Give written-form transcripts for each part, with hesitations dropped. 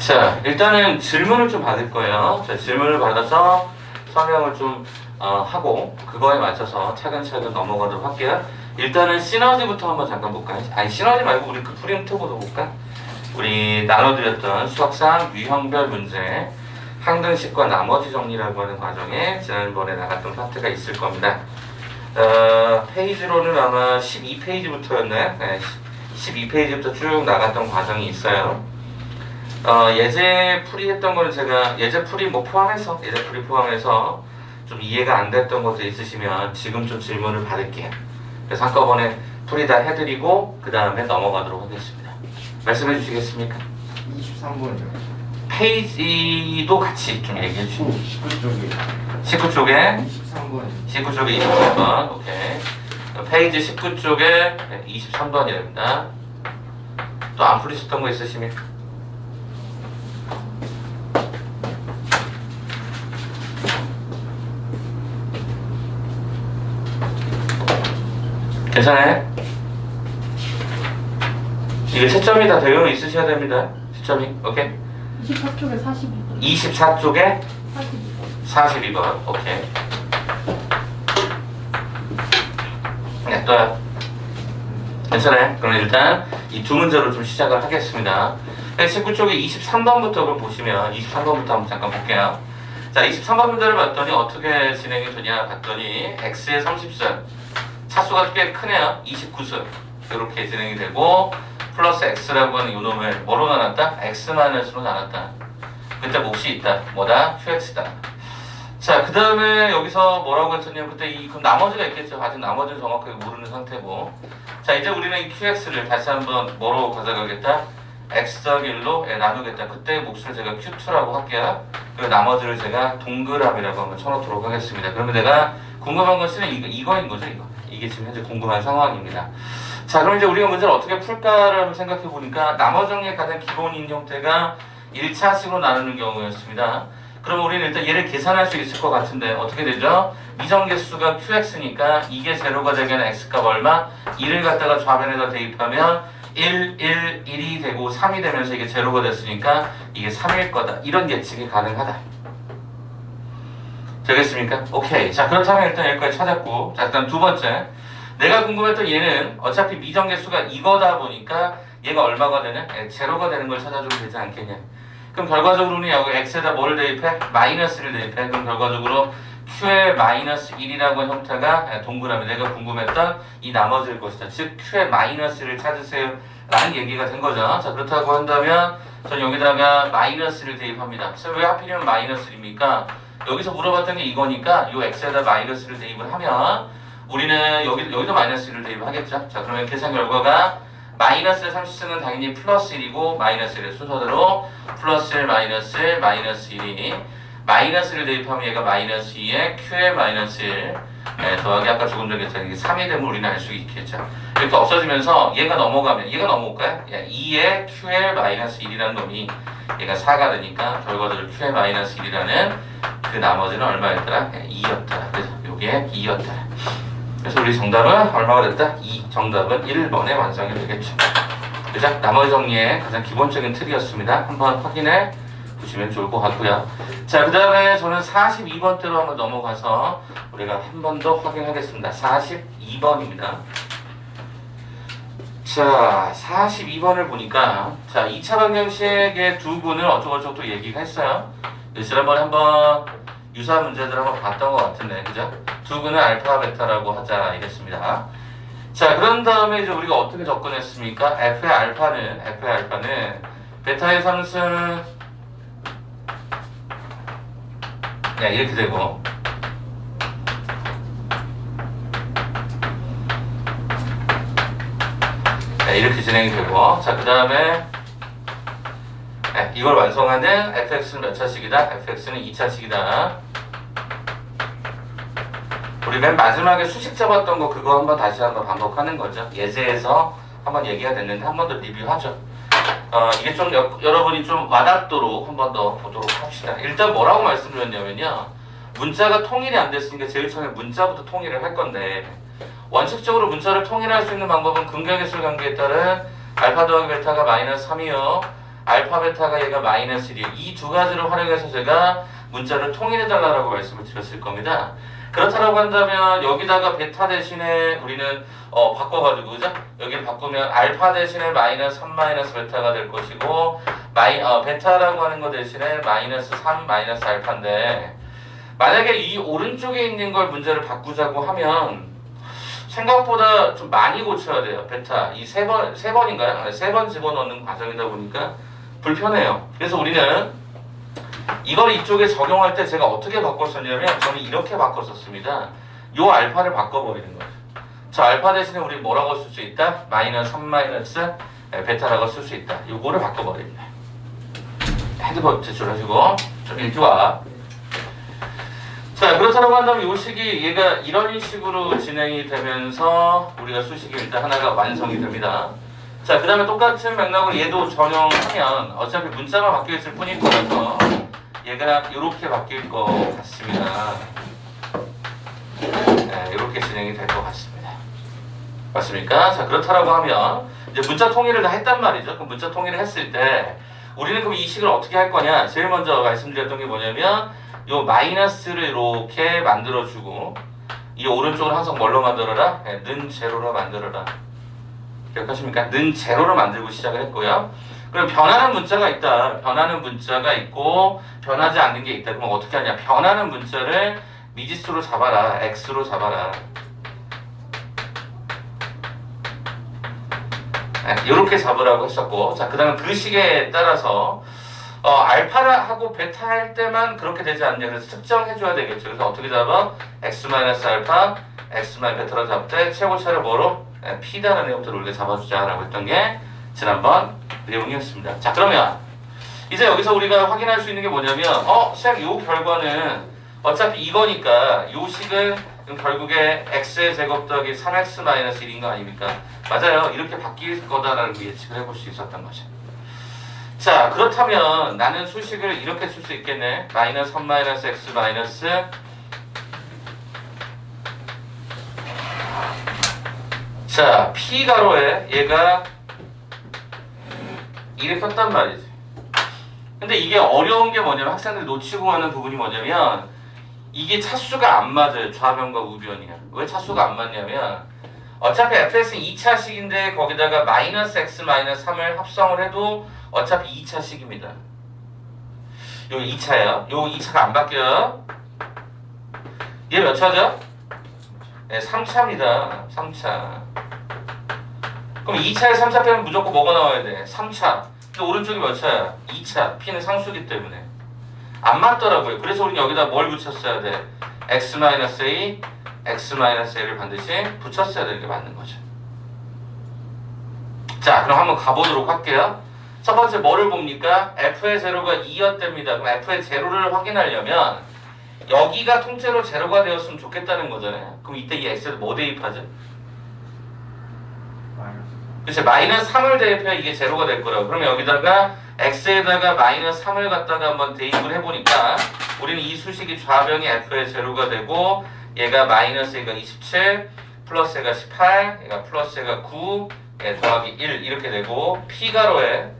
자, 일단은 질문을 좀 받을 거예요. 자, 질문을 받아서 설명을 좀 하고 그거에 맞춰서 차근차근 넘어가도록 할게요. 일단은 시너지부터 한번 잠깐 볼까요? 아니, 시너지 말고 우리 그 프리임트부터 볼까? 우리 나눠드렸던 수학상 유형별 문제 항등식과 나머지 정리라고 하는 과정에 지난번에 나갔던 파트가 있을 겁니다. 페이지로는 아마 12페이지부터였나요? 네, 12페이지부터 쭉 나갔던 과정이 있어요. 예제 풀이 했던 거는 제가 예제 풀이 포함해서 좀 이해가 안 됐던 것도 있으시면 지금 좀 질문을 받을게요. 그래서 한꺼번에 풀이 다 해드리고 그 다음에 넘어가도록 하겠습니다. 말씀해 주시겠습니까? 23번이요. 페이지도 같이 좀 얘기해 주시고 19쪽에 19쪽에 23번. 19쪽에 23번 오케이. 페이지 19쪽에 23번이랍니다. 또 안 풀으셨던 거 있으시면 괜찮아요? 이게 채점이 다 되어 있으셔야 됩니다. 채점이 오케이. 24쪽에 42번. 24쪽에 42번. 42번 오케이. 네, 또요. 괜찮아요? 그럼 일단 이 두 문제로 좀 시작을 하겠습니다. 19쪽에 23번부터 그럼 보시면 23번부터 한번 잠깐 볼게요. 자, 23번 문제를 봤더니 어떻게 진행이 되냐 봤더니 x의 30수 차수가 꽤 크네요. 29수 이렇게 진행이 되고 플러스 x라고 하는 요놈을 뭐로 나눴다? x-로 나눴다. 그때 몫이 있다. 뭐다? qx다. 자, 그 다음에 여기서 뭐라고 했었냐면 그때 그럼 나머지가 있겠죠. 아직 나머지는 정확하게 모르는 상태고. 자, 이제 우리는 이 qx를 다시 한번 뭐로 가져가겠다? x-1로 나누겠다. 그때 몫을 제가 q2라고 할게요. 그리고 나머지를 제가 동그라미라고 한번 쳐놓도록 하겠습니다. 그러면 내가 궁금한 것은 이거인 거죠, 이거. 이게 지금 현재 궁금한 상황입니다. 자, 그럼 이제 우리가 문제를 어떻게 풀까를 생각해 보니까 나머지 정리의 가장 기본인 형태가 1차식으로 나누는 경우였습니다. 그럼 우리는 일단 얘를 계산할 수 있을 것 같은데 어떻게 되죠? 미정계수가 qx니까 이게 제로가 되게는 x값 얼마? 2를 갖다가 좌변에다 대입하면 1, 1, 1이 되고 3이 되면서 이게 제로가 됐으니까 이게 3일 거다. 이런 예측이 가능하다. 되겠습니까? 오케이. 자, 그렇다면 일단 여기까지 찾았고, 자, 일단 두 번째. 내가 궁금했던 얘는 어차피 미정계수가 이거다 보니까 얘가 얼마가 되는? 제로가 되는 걸 찾아주면 되지 않겠냐. 그럼 결과적으로는 여기 x에다 뭐를 대입해? 마이너스를 대입해. 그럼 결과적으로 q의 마이너스 1이라고 하는 형태가 동그라미 내가 궁금했던 이 나머지일 것이다. 즉 q의 마이너스를 찾으세요 라는 얘기가 된 거죠. 자, 그렇다고 한다면 전 여기다가 마이너스를 대입합니다. 그래서 왜 하필이면 마이너스입니까? 여기서 물어봤던 게 이거니까 이 x에다 마이너스를 대입을 하면 우리는 여기도 마이너스를 대입하겠죠. 자, 그러면 계산 결과가 마이너스 30승은 당연히 플러스 1이고 마이너스 1의 순서대로 플러스 1, 마이너스 1, 마이너스 1이 마이너스를 대입하면 얘가 마이너스 2에 q의 마이너스 1 더하기 아까 조금 전에 했던 게 3이 되면 우리는 알 수 있겠죠. 이렇게 없어지면서 얘가 넘어가면 얘가 넘어올까요? 2에 q의 마이너스 1이라는 놈이 얘가 4가 되니까 결과적으로 q의 마이너스 1이라는 그 나머지는 얼마였더라? 2였더라. 그래서 요게 2였더라. 그래서 우리 정답은 얼마가 됐다? 2. 정답은 1번에 완성이 되겠죠. 그죠? 나머지 정리의 가장 기본적인 틀이었습니다. 한번 확인해 보시면 좋을 것 같고요. 자, 그 다음에 저는 42번대로 한번 넘어가서 우리가 한 번 더 확인하겠습니다. 42번입니다. 자, 42번을 보니까 자, 2차 방정식의 두 군을 어쩌고저쩌고 또 얘기가 했어요. 지난번에 한번 유사한 문제들 한번 봤던 것 같은데, 그죠? 두 군을 알파, 베타라고 하자 이랬습니다. 자, 그런 다음에 이제 우리가 어떻게 접근했습니까? f의 알파는 베타의 상승 이렇게 되고 이렇게 진행이 되고 자, 그 다음에 이걸 완성하는 fx는 몇 차식이다? fx는 2차식이다. 우리 맨 마지막에 수식 잡았던 거 그거 한번 다시 한번 반복하는 거죠. 예제에서 한번 얘기가 됐는데 한 번 더 리뷰하죠. 이게 좀 여러분이 좀 와닿도록 한 번 더 보도록 합시다. 일단 뭐라고 말씀드렸냐면요. 문자가 통일이 안 됐으니까 제일 처음에 문자부터 통일을 할 건데 원칙적으로 문자를 통일할 수 있는 방법은 근각계술 관계에 따른 알파 더하기 베타가 마이너스 3이요. 알파 베타가 얘가 마이너스 1이에요. 이 두 가지를 활용해서 제가 문자를 통일해달라고 말씀을 드렸을 겁니다. 그렇다라고 한다면 여기다가 베타 대신에 우리는 바꿔가지고 그죠? 여기를 바꾸면 알파 대신에 마이너스 3 마이너스 베타가 될 것이고 베타라고 하는 거 대신에 마이너스 3 마이너스 알파인데 만약에 이 오른쪽에 있는 걸 문제를 바꾸자고 하면 생각보다 좀 많이 고쳐야 돼요. 베타 이 세 번인가요? 세 번 집어넣는 과정이다 보니까 불편해요. 그래서 우리는 이걸 이쪽에 적용할 때 제가 어떻게 바꿨었냐면 저는 이렇게 바꿨었습니다. 요 알파를 바꿔버리는 거죠. 저 알파 대신에 우리 뭐라고 쓸 수 있다? 마이너스 3 마이너스 베타라고 쓸 수 있다. 요거를 바꿔버립니다. 핸드폰 제출하시고 좀 읽기 와. 자, 그렇다고 한다면 요 식이 얘가 이런 식으로 진행이 되면서 우리가 수식이 일단 하나가 완성이 됩니다. 자, 그 다음에 똑같은 맥락으로 얘도 전용하면 어차피 문자만 바뀌어 있을 뿐일 거라서 얘가 이렇게 바뀔 것 같습니다. 네, 이렇게 진행이 될 것 같습니다. 맞습니까? 자, 그렇다라고 하면 이제 문자 통일을 다 했단 말이죠. 그럼 문자 통일을 했을 때 우리는 그럼 이 식을 어떻게 할 거냐? 제일 먼저 말씀드렸던 게 뭐냐면 요 마이너스를 이렇게 만들어주고 이 오른쪽을 항상 뭘로 만들어라? 네, 는 제로로 만들어라. 기억하십니까? 는 제로로 만들고 시작을 했고요. 그럼 변하는 문자가 있다. 변하는 문자가 있고 변하지 않는 게 있다. 그럼 어떻게 하냐? 변하는 문자를 미지수로 잡아라. x로 잡아라. 네, 이렇게 잡으라고 했었고, 자, 그 다음에 그 식에 따라서 알파하고 베타 할 때만 그렇게 되지 않냐. 그래서 특정해줘야 되겠죠. 그래서 어떻게 잡아? x-알파, x-베타로 잡되 최고차를 뭐로? 네, p다라는 내용부터 우리가 잡아주자라고 했던 게 지난번 내용이었습니다. 자, 그러면 이제 여기서 우리가 확인할 수 있는 게 뭐냐면 쌤, 요 결과는 어차피 이거니까 요 식은 결국에 x의 제곱 더하기 3x-1인 거 아닙니까? 맞아요. 이렇게 바뀔 거다라는 걸 예측을 해볼 수 있었던 거죠. 자, 그렇다면 나는 수식을 이렇게 쓸 수 있겠네. 마이너스 3 마이너스 x 마이너스 자, P가로에 얘가 이렇게 썼단 말이지. 근데 이게 어려운 게 뭐냐면 학생들이 놓치고 가는 부분이 뭐냐면 이게 차수가 안 맞아요. 좌변과 우변이야. 왜 차수가 안 맞냐면 어차피 fx는 2차식인데 거기다가 마이너스 x 마이너스 3을 합성을 해도 어차피 2차식입니다. 여기 2차예요. 요 2차가 안 바뀌어요. 얘 몇 차죠? 네, 3차입니다. 3차. 그럼 2차에 3차 빼면 무조건 뭐가 나와야 돼? 3차. 근데 오른쪽이 몇 차야? 2차. P는 상수기 때문에. 안 맞더라고요. 그래서 우리는 여기다 뭘 붙였어야 돼? x-a, x-a를 반드시 붙였어야 되는 게 맞는 거죠. 자, 그럼 한번 가보도록 할게요. 첫 번째 뭐를 봅니까? f의 제로가 2였답니다. 그럼 f의 제로를 확인하려면 여기가 통째로 제로가 되었으면 좋겠다는 거잖아요. 그럼 이때 이 x에도 뭐 대입하죠? 그치, 마이너스 3을 대입해야 이게 제로가 될 거라고. 그러면 여기다가 x에다가 마이너스 3을 갖다가 한번 대입을 해보니까 우리는 이 수식이 좌변이 f의 제로가 되고 얘가 마이너스 얘가 27 플러스 얘가 18 얘가 플러스 얘가 9 얘 더하기 1 이렇게 되고 P가로에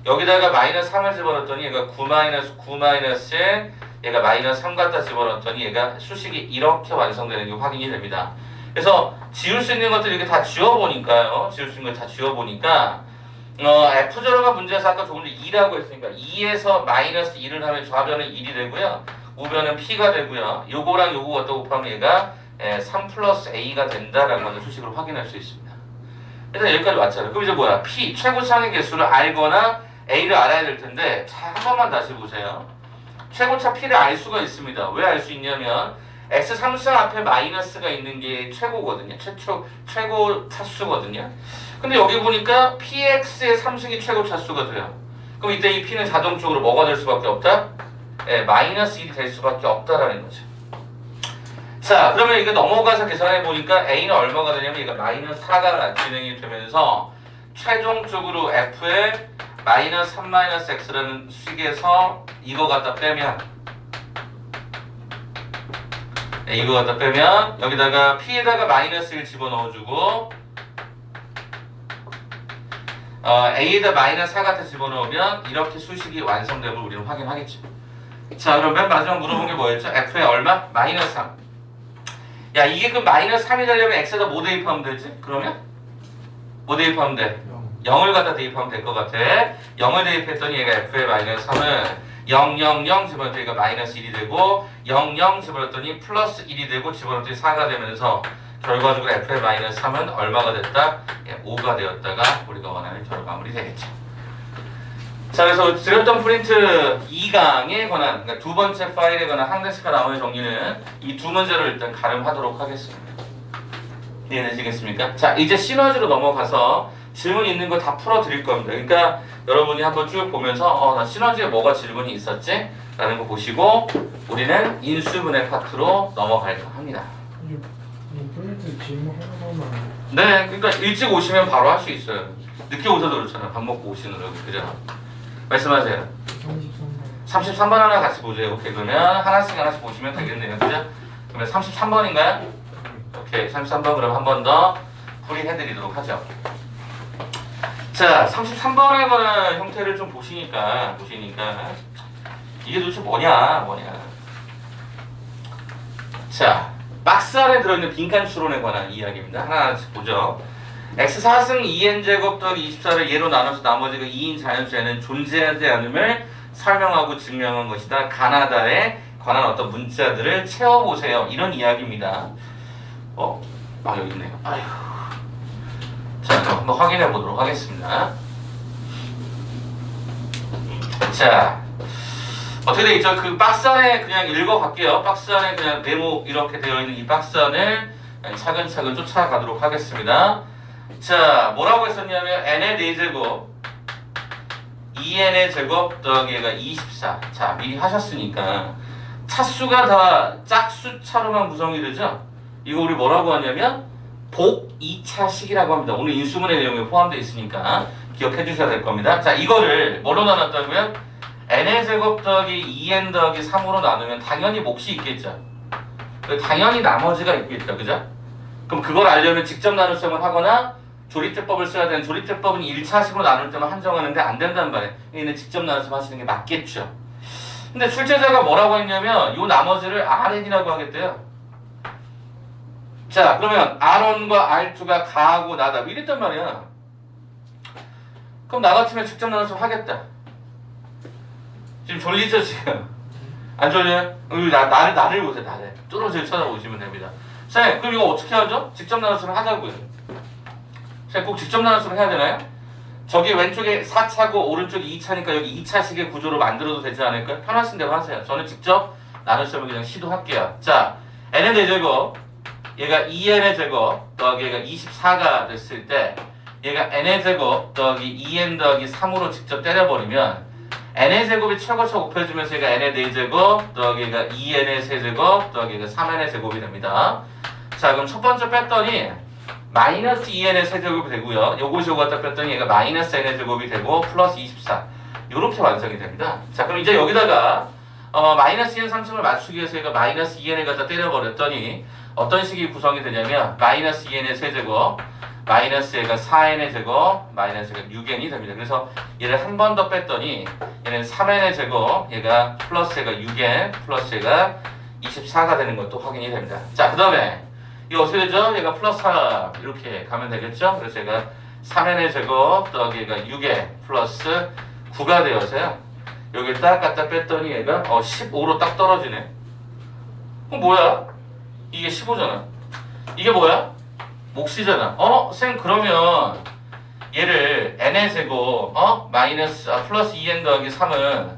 여기다가 마이너스 3을 집어넣었더니 얘가 9 마이너스 9 마이너스 1 얘가 마이너스 3 갖다 집어넣었더니 얘가 수식이 이렇게 완성되는 게 확인이 됩니다. 그래서 지울 수 있는 것들 이렇게 다 지워보니까요. 지울 수 있는 걸 다 지워보니까 F제로가 문제에서 아까 조금 전에 2라고 했으니까 2에서 마이너스 1을 하면 좌변은 1이 되고요. 우변은 P가 되고요. 요거랑 요거 갖다 곱하면 얘가 3 플러스 A가 된다라는 것을 수식으로 확인할 수 있습니다. 일단 여기까지 왔잖아요. 그럼 이제 뭐야? P, 최고차의 개수를 알거나 A를 알아야 될 텐데 자, 한 번만 다시 보세요. 최고차 P를 알 수가 있습니다. 왜 알 수 있냐면 x 3승 앞에 마이너스가 있는 게 최고거든요. 최고 차수거든요. 근데 여기 보니까 px의 3승이 최고 차수가 돼요. 그럼 이때 이 p는 자동적으로 뭐가 될 수밖에 없다? 네, 마이너스 1이 될 수밖에 없다라는 거죠. 자, 그러면 이거 넘어가서 계산해 보니까 a는 얼마가 되냐면 얘가 마이너스 4가 진행이 되면서 최종적으로 f의 마이너스 3 마이너스 x라는 식에서 이거 갖다 빼면 이거 갖다 빼면 여기다가 P에다가 마이너스 1 집어넣어주고 a에다 마이너스 4 갖다 집어넣으면 이렇게 수식이 완성됨을 우리는 확인하겠죠. 자, 그럼 맨 마지막 물어본 게 뭐였죠? f의 얼마? 마이너스 3. 야, 이게 그 마이너스 3이 되려면 x에다 뭐 대입하면 되지? 그러면? 뭐 대입하면 돼? 0을 갖다 대입하면 될 것 같아. 0을 대입했더니 얘가 f의 마이너스 3은 0, 0, 0 집어넣었더니 얘가 마이너스 1이 되고 0, 0 집어넣었더니 플러스 1이 되고 집어넣었더니 4가 되면서 결과적으로 f의 마이너스 3은 얼마가 됐다? 5가 되었다가 우리가 원하는 결과물이 되겠죠. 자, 그래서 드렸던 프린트 2강에 관한, 그러니까 두 번째 파일에 관한 항대식과 나머지 정리는 이 두 문제로 일단 가름하도록 하겠습니다. 이해되시겠습니까? 자, 이제 시너지로 넘어가서 질문 있는 거 다 풀어드릴 겁니다. 그러니까 여러분이 한번 쭉 보면서 나 시너지에 뭐가 질문이 있었지? 라는 거 보시고 우리는 인수분해 파트로 넘어갈까 합니다. 프린트 질문 하나만. 네, 그러니까 일찍 오시면 바로 할 수 있어요. 늦게 오셔도 그렇잖아. 밥 먹고 오시느라고. 그죠? 말씀하세요. 33번. 33번 하나 같이 보세요. 오케이, 그러면 하나씩 보시면 되겠네요. 그죠? 그러면 33번인가요? 오케이, 33번 그럼 한 번 더 풀이해드리도록 하죠. 자, 33번에 관한 형태를 좀 보시니까 이게 도대체 뭐냐. 자, 박스 안에 들어있는 빈칸 추론에 관한 이야기입니다. 하나씩 보죠. x4승 2n제곱 더하기 24를 예로 나눠서 나머지가 2인 자연수에는 존재하지 않음을 설명하고 증명한 것이다. 가나다에 관한 어떤 문자들을 채워보세요. 이런 이야기입니다. 여기 있네요. 아휴. 자, 그럼 한번 확인해 보도록 하겠습니다. 자, 어떻게 되어 있죠? 그 박스 안에 그냥 읽어갈게요. 박스 안에 그냥 네모 이렇게 되어 있는 이 박스 안을 차근차근 쫓아가도록 하겠습니다. 자, 뭐라고 했었냐면 n의 4제곱 2n의 제곱 더하기 얘가 24. 자, 미리 하셨으니까 차수가 다 짝수차로만 구성이 되죠? 이거 우리 뭐라고 하냐면 복 2차식이라고 합니다. 오늘 인수분해 내용에 포함되어 있으니까 기억해 주셔야 될 겁니다. 자, 이거를 뭐로 나눴다고요? n의 제곱 더하기 2n 더하기 3으로 나누면 당연히 몫이 있겠죠. 당연히 나머지가 있겠죠. 그죠? 그럼 그걸 알려면 직접 나눗셈을 하거나 조립제법을 써야 되는, 조립제법은 1차식으로 나눌 때만 한정하는데 안 된단 말이에요. 얘는 직접 나눠서 하시는 게 맞겠죠. 근데 출제자가 뭐라고 했냐면 이 나머지를 Rn이라고 하겠대요. 자, 그러면 R1과 R2가 가하고 나다 이랬단 말이야. 그럼 나 같으면 직접 나눠서 하겠다. 지금 졸리죠 지금? 안 졸려요? 나를 보세요. 나를 뚫어져 쳐다보시면 됩니다. 자, 그럼 이거 어떻게 하죠? 직접 나눠서를 하자고요. 자, 꼭 직접 나눠서를 해야 되나요? 저기 왼쪽에 4차고 오른쪽이 2차니까 여기 2차식의 구조로 만들어도 되지 않을까요? 편하신 대로 하세요. 저는 직접 나눗셈을 그냥 시도할게요. 자, n의 4제곱 얘가 2n의 제곱 더하기 얘가 24가 됐을 때 얘가 n의 제곱 더하기 2n 더하기 3으로 직접 때려버리면 n의 제곱이 최고차 곱해주면서 얘가 n의 4제곱 더하기 얘가 2n의 세제곱 더하기 얘가 3n의 제곱이 됩니다. 자, 그럼 첫 번째 뺐더니 마이너스 2n의 세제곱이 되고요. 요것이 요거 갖다 뺐더니 얘가 마이너스 n의 제곱이 되고 플러스 24 요렇게 완성이 됩니다. 자, 그럼 이제 여기다가 마이너스 2n 상승을 맞추기 위해서 얘가 마이너스 2n을 갖다 때려버렸더니 어떤 식이 구성이 되냐면 마이너스 2n의 세제곱 마이너스 얘가 4n의 제곱 마이너스 얘가 6n이 됩니다. 그래서 얘를 한 번 더 뺐더니 얘는 3n의 제곱 얘가 플러스 얘가 6n 플러스 얘가 24가 되는 것도 확인이 됩니다. 자, 그 다음에 이거 어떻게 되죠? 얘가 플러스 4 이렇게 가면 되겠죠? 그래서 얘가 3n의 제곱 더하기 얘가 6n 플러스 9가 되어서요. 여기를 딱 갖다 뺐더니 얘가 15로 딱 떨어지네. 그럼 뭐야? 이게 15잖아. 이게 뭐야? 몫이잖아. 쌤 그러면 얘를 n의 제곱 마이너스 플러스 2n 더하기 3은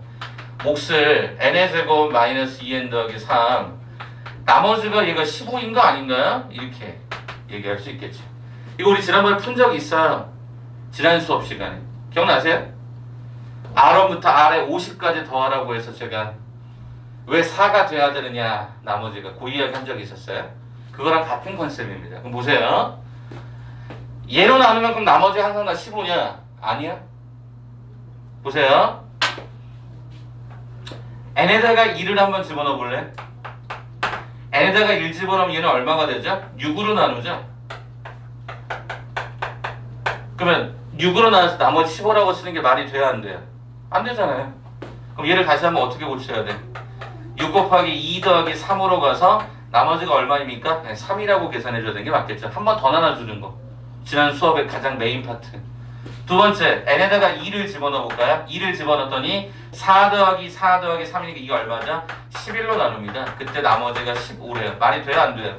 몫을 n의 제곱 마이너스 2n 더하기 3 나머지가 얘가 15인 거 아닌가요? 이렇게 얘기할 수 있겠죠. 이거 우리 지난번에 푼 적이 있어요. 지난 수업 시간에. 기억나세요? R1부터 R에 50까지 더하라고 해서 제가 왜 4가 돼야 되느냐 나머지가 그 이야기 한 적이 있었어요. 그거랑 같은 컨셉입니다. 그럼 보세요. 얘로 나누면 그럼 나머지 항상 다 15냐? 아니야. 보세요. n에다가 1을 한번 집어넣어 볼래? n에다가 1 집어넣으면 얘는 얼마가 되죠? 6으로 나누죠? 그러면 6으로 나눠서 나머지 15라고 쓰는 게 말이 돼야 안 돼요? 안 되잖아요. 그럼 얘를 다시 한번 어떻게 고쳐야 돼? 6 곱하기 2 더하기 3으로 가서 나머지가 얼마입니까? 3이라고 계산해줘야 되는 게 맞겠죠. 한 번 더 나눠주는 거. 지난 수업의 가장 메인 파트. 두 번째, n에다가 2를 집어넣어 볼까요? 2를 집어넣었더니 4 더하기 4 더하기 3이니까 이게 얼마죠? 11로 나눕니다. 그때 나머지가 15래요. 말이 돼요? 안 돼요?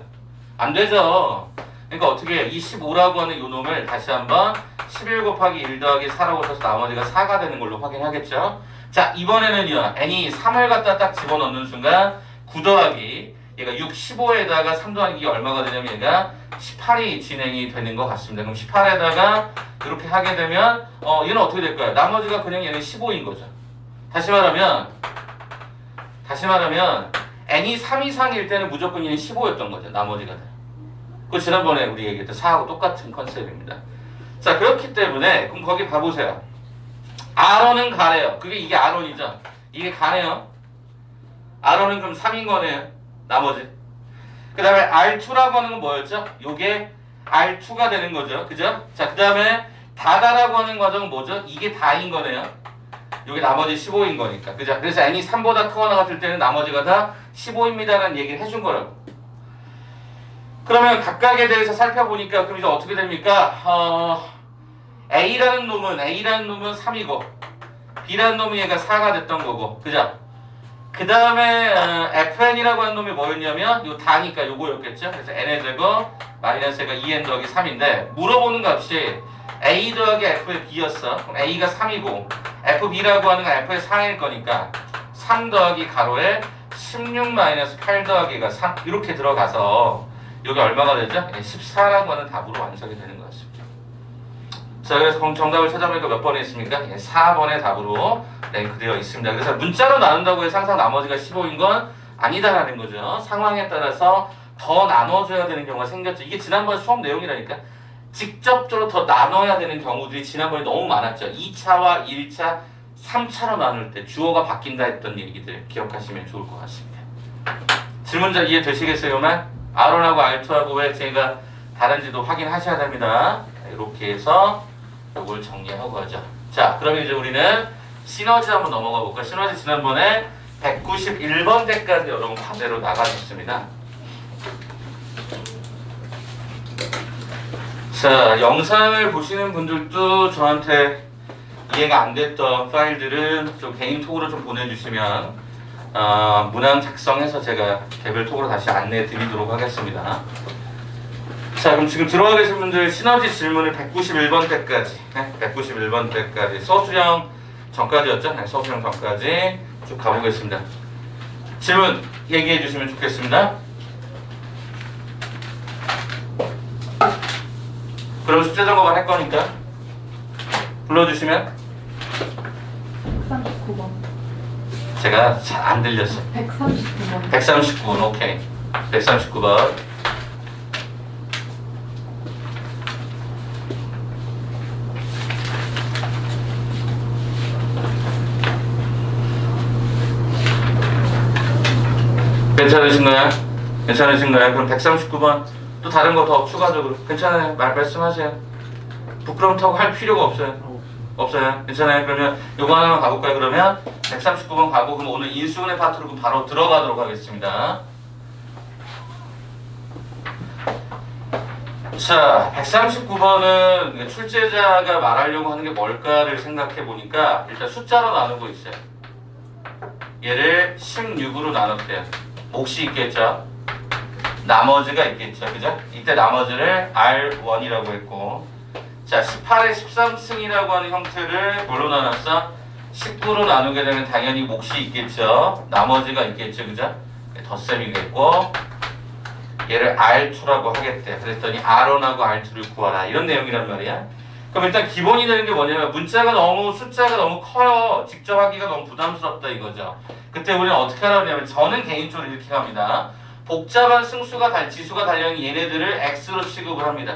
안 되죠. 그러니까 어떻게 해요? 이 15라고 하는 요 놈을 다시 한번 11 곱하기 1 더하기 4라고 써서 나머지가 4가 되는 걸로 확인하겠죠. 자, 이번에는요. n이 3을 갖다 딱 집어넣는 순간 9 더하기 얘가 6, 15에다가 3 더하기 이게 얼마가 되냐면 얘가 18이 진행이 되는 것 같습니다. 그럼 18에다가 이렇게 하게 되면 얘는 어떻게 될까요? 나머지가 그냥 얘는 15인 거죠. 다시 말하면 n이 3 이상일 때는 무조건 얘는 15였던 거죠. 나머지가 다. 그 지난번에 우리 얘기했던 4하고 똑같은 컨셉입니다. 자, 그렇기 때문에 그럼 거기 봐보세요. R은 가래요. 이게 R이죠. 이게 가네요. R은 그럼 3인 거네요. 나머지. 그 다음에 R2라고 하는 건 뭐였죠? 요게 R2가 되는 거죠. 그죠? 자, 그 다음에 다다라고 하는 과정은 뭐죠? 이게 다인 거네요. 요게 나머지 15인 거니까. 그죠? 그래서 n이 3보다 크거나 같을 때는 나머지가 다 15입니다라는 얘기를 해준 거라고. 그러면 각각에 대해서 살펴보니까 그럼 이제 어떻게 됩니까? A라는 놈은 3이고 B라는 놈은 얘가 4가 됐던 거고. 그죠? 그 다음에 FN이라고 하는 놈이 뭐였냐면 요 다니까 요거였겠죠. 그래서 n의 제곱 마이너스가 2n 더하기 3인데 물어보는 값이 a 더하기 f의 b였어. 그럼 a가 3이고 fb라고 하는 건 f의 4일 거니까 3 더하기 가로에 16 마이너스 8 더하기가 3 이렇게 들어가서 여기 얼마가 되죠? 14라고 하는 답으로 완성이 되는 것 같습니다. 자, 그래서 그럼 정답을 찾아보니까 몇 번에 있습니까? 4번의 답으로 랭크되어 있습니다. 그래서 문자로 나눈다고 해서 항상 나머지가 15인 건 아니다라는 거죠. 상황에 따라서 더 나눠줘야 되는 경우가 생겼죠. 이게 지난번 수업 내용이라니까. 직접적으로 더 나눠야 되는 경우들이 지난번에 너무 많았죠. 2차와 1차, 3차로 나눌 때 주어가 바뀐다 했던 얘기들 기억하시면 좋을 것 같습니다. 질문자 이해되시겠어요만? R하고 R2하고 왜 제가 다른지도 확인하셔야 됩니다. 이렇게 해서 이걸 정리하고 가죠. 자, 그러면 이제 우리는 시너지 한번 넘어가 볼까요? 시너지 지난번에 191번 때까지 여러분 과제로 나가셨습니다. 자, 영상을 보시는 분들도 저한테 이해가 안 됐던 파일들은 좀 개인톡으로 좀 보내주시면 문항 작성해서 제가 개별 톡으로 다시 안내해 드리도록 하겠습니다. 자, 그럼 지금 들어와 계신 분들 시너지 질문을 191번 때까지 191번 때까지 서술형 전까지였죠? 네, 서술형 전까지 쭉 가보겠습니다. 질문 얘기해 주시면 좋겠습니다. 그럼 숙제 작업을 할 거니까 불러주시면 139번. 제가 잘 안 들렸어요. 139번. 139번 오케이. 139번 괜찮으신가요? 괜찮으신가요? 그럼 139번 또 다른 거 더 추가적으로 괜찮아요? 말씀하세요. 부끄러움 타고 할 필요가 없어요. 없어요? 괜찮아요? 그러면 요거 하나만 가볼까요? 그러면 139번 가고 그럼 오늘 인수분해 파트로 바로 들어가도록 하겠습니다. 자, 139번은 출제자가 말하려고 하는 게 뭘까를 생각해 보니까 일단 숫자로 나누고 있어요. 얘를 16으로 나눴대요. 몫이 있겠죠? 나머지가 있겠죠. 그죠? 이때 나머지를 R1이라고 했고, 자, 18의 13승이라고 하는 형태를 뭘로 나눴어? 19로 나누게 되면 당연히 몫이 있겠죠. 나머지가 있겠죠. 그죠? 덧셈이겠고, 얘를 R2라고 하겠대. 그랬더니 R1하고 R2를 구하라. 이런 내용이란 말이야. 그럼 일단 기본이 되는 게 뭐냐면 숫자가 너무 커요. 직접 하기가 너무 부담스럽다 이거죠. 그때 우리는 어떻게 하라고 하냐면 저는 개인적으로 이렇게 합니다. 복잡한 지수가 달려있는 얘네들을 X로 취급을 합니다.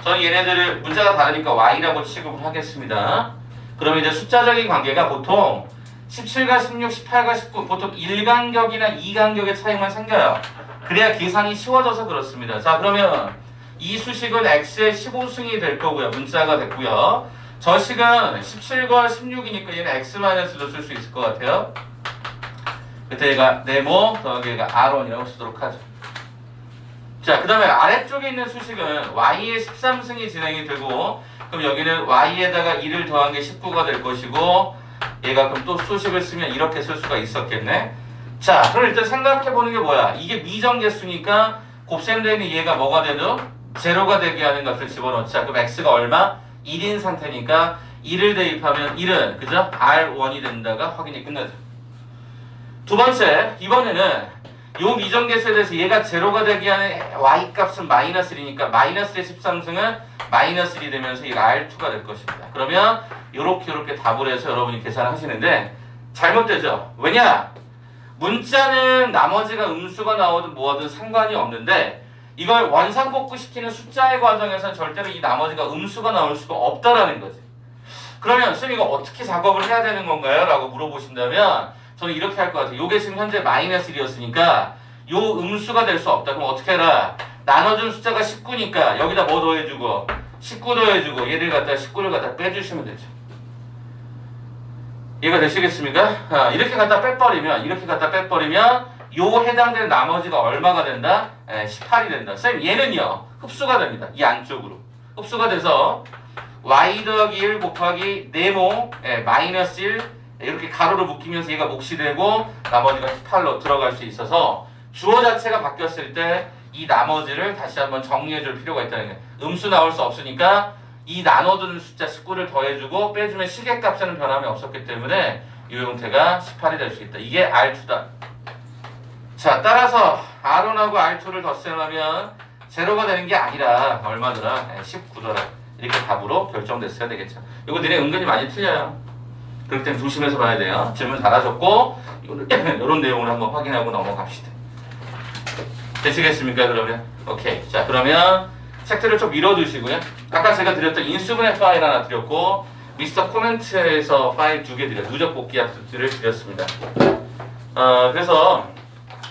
저는 얘네들을 문자가 다르니까 Y라고 취급을 하겠습니다. 그러면 이제 숫자적인 관계가 보통 17과 16, 18과 19 보통 1간격이나 2간격의 차이만 생겨요. 그래야 계산이 쉬워져서 그렇습니다. 자, 그러면 이 수식은 X의 15승이 될 거고요. 문자가 됐고요. 저 식은 17과 16이니까 얘는 x-도 쓸 수 있을 것 같아요. 그때 얘가 네모 더하기 얘가 r1이라고 쓰도록 하죠. 자, 그 다음에 아래쪽에 있는 수식은 y의 13승이 진행이 되고, 그럼 여기는 y에다가 2를 더한 게 19가 될 것이고, 얘가 그럼 또 수식을 쓰면 이렇게 쓸 수가 있었겠네. 자, 그럼 일단 생각해 보는 게 뭐야? 이게 미정계수니까 곱셈되는 얘가 뭐가 돼도 제로가 되게 하는 것을 집어넣자. 그럼 x가 얼마? 1인 상태니까 1을 대입하면 1은 그죠? r1이 된다가 확인이 끝나죠. 두 번째, 이번에는 요 미정계수에 대해서 얘가 제로가 되게 하는 y 값은 마이너스 1이니까 마이너스 1의 13승은 마이너스 1이 되면서 얘가 r2가 될 것입니다. 그러면 요렇게 답을 해서 여러분이 계산하시는데 잘못되죠. 왜냐? 문자는 나머지가 음수가 나오든 뭐든 상관이 없는데 이걸 원상복구시키는 숫자의 과정에서는 절대로 이 나머지가 음수가 나올 수가 없다라는 거지. 그러면 쌤 이거 어떻게 작업을 해야 되는 건가요? 라고 물어보신다면 저는 이렇게 할 것 같아요. 요게 지금 현재 마이너스 1이었으니까 요 음수가 될 수 없다. 그럼 어떻게 해라? 나눠준 숫자가 19니까 여기다 뭐 더해주고 19 더해주고 얘를 갖다 19를 갖다 빼주시면 되죠. 이해가 되시겠습니까? 이렇게 갖다 빼버리면 요 해당되는 나머지가 얼마가 된다? 18이 된다. 쌤 얘는요 흡수가 됩니다. 이 안쪽으로 흡수가 돼서 y 더하기 1 곱하기 네모 마이너스 1 이렇게 가로로 묶이면서 얘가 몫이 되고 나머지가 18로 들어갈 수 있어서 주어 자체가 바뀌었을 때 이 나머지를 다시 한번 정리해 줄 필요가 있다는 거예요. 음수 나올 수 없으니까 이 나눠두는 숫자 19를 더해주고 빼주면 시계값에는 변함이 없었기 때문에 이 형태가 18이 될 수 있다. 이게 R2다. 자, 따라서 R1하고 R2를 덧셈하면 제로가 되는 게 아니라 얼마더라? 19더라. 이렇게 답으로 결정됐어야 되겠죠. 이거 너네 은근히 많이 틀려요. 그럴 땐 조심해서 봐야 돼요. 질문 잘하셨고 이런 내용을 한번 확인하고 넘어갑시다. 되시겠습니까? 그러면 오케이. 자, 그러면 책들을 좀 밀어두시고요. 아까 제가 드렸던 인수분해 파일 하나 드렸고 미스터 코멘트에서 파일 2개 드렸어요. 누적 복귀 학습지를 드렸습니다. 그래서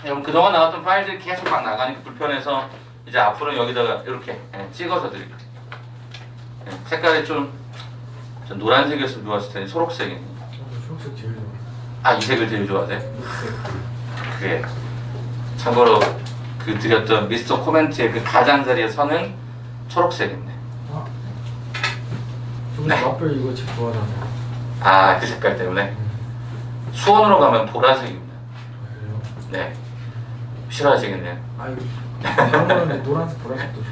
여러분 그동안 나왔던 파일들이 계속 막 나가니까 불편해서 이제 앞으로는 여기다가 이렇게 찍어서 드릴게요. 색깔이 좀 노란색이었으면 좋았을 텐데 초록색이네. 초록색 제일 좋아. 아, 이 색을 제일 좋아하세요? 그래. 참고로 그 드렸던 미스터 코멘트의 그 가장자리에 서는 초록색인데. 아, 저번에 마플 이거 책 좋아하잖아. 아, 그 색깔 때문에. 수원으로 가면 보라색입니다. 그래요? 네. 싫어하시겠네요. 아유, 내가 노란색, 보라색도 좋아.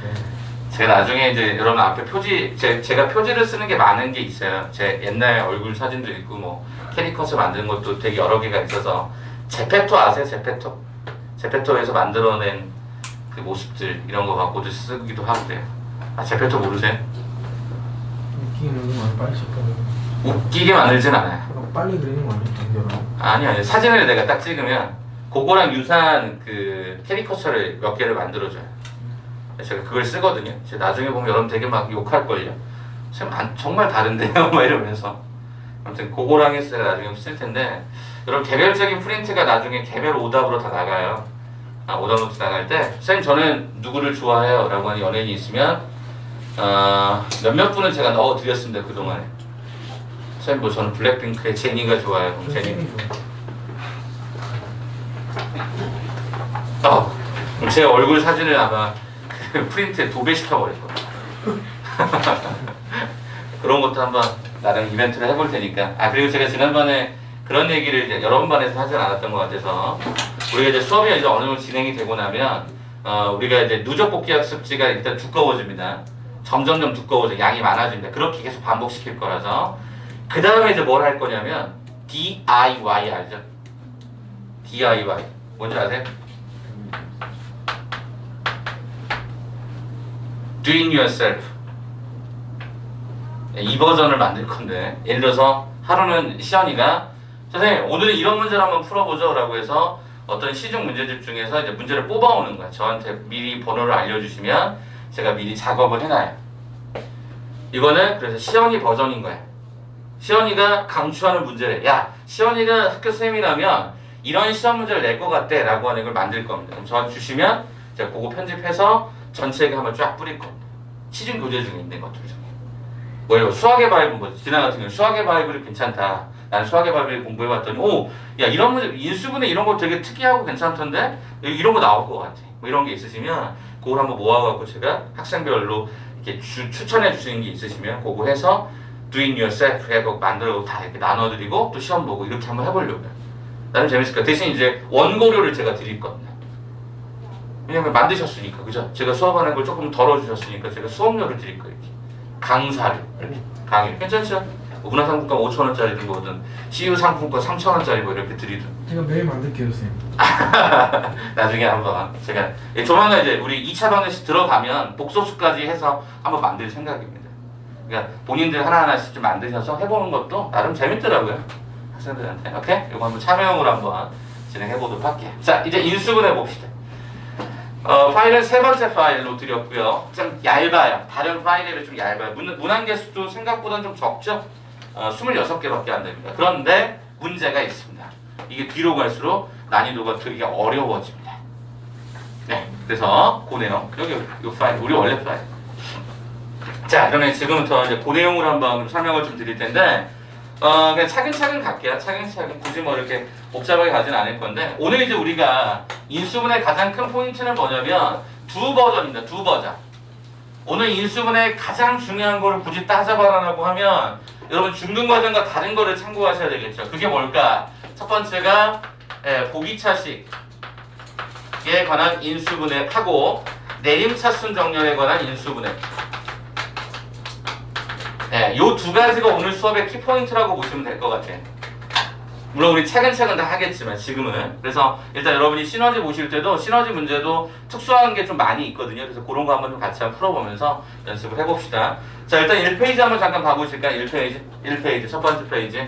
제가 나중에 이제 여러분 앞에 표지, 제가 표지를 쓰는 게 많은 게 있어요. 제 옛날 얼굴 사진도 있고 뭐 캐리커처 만드는 것도 되게 여러 개가 있어서 제페토 아세요? 제페토? 제페토에서 만들어낸 그 모습들 이런 거 갖고도 쓰기도 하고 그래요. 아, 제페토 모르세요? 웃기게 그리는 거 아니야? 빨리 చెప్ప어. 웃기게 만들진 않아요. 그럼 빨리 그리는 거 아니야? 댕겨라. 아니 사진을 내가 딱 찍으면 그거랑 유사한 그 캐리커처를 몇 개를 만들어줘요. 제가 그걸 쓰거든요. 제가 나중에 보면 여러분 되게 막 욕할걸요. 정말 다른데요? 막 이러면서. 아무튼 그거랑 해서 제가 나중에 쓸 텐데 여러분 개별적인 프린트가 나중에 개별 오답으로 다 나가요. 오답 노트 나갈 때 쌤 저는 누구를 좋아해요? 라고 하는 연예인이 있으면 몇몇 분은 제가 넣어드렸습니다. 그동안에. 쌤 뭐 저는 블랙핑크의 제니가 좋아요. 그럼 제니. 그럼 제 얼굴 사진을 아마 그 프린트에 도배시켜버릴 거예요. 그런 것도 한번 나름 이벤트를 해볼 테니까. 그리고 제가 지난번에 그런 얘기를 이제 여러 번 반에서 하지 않았던 것 같아서 우리가 이제 수업이 이제 어느 정도 진행이 되고 나면 우리가 이제 누적 복귀 학습지가 일단 두꺼워집니다. 점점점 두꺼워져 양이 많아집니다. 그렇게 계속 반복시킬 거라서 그 다음에 이제 뭘 할 거냐면 DIY 알죠? DIY 뭔지 아세요? Doing yourself. 이 버전을 만들 건데 예를 들어서 하루는 시연이가 선생님 오늘은 이런 문제를 한번 풀어보죠 라고 해서 어떤 시중 문제집 중에서 이제 문제를 뽑아오는 거야. 저한테 미리 번호를 알려주시면 제가 미리 작업을 해놔요. 이거는 그래서 시연이 버전인 거야. 시연이가 강추하는 문제래. 야, 시연이가 학교 쌤이라면 이런 시험 문제를 낼 것 같대 라고 하는 걸 만들 겁니다. 그럼 저한테 주시면 제가 그거 편집해서 전체에게 한번 쫙 뿌릴 겁니다. 시중 교재 중에 있는 것들 중에. 뭐예요? 수학의 바이블 뭐지? 지난 같은 경우 수학의 바이블이 괜찮다. 난 수학의 바이블 공부해봤더니 야 이런 문제 인수분해 이런 거 되게 특이하고 괜찮던데 이런 거 나올 것 같아. 뭐 이런 게 있으시면 그걸 한번 모아갖고 제가 학생별로 이렇게 추천해 주시는 게 있으시면 그거 해서 doing yourself 해서 만들어 다 이렇게 나눠드리고 또 시험 보고 이렇게 한번 해보려고요. 나는 재밌을 거야. 대신 이제 원고료를 제가 드릴 겁니다. 왜냐면 만드셨으니까 그죠? 제가 수업하는 걸 조금 덜어주셨으니까 제가 수업료를 드릴 거예요. 이렇게. 강사료 이렇게 강의 괜찮죠? 뭐 문화상품권 5,000원짜리든 뭐든 CU 상품권 3,000원짜리 뭐 이렇게 드리든 제가 매일 만들게요, 선생님. 나중에 한번 제가 조만간 이제 우리 2차 방정식 들어가면 복소수까지 해서 한번 만들 생각입니다. 그러니까 본인들 하나하나씩 좀 만드셔서 해보는 것도 나름 재밌더라고요. 학생들한테. 오케이? 이거 한번 참여형으로 한번 진행해 보도록 할게요. 자, 이제 인수분해 봅시다. 파일은 세 번째 파일로 드렸고요. 좀 얇아요. 다른 파일에 비해 좀 얇아요. 문항 개수도 생각보다는 좀 적죠? 26개밖에 안 됩니다. 그런데 문제가 있습니다. 이게 뒤로 갈수록 난이도가 되게 어려워집니다. 네, 그래서 그 내용 여기 이 파일, 우리 원래 파일. 자, 그러면 지금부터 이제 그 내용으로 한번 설명을 좀 드릴 텐데, 그냥 차근차근 갈게요. 차근차근 굳이 뭐 이렇게 복잡하게 가진 않을 건데, 오늘 이제 우리가 인수분해 가장 큰 포인트는 뭐냐면 두 버전입니다. 두 버전. 오늘 인수분해 가장 중요한 거를 굳이 따져봐라라고 하면 여러분 중등과정과 다른 거를 참고하셔야 되겠죠. 그게 뭘까? 첫 번째가 보기차식에 관한 인수분해하고 내림차순 정렬에 관한 인수분해. 요 두 가지가 오늘 수업의 키포인트라고 보시면 될 것 같아요. 물론 우리 차근차근 다 하겠지만 지금은. 그래서 일단 여러분이 시너지 보실 때도 시너지 문제도 특수한 게 좀 많이 있거든요. 그래서 그런 거 한번 좀 같이 한번 풀어보면서 연습을 해봅시다. 자, 일단 1페이지 한번 잠깐 봐보실까요? 1페이지 첫 번째 페이지.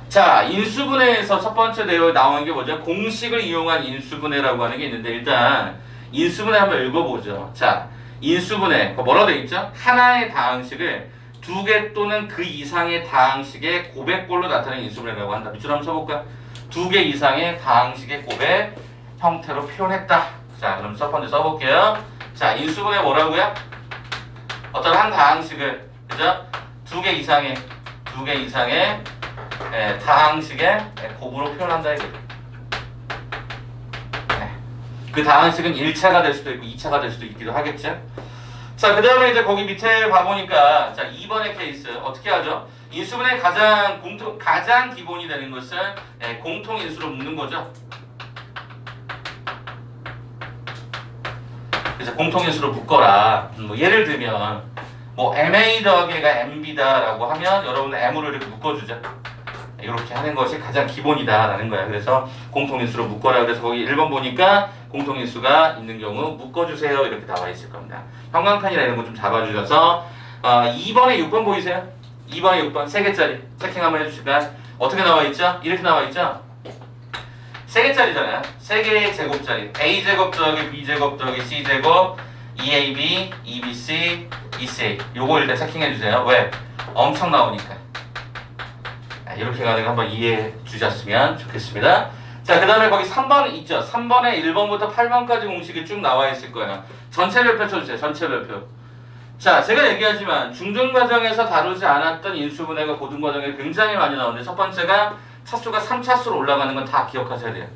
자, 인수분해에서 첫 번째 내용에 나오는 게 뭐죠? 공식을 이용한 인수분해라고 하는 게 있는데 일단 인수분해 한번 읽어보죠. 자, 인수분해 뭐라고 되어 있죠? 하나의 다항식을 두 개 또는 그 이상의 다항식의 고백꼴로 나타내는 인수분해라고 한다. 밑줄 한번 쳐볼까? 두 개 이상의 다항식의 고백 형태로 표현했다. 자, 그럼 첫 번째 써볼게요. 자, 인수분해 뭐라고요? 어떤 한 다항식을 그죠? 두 개 이상의 다항식의 곱으로 표현한다 이거죠. 그 다항식은 1차가 될 수도 있고 2차가 될 수도 있기도 하겠죠. 자, 그 다음에 이제 거기 밑에 봐보니까 자, 2번의 케이스 어떻게 하죠? 인수분해 가장 기본이 되는 것은 공통인수로 묶는 거죠. 그래서 공통인수로 묶어라. 뭐 예를 들면 뭐 MA 더하기가 MB다라고 하면 여러분은 M으로 이렇게 묶어주죠. 이렇게 하는 것이 가장 기본이다라는 거야. 그래서 공통인수로 묶어라. 그래서 거기 1번 보니까 공통인수가 있는 경우 묶어주세요. 이렇게 나와 있을 겁니다. 형광펜이나 이런 거 좀 잡아주셔서 2번에 6번 보이세요? 2번에 6번 3개짜리 체킹 한번 해주실까요? 어떻게 나와 있죠? 이렇게 나와 있죠? 3개짜리잖아요. 3개의 제곱짜리 A제곱 더하기 B제곱 더하기 C제곱 EAB, EBC, ECA 요거 일단 체킹해주세요. 왜? 엄청 나오니까. 이렇게 가는 거 한번 이해해 주셨으면 좋겠습니다. 자, 그 다음에 거기 3번 있죠? 3번에 1번부터 8번까지 공식이 쭉 나와 있을 거예요. 전체 별표 쳐주세요. 전체 별표. 자, 제가 얘기하지만 중등과정에서 다루지 않았던 인수분해가 고등과정에 굉장히 많이 나오는데 첫 번째가 차수가 3차수로 올라가는 건 다 기억하셔야 돼요.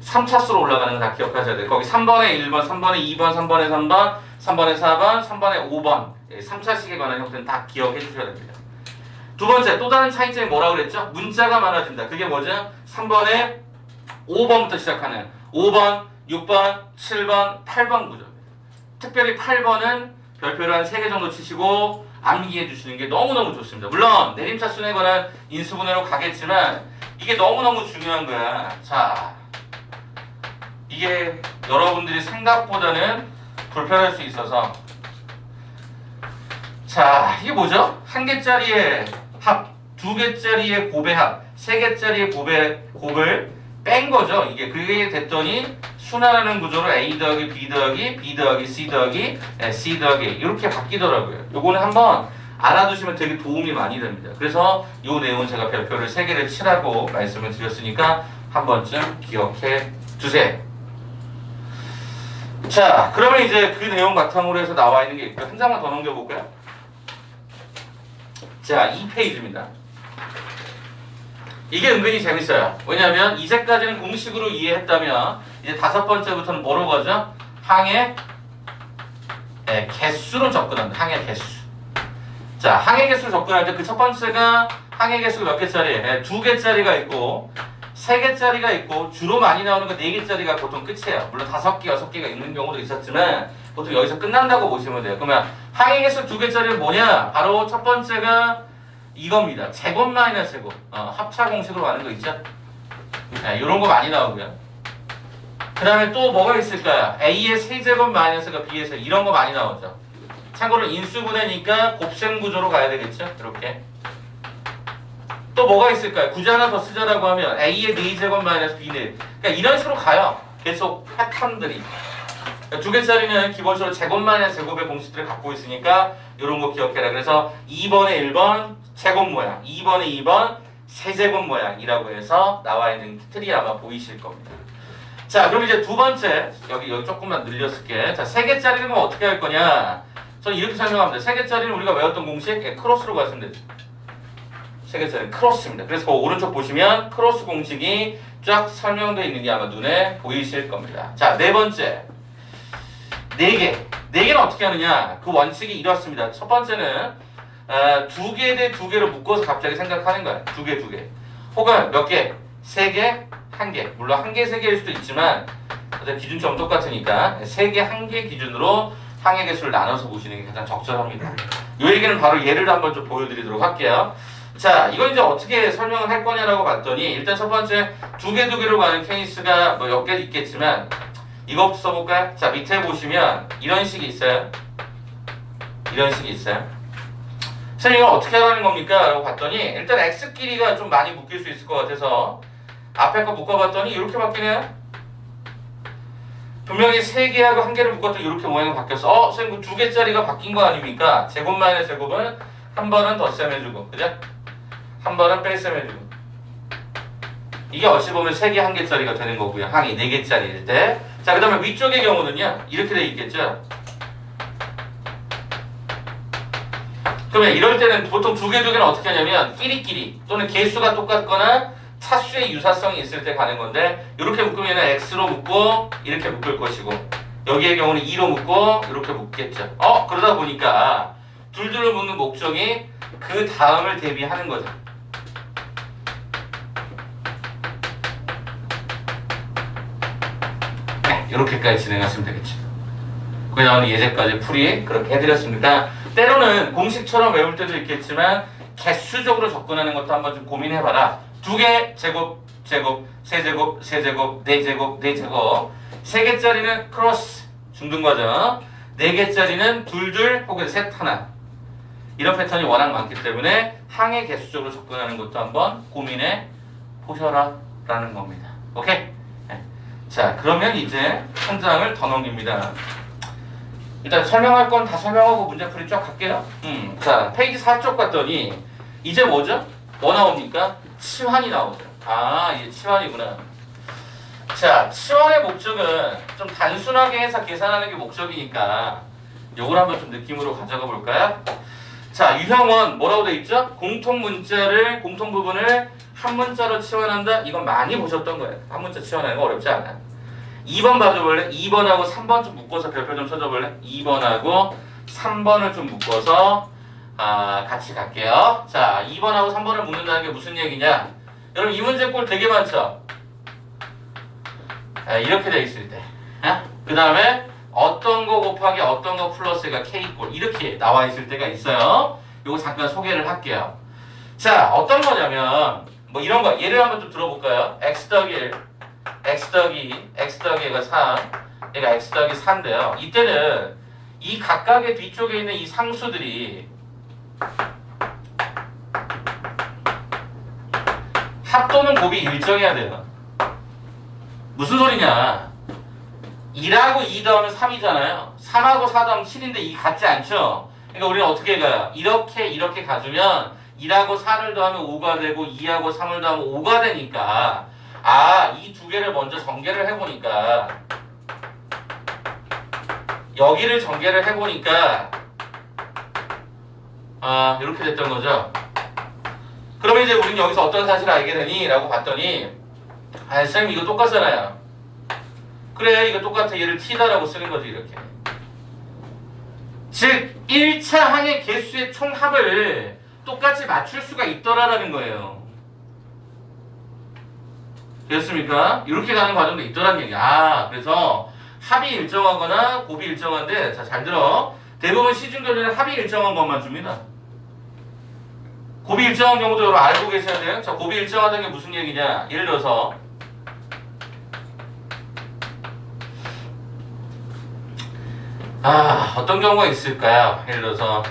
3차수로 올라가는 건 다 기억하셔야 돼요. 거기 3번에 1번, 3번에 2번, 3번에 3번, 3번에 4번, 3번에 5번 3차식에 관한 형태는 다 기억해 주셔야 됩니다. 두 번째, 또 다른 차이점이 뭐라고 그랬죠? 문자가 많아진다. 그게 뭐죠? 3번에 5번부터 시작하는 5번, 6번, 7번, 8번 구조입니다. 특별히 8번은 별표를 한 3개 정도 치시고 암기해 주시는 게 너무너무 좋습니다. 물론 내림차순에 관한 인수분해로 가겠지만 이게 너무너무 중요한 거야. 자, 이게 여러분들이 생각보다는 불편할 수 있어서 자, 이게 뭐죠? 1개짜리의 합, 2개짜리의 곱의 합, 3개짜리의 곱을 뺀 거죠. 이게 그게 됐더니 순환하는 구조로 A 더하기 B 더하기 B 더하기 C 더하기 C 더하기 이렇게 바뀌더라고요. 요거는 한번 알아두시면 되게 도움이 많이 됩니다. 그래서 요 내용은 제가 별표를 3개를 치라고 말씀을 드렸으니까 한 번쯤 기억해 주세요. 자, 그러면 이제 그 내용 바탕으로 해서 나와 있는 게 있고요. 한 장만 더 넘겨볼까요? 자, 2페이지입니다. 이게 은근히 재밌어요. 왜냐하면 이제까지는 공식으로 이해했다면 이제 5번째부터는 뭐로 가죠? 항의 개수로 접근합니다. 항의 개수. 자, 항의 개수로 접근할 때 그 첫 번째가 항의 개수가 몇 개짜리? 2개짜리가 있고 3개짜리가 있고 주로 많이 나오는 건 4개짜리가 보통 끝이에요. 물론 5개, 6개가 있는 경우도 있었지만 보통 여기서 끝난다고 보시면 돼요. 그러면 항의 개수 2개짜리는 뭐냐? 바로 첫 번째가 이겁니다. 제곱 마이너스 제곱. 합차 공식으로 가는 거 있죠? 이런 거 많이 나오고요. 그 다음에 또 뭐가 있을까요? A의 세제곱 마이너스가 B에서 이런 거 많이 나오죠. 참고로 인수분해니까 곱셈 구조로 가야 되겠죠? 이렇게. 또 뭐가 있을까요? 굳이 하나 더 쓰자라고 하면 A의 4제곱 마이너스 B는 그러니까 이런 식으로 가요. 계속 패턴들이. 그러니까 2개짜리는 기본적으로 제곱 마이너스 제곱의 공식들을 갖고 있으니까 이런 거 기억해라. 그래서 2번에 1번 제곱 모양, 2번에 2번 세제곱 모양이라고 해서 나와 있는 틀이 아마 보이실 겁니다. 자, 그럼 이제 두 번째 여기 조금만 늘렸을게. 자, 3개짜리는 그럼 어떻게 할 거냐? 저는 이렇게 설명합니다. 3개짜리는 우리가 외웠던 공식 크로스로 가시면 되죠. 3개짜리는 크로스입니다. 그래서 그 오른쪽 보시면 크로스 공식이 쫙 설명되어 있는 게 아마 눈에 보이실 겁니다. 자, 네 번째 4개. 4개는 어떻게 하느냐? 그 원칙이 이렇습니다. 첫 번째는 2개 대 2개로 묶어서 갑자기 생각하는 거야. 2개, 2개. 혹은 몇 개? 3개, 1개. 물론 1개, 3개일 수도 있지만 기준점은 똑같으니까 3개, 1개 기준으로 항의 개수를 나눠서 보시는 게 가장 적절합니다. 이 얘기는 바로 예를 한번 좀 보여드리도록 할게요. 자, 이걸 이제 어떻게 설명을 할 거냐라고 봤더니 일단 첫 번째 2개, 2개로 가는 케이스가 뭐 몇 개 있겠지만 이거부터 써볼까요? 자, 밑에 보시면 이런 식이 있어요. 이런 식이 있어요. 선생님 이걸 어떻게 하라는 겁니까? 라고 봤더니 일단 x끼리가 좀 많이 묶일 수 있을 것 같아서 앞에 거 묶어봤더니 이렇게 바뀌네요. 분명히 3개하고 1개를 묶었더니 이렇게 모양이 바뀌었어. 선생님 그 2개짜리가 바뀐 거 아닙니까? 제곱 마이너스 제곱은 한 번은 덧셈 해주고 그죠? 한 번은 뺄셈 해주고 이게 어찌 보면 3개 1개짜리가 되는 거고요. 항이 4개짜리일 때. 자, 그 다음에 위쪽의 경우는요. 이렇게 돼 있겠죠. 그러면 이럴 때는 보통 2개, 2개는 어떻게 하냐면 끼리끼리 또는 개수가 똑같거나 차수의 유사성이 있을 때 가는 건데 이렇게 묶으면 x로 묶고 이렇게 묶을 것이고 여기의 경우는 2로 묶고 이렇게 묶겠죠. 그러다 보니까 둘둘로 묶는 목적이 그 다음을 대비하는 거죠. 네, 이렇게까지 진행하시면 되겠죠. 그 다음에 예제까지 풀이 그렇게 해드렸습니다. 때로는 공식처럼 외울 때도 있겠지만 개수적으로 접근하는 것도 한번 좀 고민해봐라. 2개 제곱, 제곱, 세제곱, 세제곱, 4제곱, 4제곱 3개짜리는 크로스, 중등과정 4개짜리는 둘둘 혹은 셋 하나 이런 패턴이 워낙 많기 때문에 항의 개수적으로 접근하는 것도 한번 고민해 보셔라 라는 겁니다. 오케이? 네. 자, 그러면 이제 한 장을 더 넘깁니다. 일단 설명할 건 다 설명하고 문제풀이 쫙 갈게요. 자, 페이지 4쪽 갔더니 이제 뭐죠? 뭐 나옵니까? 치환이 나오죠. 이게 치환이구나. 자, 치환의 목적은 좀 단순하게 해서 계산하는 게 목적이니까 요걸 한번 좀 느낌으로 가져가 볼까요? 자, 유형원 뭐라고 돼 있죠? 공통 부분을 한 문자로 치환한다? 이건 많이 보셨던 거예요. 한 문자 치환하는 거 어렵지 않아. 2번 봐줘볼래? 2번하고 3번 좀 묶어서 별표 좀 쳐줘볼래? 2번하고 3번을 좀 묶어서 같이 갈게요. 자, 2번하고 3번을 묶는다는 게 무슨 얘기냐? 여러분 이 문제 꼴 되게 많죠? 이렇게 돼 있을 때. 그 다음에 어떤 거 곱하기 어떤 거 플러스가 K꼴 이렇게 나와 있을 때가 있어요. 요거 잠깐 소개를 할게요. 자, 어떤 거냐면 뭐 이런 거 예를 한번 좀 들어볼까요? x 더하기 1 x 더하기 2 x 더하기 1가 3 얘가 x 더하기 4인데요. 이때는 이 각각의 뒤쪽에 있는 이 상수들이 합 또는 곱이 일정해야 돼요. 무슨 소리냐? 2하고 2 더하면 3이잖아요. 3하고 4 더하면 7인데 이 같지 않죠? 그러니까 우리는 어떻게 가요? 이렇게 가주면 1하고 4를 더하면 5가 되고 2하고 3을 더하면 5가 되니까 이 두 개를 먼저 전개를 해보니까 여기를 전개를 해보니까 이렇게 됐던 거죠. 그러면 이제 우리는 여기서 어떤 사실을 알게 되니? 라고 봤더니 아, 쌤 이거 똑같잖아요. 그래 이거 똑같아. 얘를 t다라고 쓰는 거지 이렇게. 즉 1차 항의 개수의 총합을 똑같이 맞출 수가 있더라라는 거예요. 됐습니까? 이렇게 가는 과정도 있더라는 얘기야. 아, 그래서 합이 일정하거나 곱이 일정한데 자, 잘 들어. 대부분 시중교재는 합이 일정한 것만 줍니다. 곱이 일정한 경우도 여러분 알고 계셔야 돼요. 자, 곱이 일정하다는 게 무슨 얘기냐? 예를 들어서 어떤 경우가 있을까요? 예를 들어서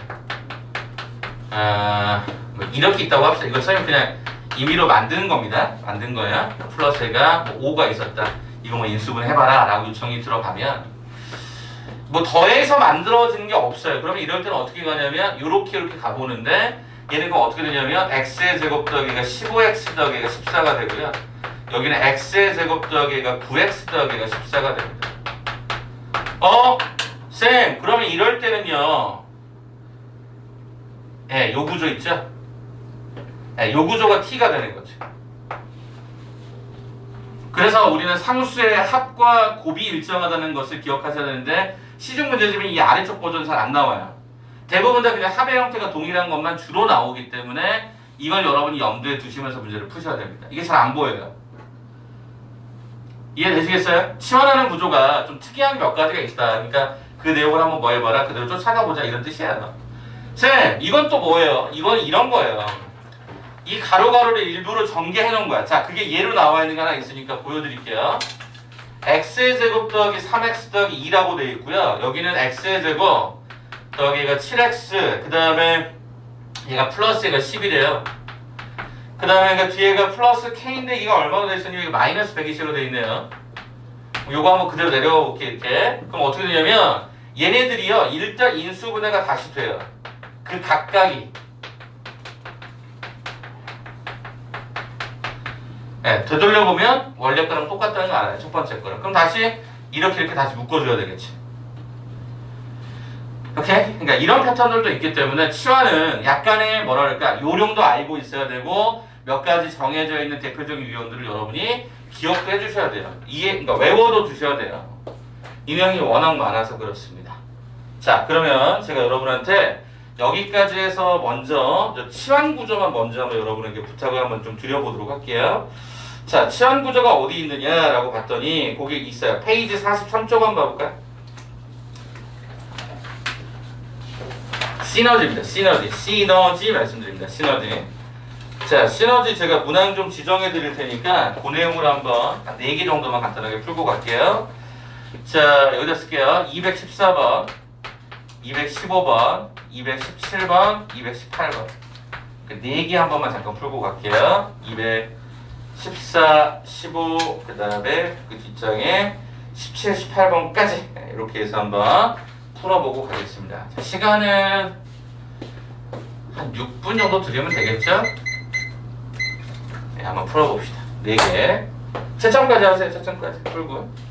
뭐 이렇게 있다고 합시다. 이거 설명 그냥 임의로 만드는 겁니다. 만든 거야. 플러스가 뭐 5가 있었다. 이거 뭐 인수분 해봐라 라고 요청이 들어가면 뭐 더해서 만들어지는 게 없어요. 그러면 이럴 때는 어떻게 가냐면 이렇게 가보는데 얘는 그럼 어떻게 되냐면 x의 제곱 더하기가 15x 더하기가 14가 되고요. 여기는 x의 제곱 더하기가 9x 더하기가 14가 됩니다. 쌤 그러면 이럴 때는요 요 구조 있죠? 요 구조가 t가 되는 거죠. 그래서 우리는 상수의 합과 곱이 일정하다는 것을 기억하셔야 되는데 시중 문제집은 이 아래쪽 버전 잘 안 나와요. 대부분 다 그냥 합의 형태가 동일한 것만 주로 나오기 때문에 이걸 여러분이 염두에 두시면서 문제를 푸셔야 됩니다. 이게 잘 안 보여요. 이해되시겠어요? 치환하는 구조가 좀 특이한 몇 가지가 있다. 그러니까 그 내용을 한번 뭐 해봐라. 그대로 쫓아가보자. 이런 뜻이에요. 쌤, 이건 또 뭐예요? 이건 이런 거예요. 이 가로가로를 일부러 전개해 놓은 거야. 자, 그게 예로 나와 있는 게 하나 있으니까 보여드릴게요. x의 제곱 더하기 3x 더하기 2라고 되어 있고요. 여기는 x의 제곱 더하기가 7x 그 다음에 얘가 플러스 얘가 10이래요. 그 다음에 뒤에가 플러스 k인데 이거 얼마나 되어 있으니 이게 마이너스 120으로 되어 있네요. 요거 한번 그대로 내려가 볼게요. 이렇게. 그럼 어떻게 되냐면 얘네들이요. 일단 인수분해가 다시 돼요. 그 각각이. 네, 되돌려보면 원래 거랑 똑같다는 거 알아요. 첫 번째 거랑. 그럼 다시 이렇게 다시 묶어줘야 되겠지. 오케이? 그러니까 이런 패턴들도 있기 때문에 치환은 약간의 뭐랄까 요령도 알고 있어야 되고 몇 가지 정해져 있는 대표적인 유형들을 여러분이 기억도 해주셔야 돼요. 그러니까 외워도 두셔야 돼요. 인형이 워낙 많아서 그렇습니다. 자, 그러면 제가 여러분한테 여기까지 해서 먼저 치환 구조만 먼저 한번 여러분에게 부탁을 한번 좀 드려보도록 할게요. 자, 치환 구조가 어디 있느냐라고 봤더니 거기 있어요. 페이지 43쪽 한번 봐볼까요? 시너지입니다. 시너지 말씀드립니다. 시너지. 자, 시너지 제가 문항 좀 지정해 드릴 테니까 그 내용으로 한번 한 4개 정도만 간단하게 풀고 갈게요. 자, 여기다 쓸게요. 214번, 215번, 217번, 218번. 4개 한 번만 잠깐 풀고 갈게요. 214, 15, 그 다음에 그 뒷장에 17, 18번까지 이렇게 해서 한번 풀어보고 가겠습니다. 자, 시간은 한 6분 정도 드리면 되겠죠? 네, 한번 풀어봅시다. 4개. 채점까지 하세요. 채점까지 풀고.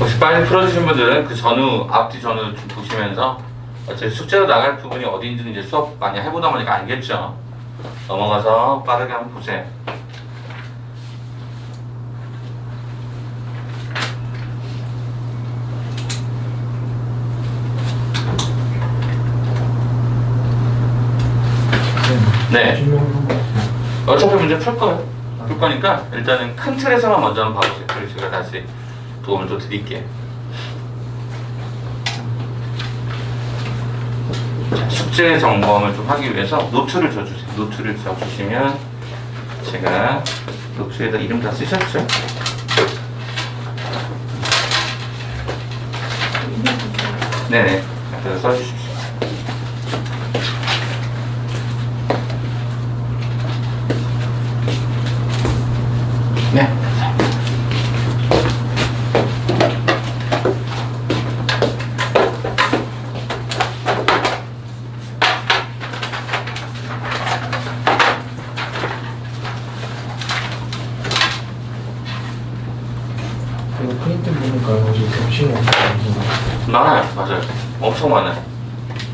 혹시 빨리 풀어주신 분들은 그 전후, 앞뒤 전후 좀 보시면서 어차피 숙제로 나갈 부분이 어딘지는 이제 수업 많이 해보다 보니까 알겠죠? 넘어가서 빠르게 한번 보세요. 네. 질문 어차피 문제 풀 거예요. 풀 거니까 일단은 큰 틀에서만 먼저 한번 봐보세요. 그리고 제가 다시 도움을 또 드릴게요. 자, 숙제 점검을 좀 하기 위해서 노트를 줘주세요. 노트를 줘주시면 제가 노트에다 이름 다 쓰셨죠? 네네. 그래서 써주십시오. 네. 이거 프린트 보니까 여기 겹치는 거 없어서 많아요. 맞아요. 엄청 많아요.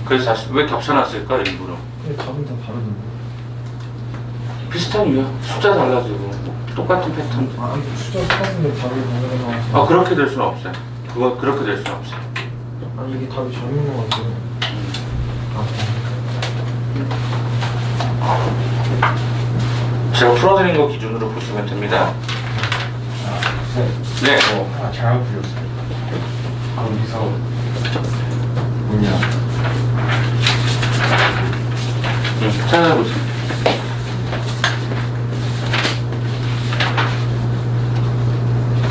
그래서 사실 왜 겹쳐놨을까 일부러. 근데 답은 다 다르던데. 비슷한 이유야. 숫자 달라지고 똑같은 패턴. 아 이거 숫자 똑같은데 답이 다르게 나와서 아 그렇게 될 수는 없어요. 그거 그렇게 될 수는 없어요. 아니 이게 답이 잘못 나왔어요. 제가 풀어드린 거 기준으로 보시면 됩니다. 네. 하나 잘못 풀렸어요. 거기서 뭐냐 찾아보세요.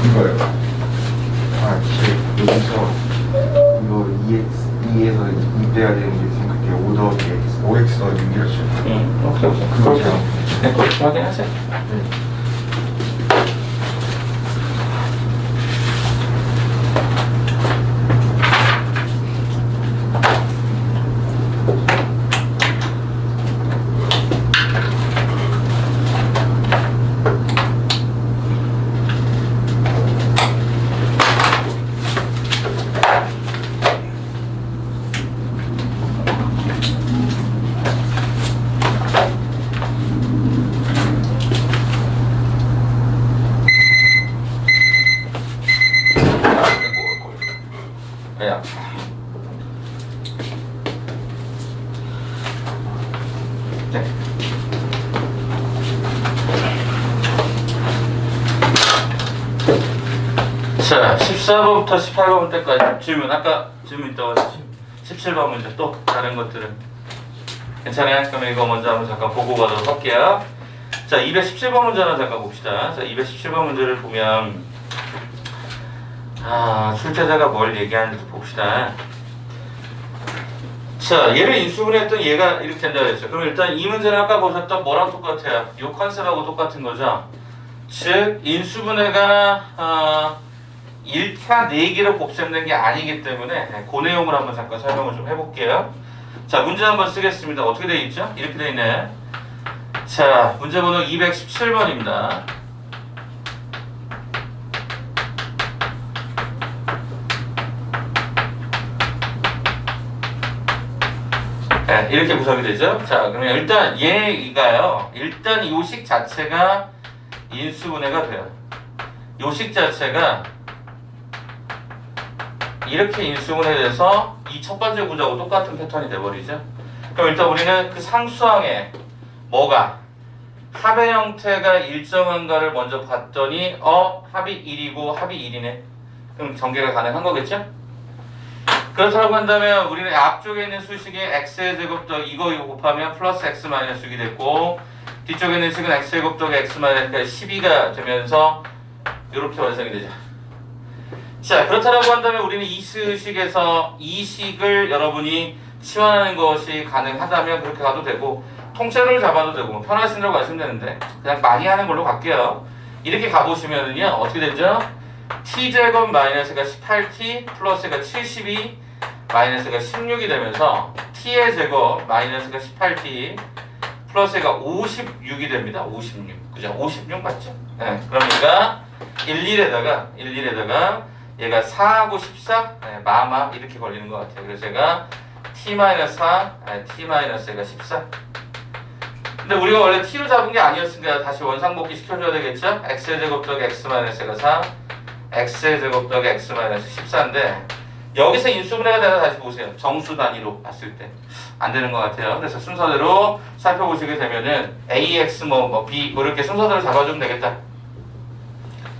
이거요. 아, 여기서 이거 2에서 2 빼야 되는 게 생각해 5 더하기 x, 5x 더하기 6이었죠. 오케이 오케이. 그거 잘못 네, 그렇게 확인하세요. 네. 야. 네. 자, 14번부터 18번 때까지 질문. 아까 질문 있다고 했지? 17번 문제 또 다른 것들은 괜찮아요? 그럼 이거 먼저 한번 잠깐 보고 가도록 할게요. 자, 217번 문제 하나 잠깐 봅시다. 자, 217번 문제를 보면 출제자가 뭘 얘기하는지 봅시다. 자, 얘를 인수분해했던 얘가 이렇게 된다고 했죠. 그럼 일단 이 문제는 아까 보셨던 뭐랑 똑같아요? 이 컨셉하고 똑같은 거죠. 즉, 인수분해가 1차 4개로 곱셈된 게 아니기 때문에 그 내용을 한번 잠깐 설명을 좀 해볼게요. 자, 문제 한번 쓰겠습니다. 어떻게 되어 있죠? 이렇게 되어 있네. 자, 문제 번호 217번입니다. 네, 이렇게 구성이 되죠. 자, 그러면 일단 얘가요. 일단 요식 자체가 인수분해가 돼요. 요식 자체가 이렇게 인수분해돼서 이 첫 번째 구조하고 똑같은 패턴이 돼버리죠. 그럼 일단 우리는 그 상수항에 뭐가 합의 형태가 일정한가를 먼저 봤더니 합이 1이고 합이 1이네. 그럼 전개가 가능한 거겠죠? 그렇다고 한다면 우리는 앞쪽에 있는 수식이 x의 제곱 더하기 이거 곱하면 플러스 x 마이너스 6이 됐고 뒤쪽에 있는 식은 x의 제곱 더하기 x 마이너스 12가 되면서 이렇게 완성이 되죠. 자, 그렇다고 한다면 우리는 이 수식에서 이 식을 여러분이 치환하는 것이 가능하다면 그렇게 가도 되고 통째로를 잡아도 되고 편하신다고 하시면 되는데 그냥 많이 하는 걸로 갈게요. 이렇게 가보시면은요 어떻게 되죠? t제곱 마이너스가 18t 플러스가 72 마이너스가 16이 되면서 t의 제곱 마이너스가 18t 플러스가 56이 됩니다. 56 그죠? 56 맞죠? 네, 그러니까 11에다가 얘가 4하고 14? 네, 마마 이렇게 걸리는 것 같아요. 그래서 얘가 t-4, t-얘가 14. 근데 우리가 원래 t로 잡은 게 아니었으니까 다시 원상복귀 시켜줘야 되겠죠? x의 제곱 더하기 x-가 4, x의 제곱 더하기 x-14인데 여기서 인수분해가 되나 다시 보세요. 정수 단위로 봤을 때 안 되는 것 같아요. 그래서 순서대로 살펴보시게 되면은 ax b 이렇게 순서대로 잡아주면 되겠다.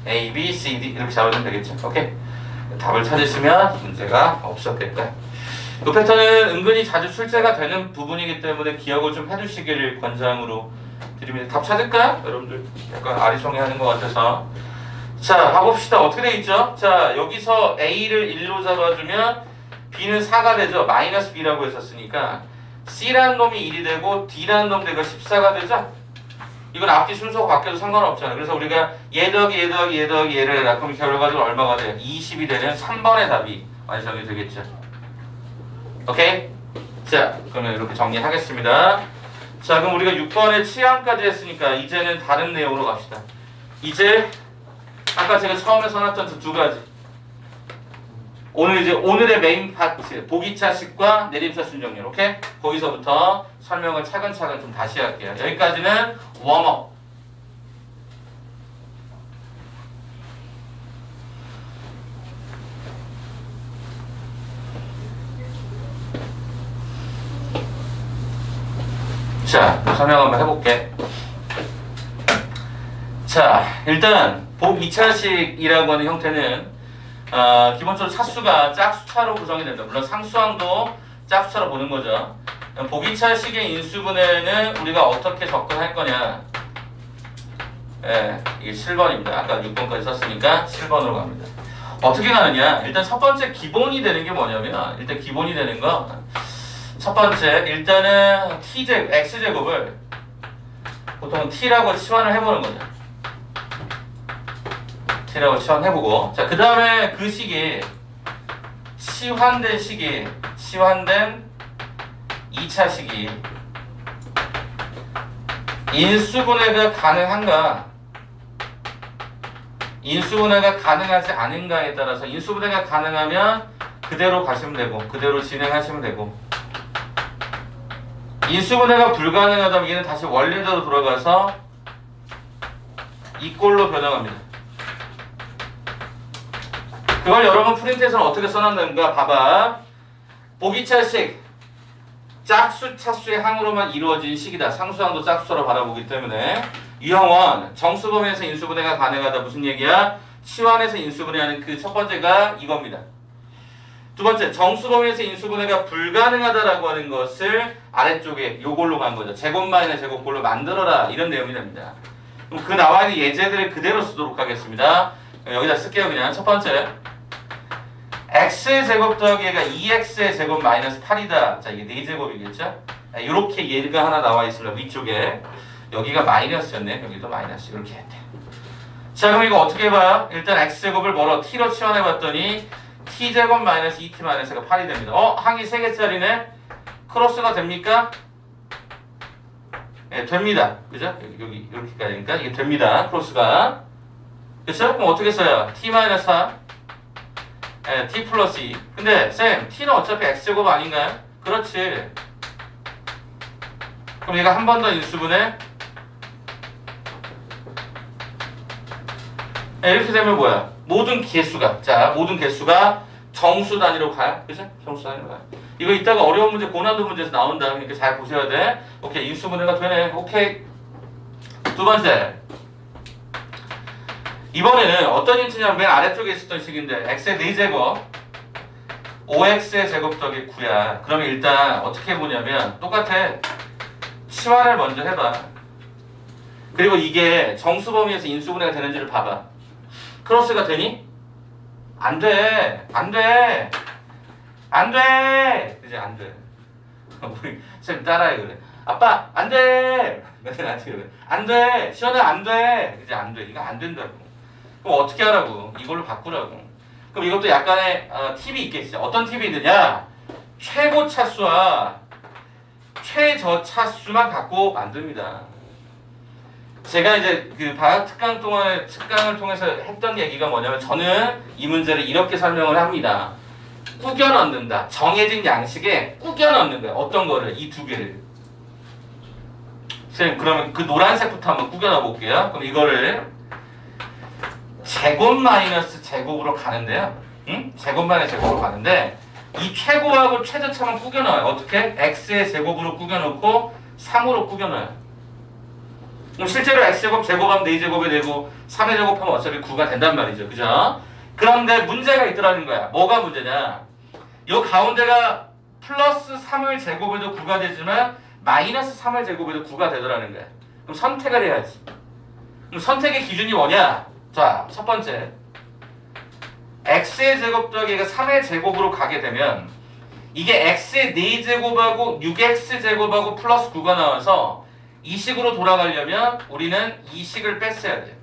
a, b, c, d 이렇게 잡아주면 되겠죠. 오케이. 답을 찾으시면 문제가 없었겠다. 이 패턴은 은근히 자주 출제가 되는 부분이기 때문에 기억을 좀 해두시기를 권장으로 드립니다. 답 찾을까요? 여러분들 약간 아리송해하는 것 같아서. 자, 가봅시다. 어떻게 돼 있죠? 자, 여기서 a를 1로 잡아주면 b는 4가 되죠. 마이너스 b라고 했었으니까 c라는 놈이 1이 되고 d라는 놈 내가 14가 되죠. 이건 앞뒤 순서가 바뀌어도 상관없잖아요. 그래서 우리가 얘 더하기 얘 더하기 얘 더하기 얘를 해라. 그럼 결과적으로 얼마가 돼요? 20이 되는 3번의 답이 완성이 되겠죠. 오케이? 자, 그러면 이렇게 정리하겠습니다. 자, 그럼 우리가 6번의 취향까지 했으니까 이제는 다른 내용으로 갑시다. 이제 아까 제가 처음에 써놨던 두 가지. 오늘 이제 오늘의 메인 파트 보기차식과 내림차 순정률. 오케이? 거기서부터 설명을 차근차근 좀 다시 할게요. 여기까지는 웜업. 자, 설명 한번 해볼게. 자, 일단 복 2차식이라고 하는 형태는 기본적으로 차수가 짝수차로 구성이 됩니다. 물론 상수항도 짝수차로 보는 거죠. 복 2차식의 인수분해는 우리가 어떻게 접근할 거냐. 예, 이게 7번입니다. 아까 6번까지 썼으니까 7번으로 갑니다. 어떻게 가느냐. 일단 첫 번째 기본이 되는 게 뭐냐면 일단 기본이 되는 거 첫 번째, 일단은 x제곱을 보통 t라고 치환을 해보는 거죠. t라고 치환해보고, 자, 그 다음에 그 식이 치환된 2차 식이 인수분해가 가능한가, 인수분해가 가능하지 않은가에 따라서 인수분해가 가능하면 그대로 가시면 되고, 그대로 진행하시면 되고, 인수분해가 불가능하다면 얘는 다시 원래대로 돌아가서 이 꼴로 변형합니다. 그걸 여러분 프린트에서는 어떻게 써놨는가 봐봐. 보기차식 짝수 차수의 항으로만 이루어진 식이다. 상수항도 짝수로 바라보기 때문에 유형원 정수범위에서 인수분해가 가능하다. 무슨 얘기야? 치환해서 인수분해하는 그 첫 번째가 이겁니다. 두 번째, 정수범위에서 인수분해가 불가능하다라고 하는 것을 아래쪽에 요걸로 간 거죠. 제곱 마이너스 제곱꼴로 만들어라. 이런 내용이 됩니다. 그럼 그 나와 있는 예제들을 그대로 쓰도록 하겠습니다. 여기다 쓸게요. 그냥 첫 번째, x의 제곱 더하기 얘가 2x의 제곱 마이너스 8이다. 자, 이게 4제곱이겠죠? 이렇게 얘가 하나 나와 있습니다. 위쪽에. 여기가 마이너스였네. 여기도 마이너스. 이렇게 했대. 자, 그럼 이거 어떻게 봐요? 일단 x제곱을 뭐로? t로 치환해봤더니 t제곱 마이너스 2t 마이너스가 8이 됩니다. 항이 3개짜리네? 크로스가 됩니까? 네, 됩니다. 그죠? 여기 이렇게까지니까 이게 됩니다. 크로스가. 그쵸? 그럼 어떻게 써요? t 마이너스 4, t 플러스 2. 근데 쌤, t는 어차피 x제곱 아닌가요? 그렇지. 그럼 얘가 한 번 더 인수분해? 이렇게 되면 뭐야? 모든 개수가, 자, 모든 개수가 정수 단위로 가요. 그죠? 정수 단위로 가요. 이거 이따가 어려운 문제, 고난도 문제에서 나온다. 그러니까 잘 보셔야 돼. 오케이, 인수분해가 되네. 오케이. 두 번째. 이번에는 어떤 힌트냐면 맨 아래쪽에 있었던 식인데 x의 4제곱 5x의 제곱 더하기 9야. 그러면 일단 어떻게 보냐면 똑같아. 치환을 먼저 해봐. 그리고 이게 정수 범위에서 인수분해가 되는지를 봐봐. 크로스가 되니? 안 돼. 안 돼. 안 돼. 이제 안 돼. 우리 쌤 따라해 그래. 아빠 안 돼. 맨날 나한테 그래. 안 돼. 시원해 안 돼. 이제 안 돼. 이거 안 된다고. 그럼 어떻게 하라고? 이걸로 바꾸라고. 그럼 이것도 약간의 팁이 있겠지. 어떤 팁이 있느냐? 최고 차수와 최저 차수만 갖고 만듭니다. 제가 이제 그 방학 특강을 통해서 했던 얘기가 뭐냐면 저는 이 문제를 이렇게 설명을 합니다. 꾸겨 넣는다. 정해진 양식에 꾸겨 넣는 거예요. 어떤 거를? 이 두 개를. 선생님 그러면 그 노란색부터 한번 꾸겨 넣어 볼게요. 그럼 이거를 제곱 마이너스 제곱으로 가는데요. 응? 제곱 마이너스 제곱으로 가는데 이 최고하고 최저차만 꾸겨 넣어요. 어떻게? x의 제곱으로 꾸겨 넣고 3으로 꾸겨 넣어요. 그럼 실제로 x제곱 제곱하면 4제곱이 되고 3의 제곱하면 어차피 9가 된단 말이죠. 그죠? 그런데 문제가 있더라는 거야. 뭐가 문제냐? 요 가운데가 플러스 3을 제곱해도 9가 되지만 마이너스 3을 제곱해도 9가 되더라는 거야. 그럼 선택을 해야지. 그럼 선택의 기준이 뭐냐? 자, 첫 번째. x의 제곱 더하기가 3의 제곱으로 가게 되면 이게 x의 4제곱하고 6x 제곱하고 플러스 9가 나와서 이 식으로 돌아가려면 우리는 이 식을 뺐어야 돼요.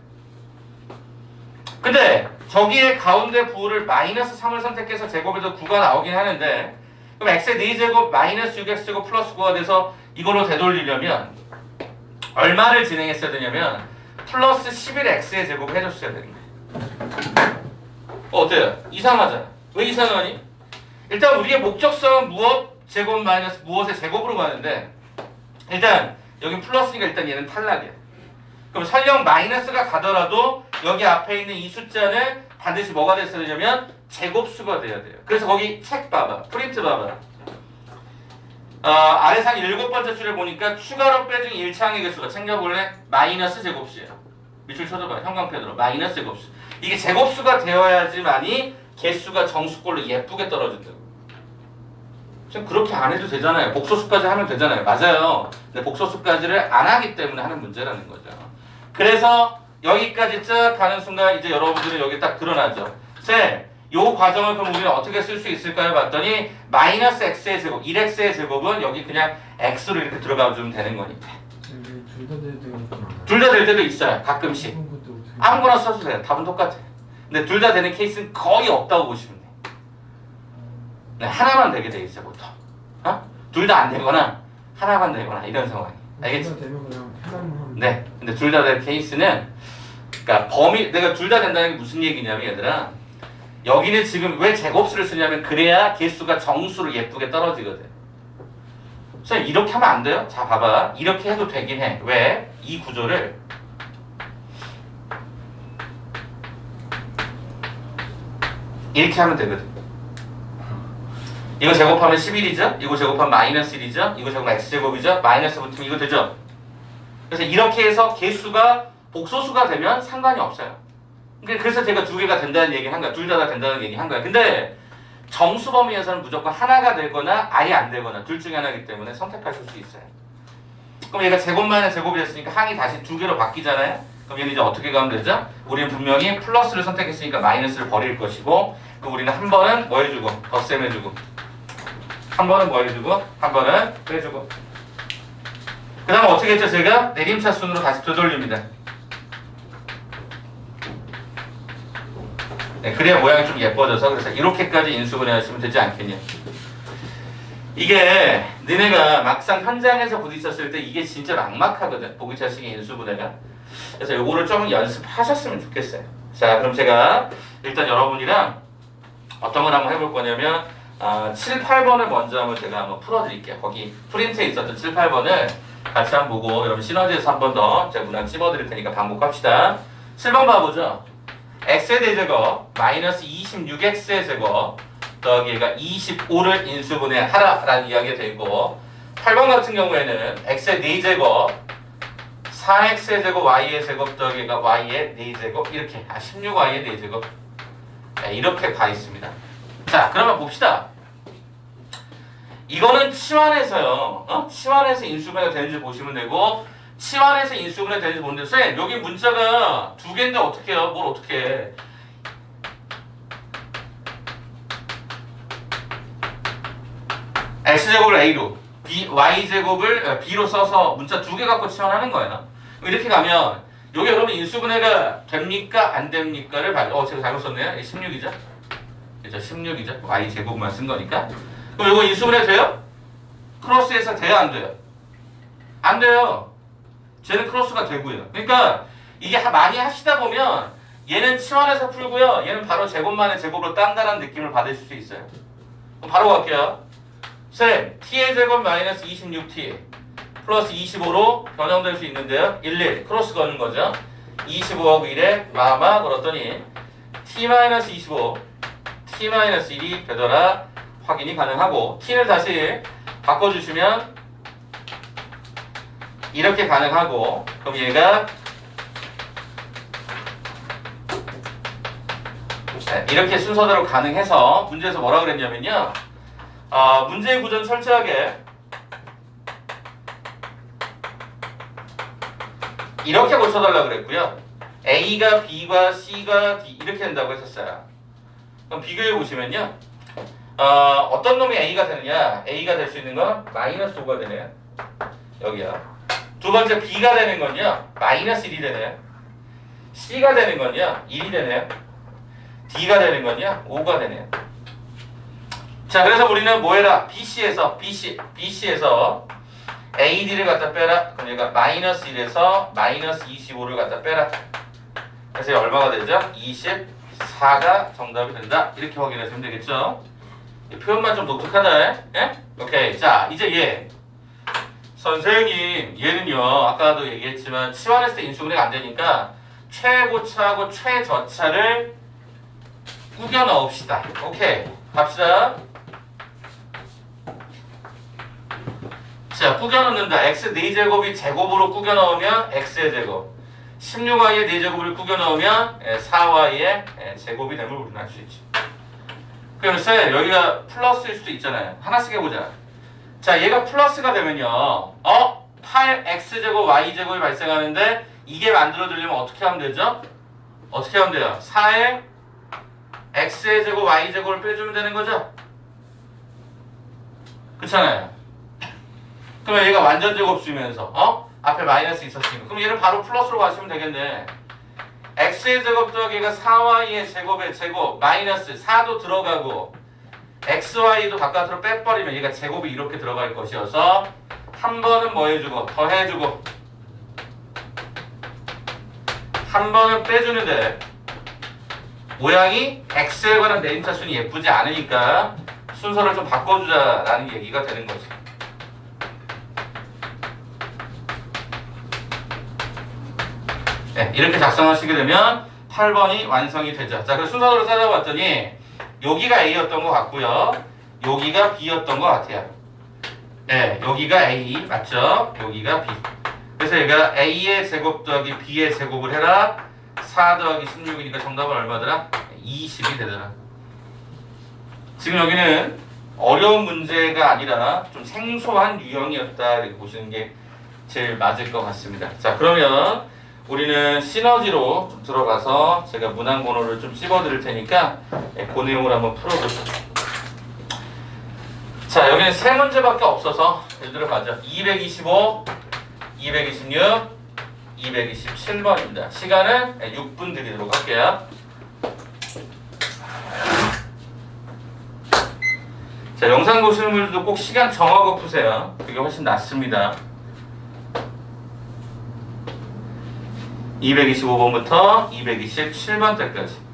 근데 저기에 가운데 부호를 마이너스 3을 선택해서 제곱해도 9가 나오긴 하는데 그럼 x의 4제곱 마이너스 6x 제곱 플러스 9가 돼서 이걸로 되돌리려면 얼마를 진행했어야 되냐면 플러스 11x의 제곱을 해줬어야 되는 거예요. 어때요? 이상하잖아. 왜 이상하니? 일단 우리의 목적성은 무엇 제곱 마이너스 무엇의 제곱으로 가는데 일단 여기 플러스니까 일단 얘는 탈락이야. 그럼 설령 마이너스가 가더라도 여기 앞에 있는 이 숫자는 반드시 뭐가 됐어야 되냐면 제곱수가 돼야 돼요. 그래서 거기 책 봐봐. 프린트 봐봐. 아래상 7번째 줄에 보니까 추가로 빼준 1차항의 개수가 챙겨볼래? 마이너스 제곱수예요. 밑줄 쳐줘봐. 형광펜으로. 마이너스 제곱수. 이게 제곱수가 되어야지만이 개수가 정수꼴로 예쁘게 떨어진다고. 지금 그렇게 안 해도 되잖아요. 복소수까지 하면 되잖아요. 맞아요. 근데 복소수까지를 안 하기 때문에 하는 문제라는 거죠. 그래서 여기까지 쭉 가는 순간 이제 여러분들은 여기 딱 드러나죠. 쌤, 요 과정을 그럼 우리는 어떻게 쓸 수 있을까요? 봤더니 마이너스 x의 제곱, 1x의 제곱은 여기 그냥 x로 이렇게 들어가 주면 되는 거니까. 둘다 될 때가 있구나. 둘 다 될 때도 있어요. 가끔씩. 아무거나 써주세요. 답은 똑같아. 근데 둘 다 되는 케이스는 거의 없다고 보시면 돼요. 네, 하나만 되게 돼 있어 보통. 둘 다 안 되거나 하나만 되거나 이런 상황이. 알겠지? 둘다 되면 그냥 하나만 하면 네. 근데 둘 다 될 케이스는 그러니까 내가 둘 다 된다는 게 무슨 얘기냐면 얘들아 여기는 지금 왜 제곱수를 쓰냐면 그래야 개수가 정수로 예쁘게 떨어지거든. 선생님 이렇게 하면 안 돼요? 자 봐봐. 이렇게 해도 되긴 해. 왜? 이 구조를 이렇게 하면 되거든. 이거 제곱하면 11이죠? 이거 제곱하면 마이너스 1이죠? 이거 제곱하면 x제곱이죠? 마이너스 붙으면 이거 되죠? 그래서 이렇게 해서 개수가 복소수가 되면 상관이 없어요. 그래서 제가 두 개가 된다는 얘기를 한 거야. 둘 다 된다는 얘기 한 거야. 근데 정수 범위에서는 무조건 하나가 되거나 아예 안 되거나 둘 중에 하나이기 때문에 선택하실 수 있어요. 그럼 얘가 제곱 마이너스 제곱이 됐으니까 항이 다시 두 개로 바뀌잖아요? 그럼 얘는 이제 어떻게 가면 되죠? 우리는 분명히 플러스를 선택했으니까 마이너스를 버릴 것이고 그럼 우리는 한 번은 뭐 해주고 덧셈 해주고 한 번은 뭐 해주고 한 번은 빼주고 그 다음에 어떻게 했죠? 제가 내림차순으로 다시 되돌립니다. 네, 그래야 모양이 좀 예뻐져서 그래서 이렇게까지 인수분해 하시면 되지 않겠냐. 이게 너네가 막상 현장에서 부딪혔을 때 이게 진짜 막막하거든. 보기차식의 인수분해가. 그래서 요거를 좀 연습하셨으면 좋겠어요. 자 그럼 제가 일단 여러분이랑 어떤 걸 한번 해볼 거냐면 7, 8번을 먼저 한번 제가 한번 풀어드릴게요. 거기 프린트에 있었던 7, 8번을 같이 한번 보고 여러분 시너지에서 한 번 더 제가 문항 찝어드릴 테니까 반복합시다. 7번 봐보죠. x의 대제곱 마이너스 26x의 제곱 더하기 얘가 25를 인수분해하라라는 이야기가 되고 8번 같은 경우에는 x의 4제곱 4x의 제곱 y의 제곱 더하기 얘가 y의 4제곱 이렇게 16y의 4제곱 네, 이렇게 가 있습니다. 자 그러면 봅시다. 이거는 치환해서요. 치환해서 인수분해가 되는지 보시면 되고 치환해서 인수분해 되는지 보는데 쌤 여기 문자가 두 개인데 어떻게 해요? 뭘 어떻게 해? x제곱을 a로 y제곱을 b로 써서 문자 두 개 갖고 치환하는 거예요. 이렇게 가면 여기 여러분 인수분해가 됩니까? 안 됩니까?를 제가 잘못 썼네요. 16이죠? 그죠? 16이죠? y제곱만 쓴 거니까 그럼 이거 인수분해 돼요? 크로스해서 돼요? 안 돼요? 안 돼요. 쟤는 크로스가 되고요. 그러니까 이게 많이 하시다 보면 얘는 치환해서 풀고요. 얘는 바로 제곱만의 제곱으로 딴다는 느낌을 받으실 수 있어요. 그럼 바로 갈게요. 쌤, t의 제곱 마이너스 26t 플러스 25로 변형될 수 있는데요. 11 크로스 거는 거죠. 25하고 1에 마마 걸었더니 t-25 t-1이 되더라 확인이 가능하고 t를 다시 바꿔주시면 이렇게 가능하고 그럼 얘가 이렇게 순서대로 가능해서 문제에서 뭐라 그랬냐면요. 문제의 구조는 철저하게 이렇게 고쳐달라고 그랬고요. A가 B과 C가 D 이렇게 된다고 했었어요. 그럼 비교해 보시면요. 어떤 놈이 A가 되느냐? A가 될 수 있는 건 마이너스 5가 되네요. 여기요. 두 번째 B가 되는 건요. 마이너스 1이 되네요. C가 되는 건요. 1이 되네요. D가 되는 건요. 5가 되네요. 자, 그래서 우리는 뭐 해라? BC에서 AD를 갖다 빼라. 그럼 얘가 마이너스 1에서 마이너스 25를 갖다 빼라. 그래서 얼마가 되죠? 24가 정답이 된다. 이렇게 확인하시면 되겠죠? 이 표현만 좀 독특하다. 예? 오케이. 자, 이제 얘. 선생님, 얘는요. 아까도 얘기했지만 치환했을 때 인수분해가 안 되니까 최고차하고 최저차를 꾸겨 넣읍시다. 오케이. 갑시다. 자, 꾸겨 넣는다. x 4제곱이 제곱으로 꾸겨 넣으면 x의 제곱. 16y의 4제곱을 꾸겨 넣으면 4y의 제곱이 됨을 우리는 알 수 있지. 그럼 쌤, 여기가 플러스일 수도 있잖아요. 하나씩 해보자. 자, 얘가 플러스가 되면요. 8x제곱 y제곱이 발생하는데 이게 만들어지려면 어떻게 하면 되죠? 어떻게 하면 돼요? 4에 x의 제곱 y제곱을 빼주면 되는 거죠? 그렇잖아요. 그러면 얘가 완전 제곱수면서 앞에 마이너스 있었으니까 그럼 얘를 바로 플러스로 가시면 되겠네. x의 제곱 더하기 얘가 4y의 제곱의 제곱 마이너스 4도 들어가고 xy도 바깥으로 빼버리면 얘가 제곱이 이렇게 들어갈 것이어서 한 번은 뭐 해주고 더해주고 한 번은 빼주는데 모양이 x에 관한 내림차순이 예쁘지 않으니까 순서를 좀 바꿔주자라는 얘기가 되는 거지. 네, 이렇게 작성하시게 되면 8번이 완성이 되죠. 자, 그래서 순서대로 찾아봤더니 여기가 A였던 것 같고요. 여기가 B였던 것 같아요. 네, 여기가 A 맞죠? 여기가 B. 그래서 얘가 A의 제곱 더하기 B의 제곱을 해라. 4 더하기 16이니까 정답은 얼마더라? 20이 되더라. 지금 여기는 어려운 문제가 아니라 좀 생소한 유형이었다 이렇게 보시는 게 제일 맞을 것 같습니다. 자, 그러면 우리는 시너지로 좀 들어가서 제가 문항 번호를 좀 씹어드릴 테니까 그 내용을 한번 풀어보죠. 자, 여기는 세 문제밖에 없어서 얘들을 가죠. 225, 226, 227번입니다. 시간은 6분 드리도록 할게요. 자, 영상 보시는 분들도 꼭 시간 정하고 푸세요. 그게 훨씬 낫습니다. 225번부터 227번 때까지.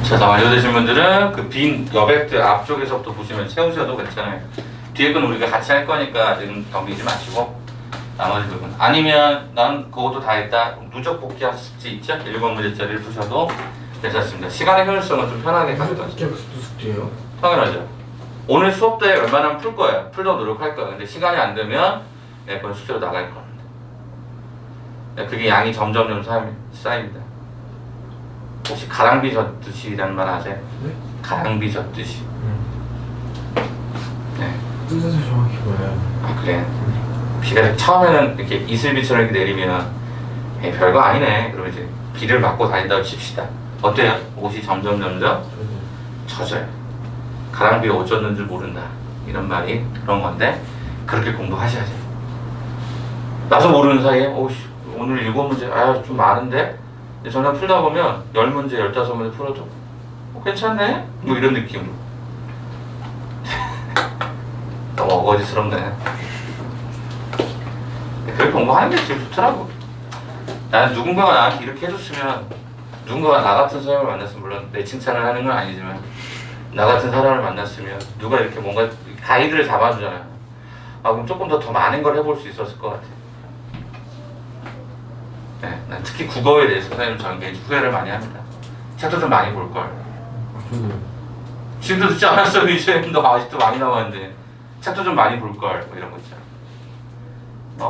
자, 다 완료되신 분들은 그 빈 여백들 앞쪽에서부터 보시면 채우셔도 괜찮아요. 뒤에 건 우리가 같이 할 거니까 아직은 넘기지 마시고 나머지 부분. 아니면 난 그것도 다 했다. 누적 복귀할 숙제 있죠? 1번 문제짜리를 푸셔도 괜찮습니다. 시간의 효율성은 좀 편하게 가져가죠. 숙제예요? 당연하죠. 오늘 수업 때 웬만하면 풀 거예요. 풀도록 노력할 거예요. 근데 시간이 안 되면 그건 숙제로 나갈 겁니다. 그게 양이 점점점 쌓입니다. 혹시 가랑비 젓듯이라는 말 아세요? 네? 가랑비 젓듯이. 네. 뜻에서 정확히 뭐예요? 아 그래. 비가 처음에는 이렇게 이슬비처럼 이렇게 내리면 별거 아니네. 그러면 이제 비를 맞고 다닌다고 칩시다. 어때요? 옷이 점점 젖어요. 가랑비가 옷 젖는 줄 모른다. 이런 말이 그런 건데 그렇게 공부하셔야죠. 나도 모르는 사이에 오씨 오늘 7문제 좀 많은데 근데 전화 풀다 보면 10문제, 15문제 풀어도 괜찮네? 뭐 이런 느낌으로. 너무 어거지스럽네. 그렇게 공부하는 게 제일 좋더라고. 나는 누군가가 나한테 이렇게 해줬으면 누군가가 나 같은 사람을 만났으면 물론 내 칭찬을 하는 건 아니지만 나 같은 사람을 만났으면 누가 이렇게 뭔가 가이드를 잡아주잖아요. 그럼 조금 더 많은 걸 해볼 수 있었을 것 같아. 네, 난 특히 국어에 대해서 선생님 저는 후회를 많이 합니다. 책도 좀 많이 볼 걸. 저도 지금도 듣지 않았어요. 이제 너 아직도 많이 남았는데 책도 좀 많이 볼 걸. 뭐 이런 거 있잖아.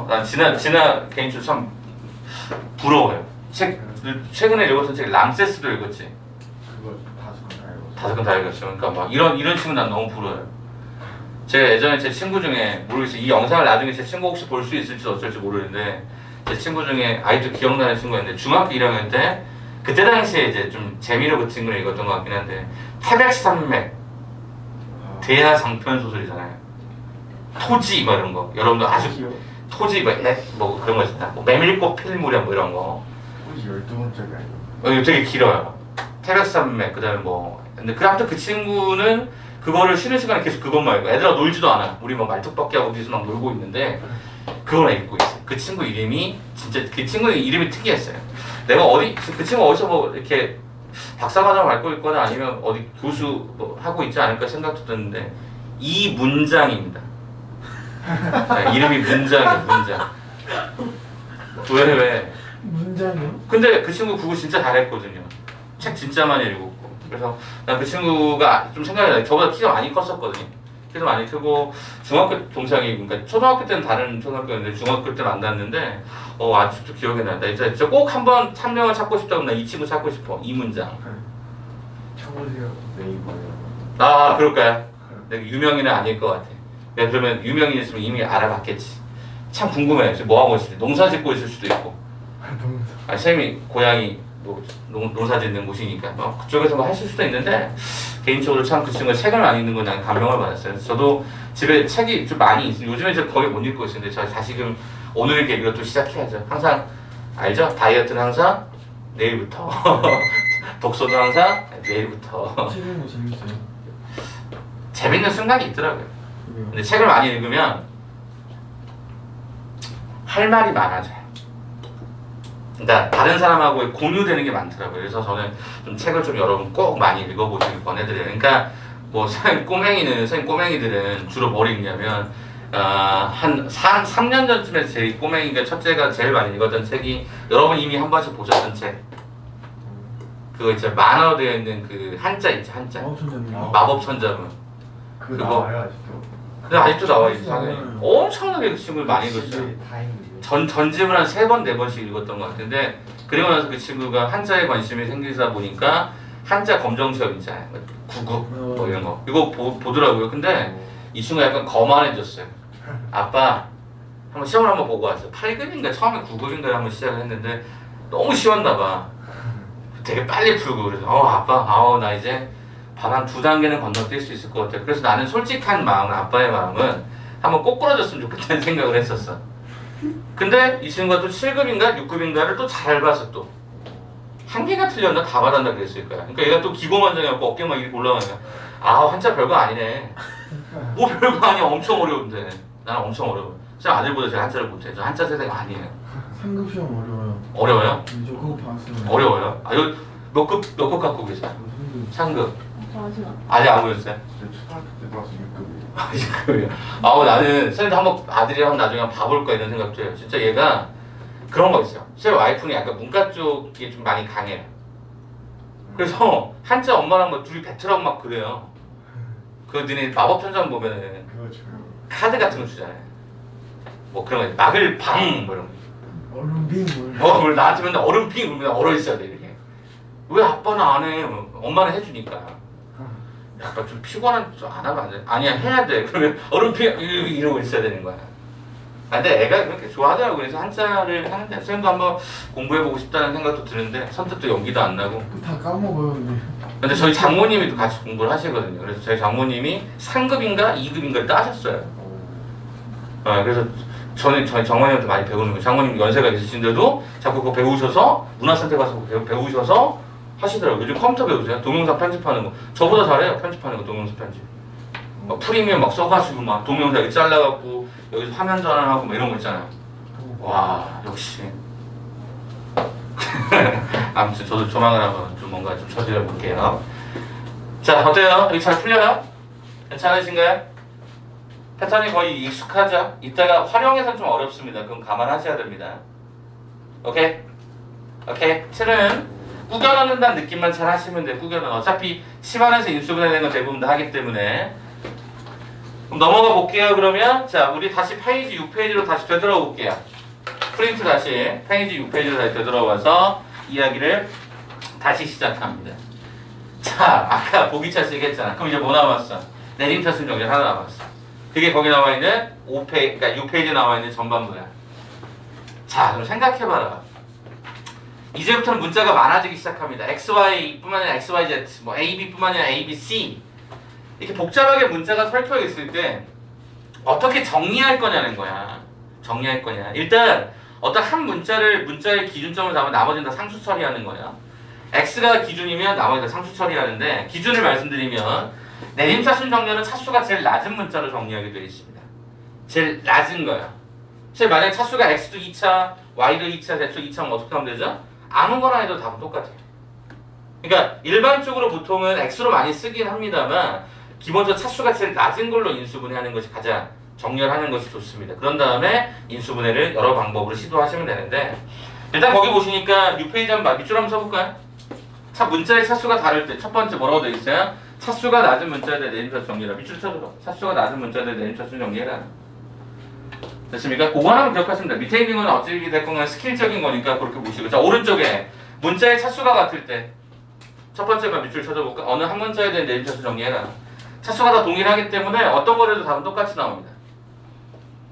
난 진아 개인적으로 참 부러워요. 최근에 읽었던 책 람세스도 읽었지. 그거 5권 다 읽었어. 5권 다 읽었죠. 그러니까 막 이런 친구 난 너무 부러워요. 제가 예전에 제 친구 중에 모르겠어요. 이 영상을 나중에 제 친구 혹시 볼 수 있을지 어쩔지 모르는데 제 친구 중에 아직도 기억나는 친구가 있는데 중학교 1학년 때 그때 당시에 이제 좀 재미로 그 친구를 읽었던 것 같긴 한데 태백산맥 대하 장편 소설이잖아요. 토지 뭐 이런 거 여러분도 아주 토지 뭐 그런 거 있잖아. 뭐 메밀꽃 필무렵 뭐 이런 거. 혹시 12번째가 아니고 되게 길어요. 태백산맥 그다음에 뭐 근데 아무튼 그 친구는 그거를 쉬는 시간에 계속 그것만 읽고 애들하고 놀지도 않아. 우리 뭐 말뚝박기 하고 뒤에서 막 놀고 있는데 그거만 읽고 있어. 그 친구 이름이 진짜 그 친구의 이름이 특이했어요. 내가 그 친구 어디서 뭐 이렇게 박사과정을 밟고 있거나 아니면 어디 교수 뭐 하고 있지 않을까 생각도 드는데 이문장입니다. 네, 이름이 문장이에요. 문장. 왜? 문장이요? 근데 그 친구 국어 진짜 잘했거든요. 책 진짜 많이 읽었고. 그래서 난 그 친구가 좀 생각이 나요. 저보다 키가 많이 컸었거든요. 키도 많이 크고 중학교 동창이 그러니까 초등학교 때는 다른 초등학교였는데 중학교 때 만났는데 아직도 기억이 난다. 진짜 꼭 한번 참명을 찾고 싶다고 나 이 친구 찾고 싶어. 이 문장. 쳐보세요. 네이버에. 아 그럴까요? 내가 유명인은 아닐 것 같아. 내가 그러면 유명인 있으면 이미 알아봤겠지. 참 궁금해. 지금 뭐 하고 있을지. 농사 짓고 있을 수도 있고. 쌤이 고향이 뭐 농사 짓는 곳이니까 그쪽에서 뭐 하실 수도 있는데 개인적으로 참 그 친구가 책을 안 읽는 건 난 감명을 받았어요. 저도 집에 책이 좀 많이 있어요. 요즘에 이제 거의 못 읽고 있는데 저 다시금 오늘 이렇게 이것도 시작해야죠. 항상 알죠? 다이어트는 항상 내일부터 독서도 항상 내일부터. 책 읽는 거 재밌어요. 재밌는 순간이 있더라고요. 근데 책을 많이 읽으면 할 말이 많아져요. 그러니까 다른 사람하고 공유되는 게 많더라고요. 그래서 저는 좀 책을 좀 여러분 꼭 많이 읽어보시길 권해드려요. 그러니까 뭐 선생님 꼬맹이들은 주로 뭘 읽냐면 한 3년 전쯤에 제 꼬맹이가 첫째가 제일 많이 읽었던 책이 여러분 이미 한 번씩 보셨던 책 그거 있죠. 만화로 되어 있는 그 한자 있죠. 한자 마법천자문 그거 그거. 나와요 아직도? 근데 아직도 나와요. 당연히 엄청나게 그 친구를 많이 읽었어요. 다 있는데. 전집을 한 3번, 4번씩 읽었던 것 같은데 그리고 나서 그 친구가 한자에 관심이 생기다 보니까 한자 검정 시험 있잖아요. 구국 뭐 이런 거 이거 보더라고요. 근데 이 친구가 약간 거만해졌어요. 아빠 한번 시험을 한번 보고 왔어요. 8급인가 처음에 9급인가 한번 시작을 했는데 너무 쉬웠나 봐. 되게 빨리 풀고 그래서 아빠 나 이제 발 한 2단계는 건너뛸 수 있을 것 같아. 그래서 나는 솔직한 마음은 아빠의 마음은 한번 꼬꾸라졌으면 좋겠다는 생각을 했었어. 근데 이 친구가 또 7급인가 6급인가를 또 잘 봐서 또 한 개가 틀렸나 다 받았나 그랬을 거야. 그러니까 얘가 또 기고만장해갖고 어깨만 이렇게 올라가니까 한자 별거 아니네. 뭐 별거 아니야. 엄청 어려운데 나는 엄청 어려워. 제 아들보다 제가 한자를 못해. 저 한자 세대가 아니에요. 상급 시험 어려워요. 어려워요? 저 그거 봤어요. 어려워요? 아, 여기 몇 급 갖고 계세요? 상급. 저 아직 안. 아직 안 보였어요? 저 초등학교 때 들어서 6급이에요. 아직요. 아우 나는 쌤도 한번 아들이랑 나중에 한번 봐볼까 이런 생각도 해요. 진짜 얘가 그런 거 있어요. 제 와이프는 약간 문과 쪽이 좀 많이 강해요. 그래서 한자 엄마랑 뭐 둘이 배틀하고 막 그래요. 그 너네 마법 천장 보면은 그거 저요. 카드 같은 거 주잖아요. 뭐 그런 거 있어요. 막을 방 뭐 이런 거. 얼음빙 뭘. 뭘 나한테 맨날 얼음핑 그러면 얼어 있어야 돼 이렇게. 왜 아빠는 안 해? 엄마는 해주니까. 약간 좀 피곤한 안 하면 안 돼. 아니야 해야 돼. 그러면 얼음핑 이러고 있어야 되는 거야. 아, 근데 애가 그렇게 좋아하더라고. 그래서 한자를 하는데 쌤도 한번 공부해보고 싶다는 생각도 드는데 선뜻 또 연기도 안 나고. 다 까먹어요 근데. 근데 저희 장모님이 또 같이 공부를 하시거든요. 그래서 저희 장모님이 3급인가 2급인가를 따셨어요. 그래서 저희 장모님한테 많이 배우는 거예요. 장모님 연세가 있으신데도 자꾸 그거 배우셔서 문화센터 가서 배우셔서 하시더라고요. 요즘 컴퓨터 배우세요. 동영상 편집하는 거. 저보다 잘해요. 편집하는 거, 동영상 편집. 막 프리미엄 막 써가지고 막 동영상 이렇게 잘라갖고 여기서 화면 전환하고 막 이런 거 있잖아요. 와, 역시. 아무튼 저도 조만간 한번 좀 뭔가 좀 저질러 볼게요. 자, 어때요? 여기 잘 풀려요? 괜찮으신가요? 패턴이 거의 익숙하죠? 이따가 활용해서는 좀 어렵습니다. 그건 감안하셔야 됩니다. 오케이? 오케이? 틀은 꾸겨 넣는다는 느낌만 잘 하시면 돼요. 꾸겨 넣어. 어차피 시반에서 인수분해되는 건 대부분 다 하기 때문에. 그럼 넘어가 볼게요. 그러면 자, 우리 다시 페이지 6페이지로 다시 되돌아 볼게요. 프린트 다시 페이지 6페이지로 다시 되돌아와서 이야기를 다시 시작합니다. 자, 아까 보기 차식 했잖아. 그럼 이제 뭐 남았어? 내림차순 정리 하나 남았어. 그게 거기 나와 있는 5페이지, 그러니까 6페이지에 나와 있는 전반부야. 자, 그럼 생각해봐라. 이제부터는 문자가 많아지기 시작합니다. XY뿐만 아니라 XYZ, 뭐 AB뿐만 아니라 ABC. 이렇게 복잡하게 문자가 설켜 있을 때 어떻게 정리할 거냐는 거야. 정리할 거냐. 일단 어떤 한 문자의 기준점을 잡으면 나머지는 다 상수 처리하는 거야. X가 기준이면 나머지는 다 상수 처리하는데 기준을 말씀드리면 내림차순 정렬은 차수가 제일 낮은 문자로 정리하게 되어 있습니다. 제일 낮은 거야. 제일 만약에 차수가 X도 2차, Y도 2차, Z도 2차면 어떻게 하면 되죠? 아무거나 해도 답은 똑같아요. 그러니까 일반적으로 보통은 X로 많이 쓰긴 합니다만 기본적으로 차수가 제일 낮은 걸로 인수분해하는 것이 가장 정렬하는 것이 좋습니다. 그런 다음에 인수분해를 여러 방법으로 시도하시면 되는데 일단 거기 보시니까 6페이지 한번 밑줄 한번 써볼까요? 문자의 차수가 다를 때 첫 번째 뭐라고 되어 있어요? 차수가 낮은 문자에 대해 내림차수 정리해라. 밑줄 쳐줘. 차수가 낮은 문자에 대해 내림차수 정리해라. 됐습니까? 그거 하나만 기억하시면 됩니다. 밑에 있는 건 어찌 됐건 스킬적인 거니까 그렇게 보시고 자 오른쪽에 문자의 차수가 같을 때 첫 번째만 밑줄 쳐줘볼까? 어느 한 문자에 대한 내림차수 정리해라. 차수가 다 동일하기 때문에 어떤 거라도 답은 똑같이 나옵니다.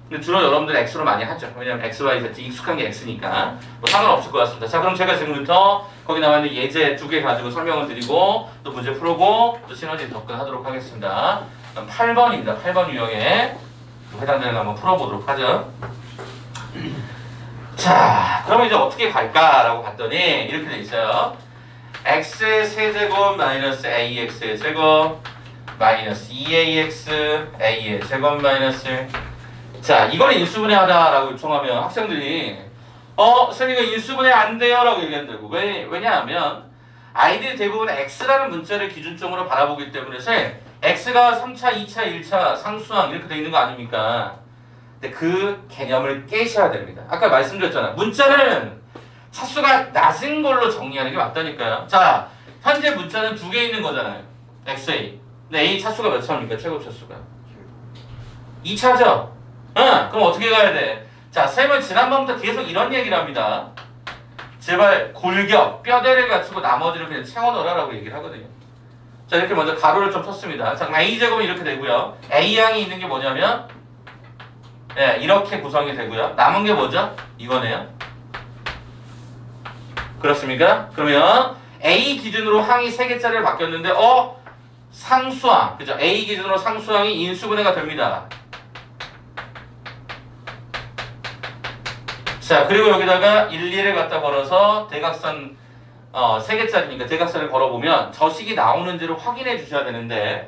근데 주로 여러분들 X로 많이 하죠. 왜냐면 X, Y, Z 익숙한 게 X니까 뭐 상관없을 것 같습니다. 자 그럼 제가 지금부터 거기 나와 있는 예제 2개 가지고 설명을 드리고 또 문제 풀고 또 시너지 접근하도록 하겠습니다. 그럼 8번입니다. 8번 유형에 해당되는 거 한번 풀어보도록 하죠. 자 그러면 이제 어떻게 갈까라고 봤더니 이렇게 돼 있어요. x의 세제곱 마이너스 ax의 제곱 마이너스 2ax a의 제곱 마이너스 자 이걸 인수분해 하다라고 요청하면 학생들이 선생님 이거 인수분해 안 돼요 라고 얘기한다고. 왜냐하면 아이들이 대부분 x라는 문자를 기준점으로 바라보기 때문에 x가 3차, 2차, 1차 상수항 이렇게 돼 있는 거 아닙니까? 근데 그 개념을 깨셔야 됩니다. 아까 말씀드렸잖아. 문자는 차수가 낮은 걸로 정리하는 게 맞다니까요. 자 현재 문자는 2개 있는 거잖아요. xa. 근데 a 차수가 몇 차입니까? 최고 차수가 2차죠? 그럼 어떻게 가야 돼? 자, 쌤은 지난번부터 계속 이런 얘기를 합니다. 제발 골격, 뼈대를 갖추고 나머지를 그냥 채워 넣으라고 얘기를 하거든요. 자, 이렇게 먼저 가로를 좀 쳤습니다. 자, 그럼 a제곱은 이렇게 되고요. a항이 있는 게 뭐냐면 이렇게 구성이 되고요. 남은 게 뭐죠? 이거네요. 그렇습니까? 그러면 a 기준으로 항이 3개짜리를 바뀌었는데 상수항, 그죠? a 기준으로 상수항이 인수분해가 됩니다. 자 그리고 여기다가 1, 2를 갖다 걸어서 대각선 3개짜리니까 대각선을 걸어보면 저식이 나오는지를 확인해 주셔야 되는데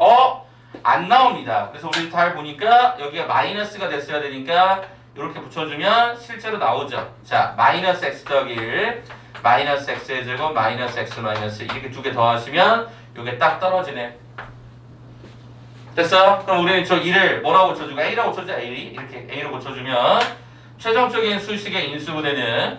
안 나옵니다. 그래서 우리 잘 보니까 여기가 마이너스가 됐어야 되니까 이렇게 붙여주면 실제로 나오죠. 자, 마이너스 x 더하기 1, 마이너스 x의 제곱, 마이너스 x 마이너스 이렇게 두 개 더하시면 이게 딱 떨어지네. 됐어? 그럼 우리는 저 2를 뭐라고 고쳐주고 a라고 고쳐주자. a 이렇게 a로 고쳐주면 최종적인 수식의 인수분해는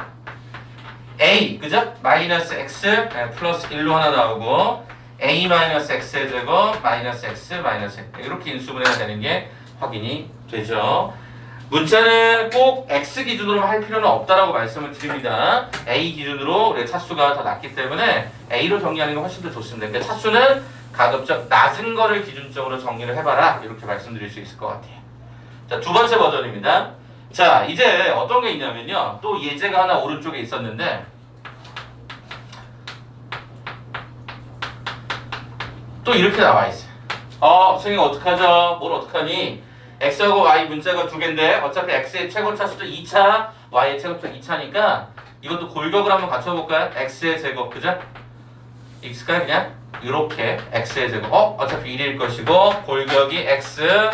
a, 그죠? 마이너스 x 플러스 1로 하나 나오고 a 마이너스 x의 제곱 마이너스 x 마이너스 이렇게 인수분해가 되는 게 확인이 되죠. 문자는 꼭 x 기준으로만 할 필요는 없다라고 말씀을 드립니다. a 기준으로 우리 차수가 더 낮기 때문에 a로 정리하는 게 훨씬 더 좋습니다. 그러니까 차수는 가급적 낮은 거를 기준적으로 정리를 해봐라 이렇게 말씀드릴 수 있을 것 같아요. 자, 두 번째 버전입니다. 자, 이제 어떤 게 있냐면요. 또 예제가 하나 오른쪽에 있었는데 또 이렇게 나와 있어요. 선생님 어떡하죠? 뭘 어떡하니? x하고 y 문자가 두 개인데 어차피 x의 최고차수도 2차, y의 최고차 2차니까 이것도 골격을 한번 갖춰볼까요? x의 제곱, 그죠? x가 그냥 이렇게 x의 제곱 어차피 1일 것이고 골격이 x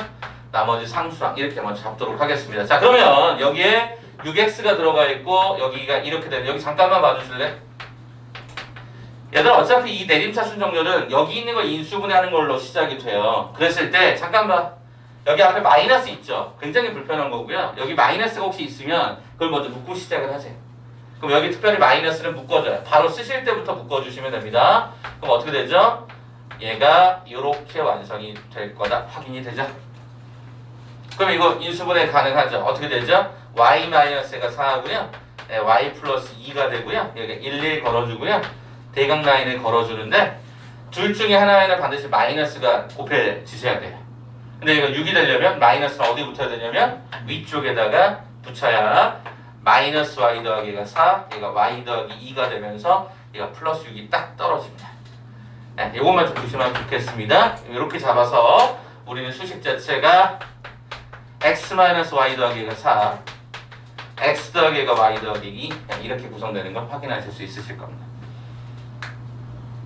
나머지 상수랑 이렇게 먼저 잡도록 하겠습니다. 자, 그러면 여기에 6x가 들어가 있고 여기가 이렇게 되는 여기 잠깐만 봐주실래? 얘들아 어차피 이 내림차순 정렬은 여기 있는 걸 인수분해하는 걸로 시작이 돼요. 그랬을 때 잠깐 봐. 여기 앞에 마이너스 있죠? 굉장히 불편한 거고요. 여기 마이너스가 혹시 있으면 그걸 먼저 묶고 시작을 하세요. 그럼 여기 특별히 마이너스는 묶어줘요. 바로 쓰실 때부터 묶어주시면 됩니다. 그럼 어떻게 되죠? 얘가 이렇게 완성이 될 거다. 확인이 되죠? 그럼 이거 인수분해 가능하죠? 어떻게 되죠? y-가 4고요. y 플러스 2가 되고요. 여기 1 걸어주고요. 대각 라인을 걸어주는데 둘 중에 하나에는 반드시 마이너스가 곱해지셔야 돼요. 근데 이거 6이 되려면 마이너스는 어디 붙어야 되냐면 위쪽에다가 붙여야 마이너스 y 더하기 가 4, 얘가 y 더하기 2가 되면서 얘가 플러스 6이 딱 떨어집니다. 네, 이것만 좀 보시면 좋겠습니다. 이렇게 잡아서 우리는 수식 자체가 x 마이너스 y 더하기가 4, x 더하기가 y 더하기 2 이렇게 구성되는 걸 확인하실 수 있으실 겁니다.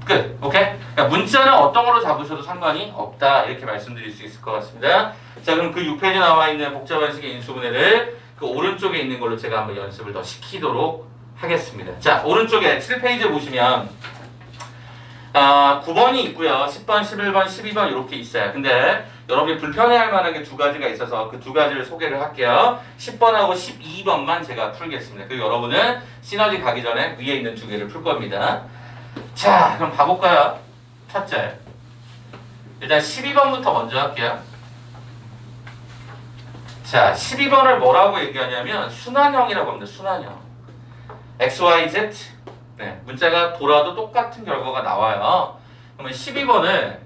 끝. 오케이? 그러니까 문자는 어떤 걸로 잡으셔도 상관이 없다. 이렇게 말씀드릴 수 있을 것 같습니다. 자, 그럼 그 6페이지에 나와 있는 복잡한 식의 인수분해를 그 오른쪽에 있는 걸로 제가 한번 연습을 더 시키도록 하겠습니다. 자, 오른쪽에 7페이지에 보시면 9번이 있고요. 10번, 11번, 12번 이렇게 있어요. 근데 여러분이 불편해할 만한 게 두 가지가 있어서 그 두 가지를 소개를 할게요. 10번하고 12번만 제가 풀겠습니다. 그리고 여러분은 시너지 가기 전에 위에 있는 두 개를 풀 겁니다. 자, 그럼 봐볼까요? 첫째, 일단 12번부터 먼저 할게요. 자, 12번을 뭐라고 얘기하냐면 순환형이라고 합니다. 순환형. x, y, z. 네, 문자가 돌아도 똑같은 결과가 나와요. 그러면 12번을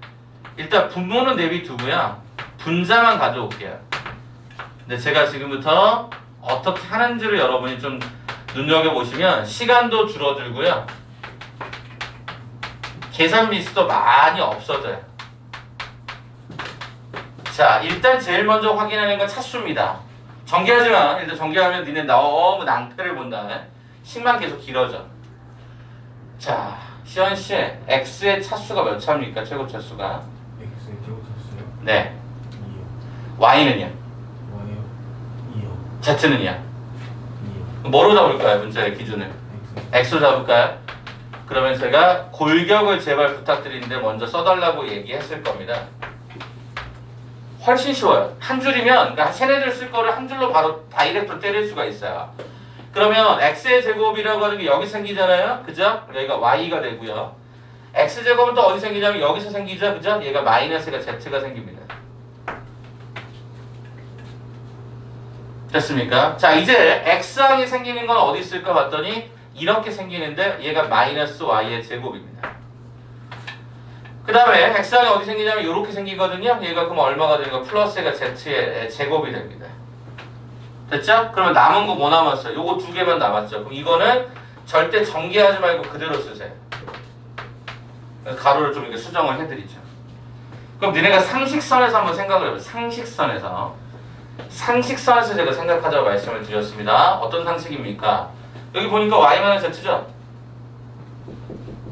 일단 분모는 내비두고요. 분자만 가져올게요. 근데 제가 지금부터 어떻게 하는지를 여러분이 좀 눈여겨보시면 시간도 줄어들고요. 계산 미스도 많이 없어져요. 자, 일단 제일 먼저 확인하는 건 차수입니다. 전개하지만 일단 전개하면 니네 너무 낭패를 본다. 식만 계속 길어져. 자, 시연씨 x의 차수가 몇 차입니까? 최고 차수가? x의 제곱차수요? 네. 2요. y는요? y요. 2요. z는요? 2요. 뭐로 잡을까요? 문자의 기준을? x. x로 잡을까요? 그러면 제가 골격을 제발 부탁드리는데 먼저 써달라고 얘기했을 겁니다. 훨씬 쉬워요. 한 줄이면 그러니까 세네줄 쓸 거를 한 줄로 바로 다이렉트로 때릴 수가 있어요. 그러면 x의 제곱이라고 하는 게 여기 생기잖아요. 그죠? 여기가 y가 되고요. x제곱은 또 어디 생기냐면 여기서 생기죠. 그죠? 얘가 마이너스가 z가 생깁니다. 됐습니까? 자, 이제 x항이 생기는 건 어디 있을까 봤더니 이렇게 생기는데 얘가 마이너스 y의 제곱입니다. 그 다음에 x항이 어디 생기냐면 이렇게 생기거든요. 얘가 그럼 얼마가 되니까 플러스가 z의 제곱이 됩니다. 됐죠? 그러면 남은 거 뭐 남았어요? 요거 두 개만 남았죠. 그럼 이거는 절대 전개하지 말고 그대로 쓰세요. 그래서 가로를 좀 이렇게 수정을 해드리죠. 그럼 니네가 상식선에서 한번 생각을 해봐요. 상식선에서 제가 생각하자고 말씀을 드렸습니다. 어떤 상식입니까? 여기 보니까 y-z죠?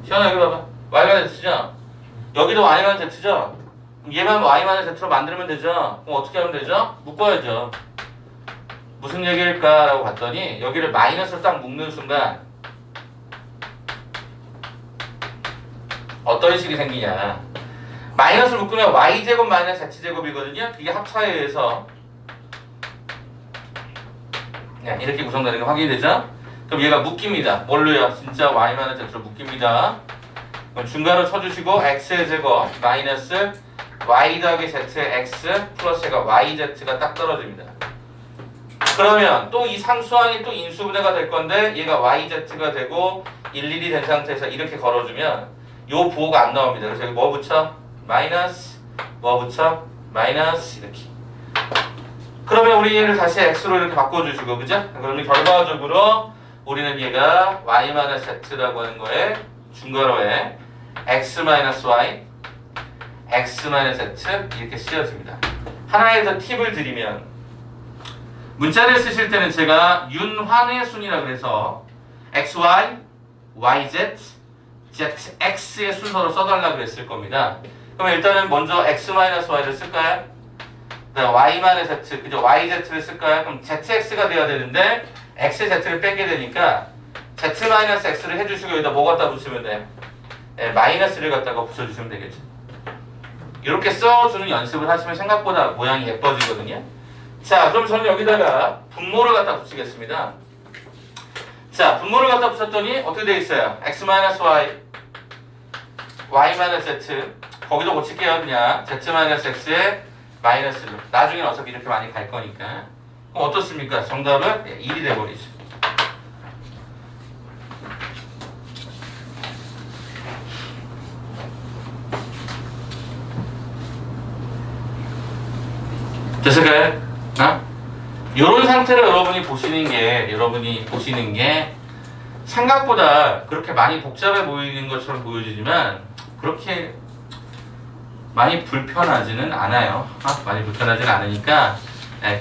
시원아 여기 봐봐. y-z죠? 여기도 y-z죠? 그럼 얘만 y-z로 만들면 되죠? 그럼 어떻게 하면 되죠? 묶어야죠. 무슨 얘기일까라고 봤더니 여기를 마이너스를 딱 묶는 순간 어떤 식이 생기냐. 마이너스를 묶으면 y제곱 마이너스 z제곱이거든요. 그게 합차에 의해서 이렇게 구성되는 게 확인이 되죠? 그럼 얘가 묶입니다. 뭘로요? 진짜 y 마이너스 z로 묶입니다. 그럼 중괄호 쳐주시고 x의 제곱 마이너스 y 더하기 z의 x 플러스 얘가 yz가 딱 떨어집니다. 그러면 또 이 상수항이 또 인수분해가 될 건데 얘가 yz가 되고 일일이 된 상태에서 이렇게 걸어주면 요 부호가 안 나옵니다. 그래서 여기 뭐 붙여? 마이너스 뭐 붙여? 마이너스 이렇게. 그러면 우리 얘를 다시 x로 이렇게 바꿔주시고 그죠? 그러면 결과적으로 우리는 얘가 y-z라고 하는 거에 중괄호에 x-y x-z 이렇게 쓰여집니다. 하나의 더 팁을 드리면 문자를 쓰실 때는 제가 윤환의 순이라 그래서 xy, yz, zx의 순서로 써달라 그랬을 겁니다. 그럼 일단은 먼저 x-y를 쓸까요? 그다음 y-z, 그죠? yz를 쓸까요? 그럼 zx가 돼야 되는데 xz를 빼게 되니까 z-x를 해주시고 여기다 뭐 갖다 붙이면 돼? 네, 마이너스를 갖다가 붙여주시면 되겠죠. 이렇게 써주는 연습을 하시면 생각보다 모양이 예뻐지거든요. 자, 그럼 저는 여기다가 분모를 갖다 붙이겠습니다. 자, 분모를 갖다 붙였더니 어떻게 되어 있어요? x-y, y-z 거기도 고칠게요. 그냥 z-x에 마이너스로. 나중에 어차피 이렇게 많이 갈 거니까. 그럼 어떻습니까? 정답은 1이 돼버리죠. 됐을까요? 이런 상태로 여러분이 보시는 게 생각보다 그렇게 많이 복잡해 보이는 것처럼 보여지지만 그렇게 많이 불편하지는 않아요. 많이 불편하지는 않으니까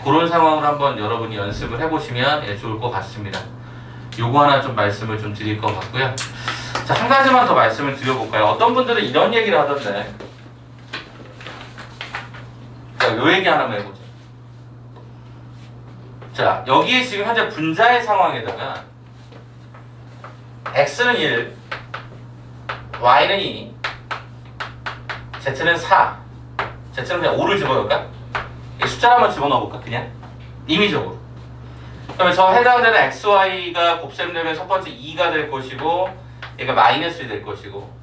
그런 상황으로 한번 여러분이 연습을 해보시면 좋을 것 같습니다. 요거 하나 좀 말씀을 좀 드릴 것 같고요. 자, 한 가지만 더 말씀을 드려볼까요? 어떤 분들은 이런 얘기를 하던데 자, 요 얘기 하나만 해보죠. 자, 여기에 지금 현재 분자의 상황에다가 x는 1, y는 2, z는 4, z는 그냥 5를 집어넣을까? 이 숫자를 한번 집어넣어볼까? 그냥 임의적으로. 그러면 저 해당되는 xy가 곱셈되면 첫 번째 2가 될 것이고 얘가 마이너스 될 것이고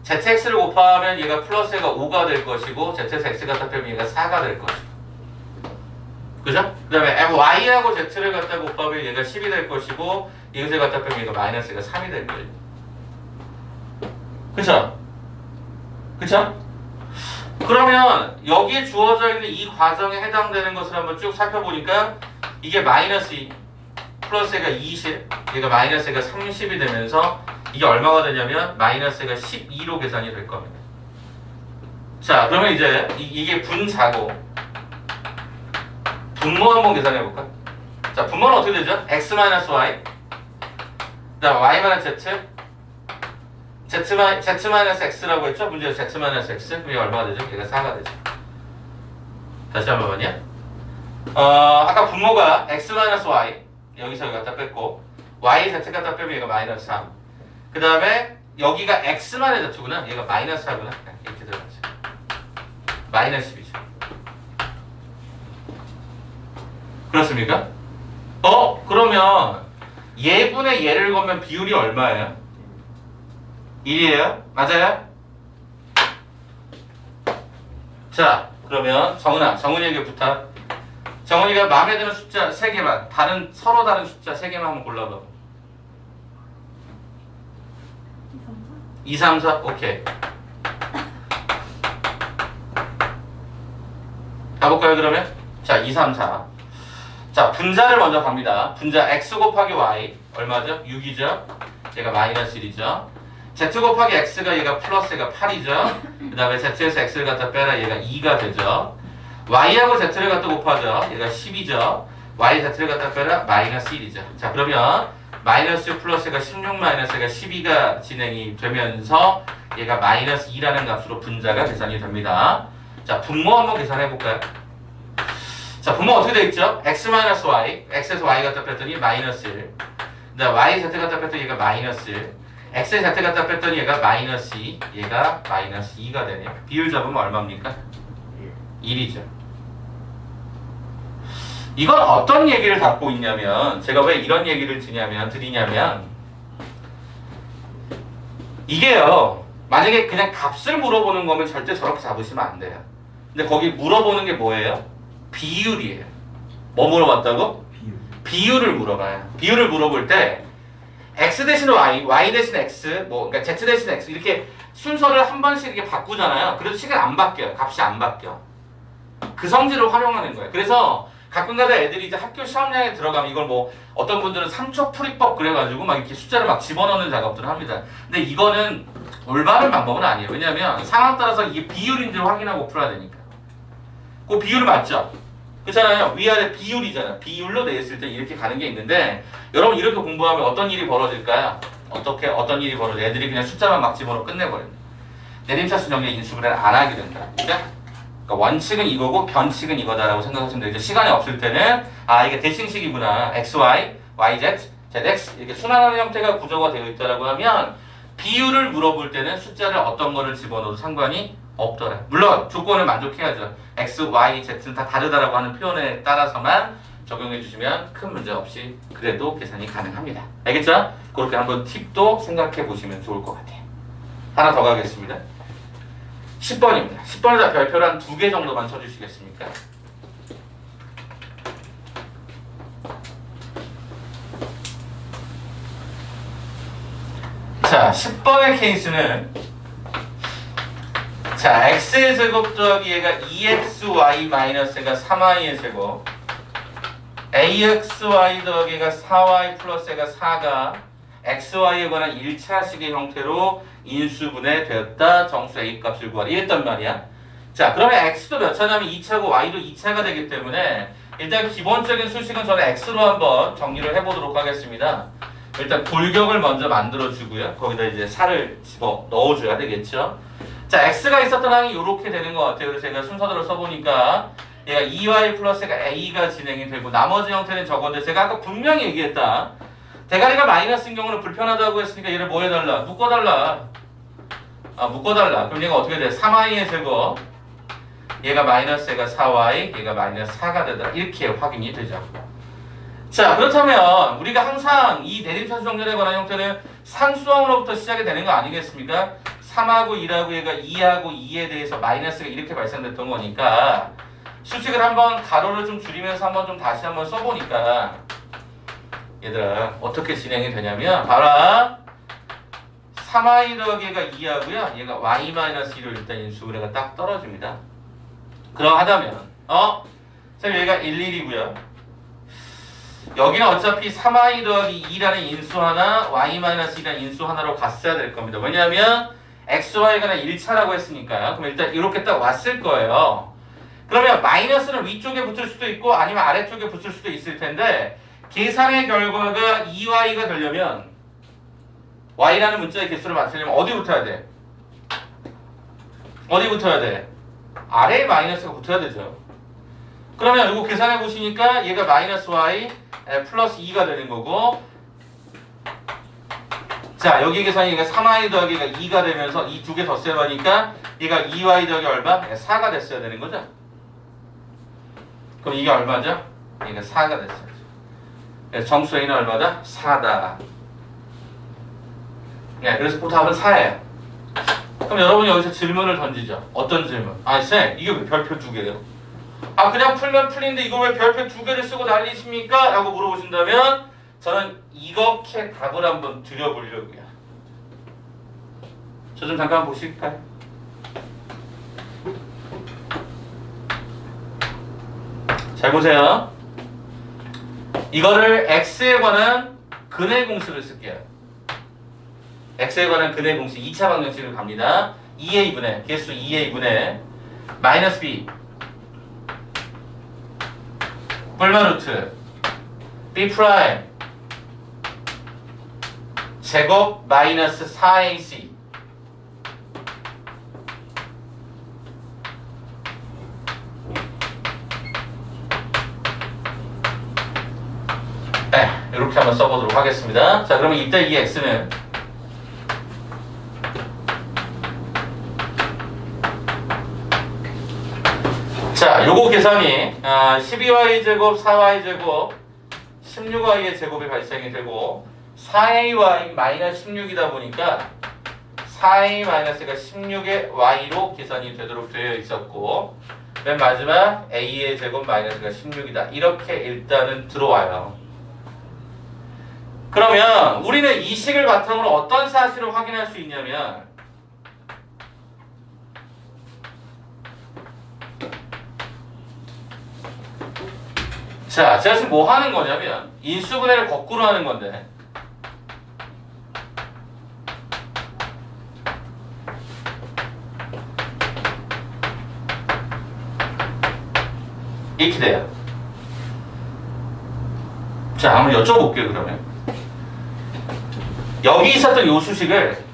zx를 곱하면 얘가 플러스가 5가 될 것이고 zx 갖다 빼면 얘가 4가 될 것이고 그죠? 그 다음에 y하고 z를 갖다 곱하면 얘가 10이 될 것이고 이것을 갖다 빼면 얘가 마이너스가 3이 될 거예요. 그쵸? 그쵸? 그러면 여기에 주어져 있는 이 과정에 해당되는 것을 한번 쭉 살펴보니까 이게 마이너스 2 플러스가 20 얘가 마이너스가 30이 되면서 이게 얼마가 되냐면 마이너스가 12로 계산이 될 겁니다. 자, 그러면 이제 이게 분자고 분모 한번 계산해 볼까? 자, 분모는 어떻게 되죠? x-y 그다음 y-z z-x라고 했죠? 문제에서 z-x 그게 얼마가 되죠? 얘가 4가 되죠. 다시 한 번만요. 아까 분모가 x-y 여기서 여기 갖다 뺐고 y-z 갖다 빼면 얘가 마이너스 3 그 다음에 여기가 x-z구나 얘가 마이너스 4구나 이렇게 들어가죠. 마이너스 10이죠. 그렇습니까? 그러면 얘분의 얘를 거면 비율이 얼마예요? 1이에요? 맞아요? 자, 그러면 정은이에게 부탁. 정은이가 마음에 드는 숫자 3개만, 서로 다른 숫자 3개만 한번 골라봐. 2, 3, 4? 오케이. 가볼까요, 그러면? 자, 2, 3, 4. 자, 분자를 먼저 갑니다. 분자 x 곱하기 y 얼마죠? 6이죠? 얘가 마이너스 1이죠? z 곱하기 x가 얘가 플러스가 8이죠? 그 다음에 z에서 x를 갖다 빼라 얘가 2가 되죠? y하고 z를 갖다 곱하죠? 얘가 10이죠? y z를 갖다 빼라 마이너스 1이죠? 자, 그러면 마이너스 플러스가 16 마이너스가 12가 진행이 되면서 얘가 마이너스 2라는 값으로 분자가 계산이 됩니다. 자, 분모 한번 계산해 볼까요? 자, 보면 어떻게 돼 있죠? x-y, x에서 y 갖다 뺐더니 마이너스 1. 그다음 y z 갖다 뺐더니 얘가 마이너스 1. x에 z 갖다 뺐더니 얘가 마이너스 2. 얘가 마이너스 2가 되네요. 비율 잡으면 얼마입니까? 1이죠. 이건 어떤 얘기를 갖고 있냐면, 제가 왜 이런 얘기를 드리냐면, 이게요, 만약에 그냥 값을 물어보는 거면 절대 저렇게 잡으시면 안 돼요. 근데 거기 물어보는 게 뭐예요? 비율이에요. 뭐 물어봤다고? 비율을 물어봐요. 비율을 물어볼 때 x 대신 y, y 대신 x, 그러니까 z 대신 x 이렇게 순서를 한 번씩 이렇게 바꾸잖아요. 그래도 식은 안 바뀌어요. 값이 안 바뀌어. 그 성질을 활용하는 거예요. 그래서 가끔가다 애들이 이제 학교 시험장에 들어가면 이걸 뭐 어떤 분들은 3초 풀이법 그래가지고 막 이렇게 숫자를 막 집어넣는 작업들을 합니다. 근데 이거는 올바른 방법은 아니에요. 왜냐하면 상황 따라서 이게 비율인지를 확인하고 풀어야 되니까. 그 비율 맞죠? 그렇잖아요. 위아래 비율이잖아. 비율로 돼 있을 때 이렇게 가는 게 있는데 여러분 이렇게 공부하면 어떤 일이 벌어질까요? 어떤 일이 벌어져? 애들이 그냥 숫자만 막 집어넣어 끝내버립니다. 내림차순 정리의 인수분해를 안 하게 된다. 그러니까 원칙은 이거고 변칙은 이거다라고 생각하시면 돼요. 이제 시간이 없을 때는 이게 대칭식이구나. xy, yz, zx 이렇게 순환하는 형태가 구조가 되어 있다라고 하면 비율을 물어볼 때는 숫자를 어떤 거를 집어넣어도 상관이 없더라. 물론 조건을 만족해야죠. x, y, z는 다 다르다라고 하는 표현에 따라서만 적용해 주시면 큰 문제 없이 그래도 계산이 가능합니다. 알겠죠? 그렇게 한번 팁도 생각해 보시면 좋을 것 같아요. 하나 더 가겠습니다. 10번입니다. 10번에다 별표를 한 2개 정도만 쳐주시겠습니까? 자, 10번의 케이스는 자, x의 제곱 더하기 얘가 2xy 마이너스 얘가 3y의 제곱 axy 더하기 얘가 4y 플러스 얘가 4가 xy에 관한 1차식의 형태로 인수분해 되었다. 정수 a 값을 구하라. 이랬단 말이야. 자, 그러면 x도 몇 차냐면 2차고 y도 2차가 되기 때문에 일단 기본적인 수식은 저는 x로 한번 정리를 해보도록 하겠습니다. 일단 골격을 먼저 만들어주고요. 거기다 이제 살을 집어 넣어줘야 되겠죠. 자, x가 있었던 항이 이렇게 되는 것 같아요. 그래서 제가 순서대로 써보니까 얘가 2y 플러스가 a가 진행이 되고 나머지 형태는 저건데 제가 아까 분명히 얘기했다. 대가리가 마이너스인 경우는 불편하다고 했으니까 얘를 뭐 해달라? 묶어달라. 묶어달라. 그럼 얘가 어떻게 돼? 3y의 제곱 얘가 마이너스 얘가 4y 얘가 마이너스 4가 되더라. 이렇게 확인이 되죠. 자, 그렇다면 우리가 항상 이 내림차수 정렬에 관한 형태는 상수항으로부터 시작이 되는 거 아니겠습니까? 3하고 1하고 얘가 2하고 2에 대해서 마이너스가 이렇게 발생됐던 거니까 수식을 한번 가로를 좀 줄이면서 한번 좀 다시 한번 써보니까 얘들아 어떻게 진행이 되냐면 봐라 3y 더하기 얘가 2하고요 얘가 y-1을 일단 인수분해가 딱 떨어집니다. 그러하다면 자 여기가 1, 1이고요 여기는 어차피 3y 더하기 2라는 인수 하나 y-2라는 인수 하나로 갔어야 될 겁니다. 왜냐하면 xy가 1차라고 했으니까요. 그럼 일단 이렇게 딱 왔을 거예요. 그러면 마이너스는 위쪽에 붙을 수도 있고 아니면 아래쪽에 붙을 수도 있을 텐데 계산의 결과가 2y가 되려면 y라는 문자의 개수를 맞추려면 어디 붙어야 돼? 어디 붙어야 돼? 아래에 마이너스가 붙어야 되죠. 그러면 이거 계산해 보시니까 얘가 마이너스 y 플러스 2가 되는 거고 자 여기 계산이 얘가 3y 더하기가 2가 되면서 이 두 개 덧셈 하니까 얘가 2y 더하기 얼마? 4가 됐어야 되는 거죠. 그럼 이게 얼마죠? 얘가 4가 됐어요. 그래서 정수 a는 얼마다? 4다. 네, 그래서 그 답은 4예요. 그럼 여러분이 여기서 질문을 던지죠. 어떤 질문? 쌤 이게 왜 별표 2개래요? 그냥 풀면 풀리는데 이걸 왜 별표 2개를 쓰고 난리십니까? 라고 물어보신다면 저는 이렇게 답을 한번 드려보려고요. 저 좀 잠깐 보실까요? 잘 보세요. 이거를 x에 관한 근의 공식을 쓸게요. x에 관한 근의 공식 2차 방정식을 갑니다. 2a분의 개수 2a분의 마이너스 b 뿔마 루트 b 프라임 제곱 마이너스 4ac 한번 써보도록 하겠습니다. 자, 그러면 이때 이 x는 자, 요거 계산이 12y제곱 4y제곱 16y의 제곱이 발생이 되고 4ay 마이너스 16이다 보니까 4a 마이너스가 16의 y로 계산이 되도록 되어 있었고 맨 마지막 a의 제곱 마이너스가 16이다. 이렇게 일단은 들어와요. 그러면 우리는 이 식을 바탕으로 어떤 사실을 확인할 수 있냐면 자, 제가 지금 뭐 하는 거냐면 인수분해를 거꾸로 하는 건데 이렇게 돼요. 자, 한번 여쭤볼게요. 그러면 여기 있었던 요 수식을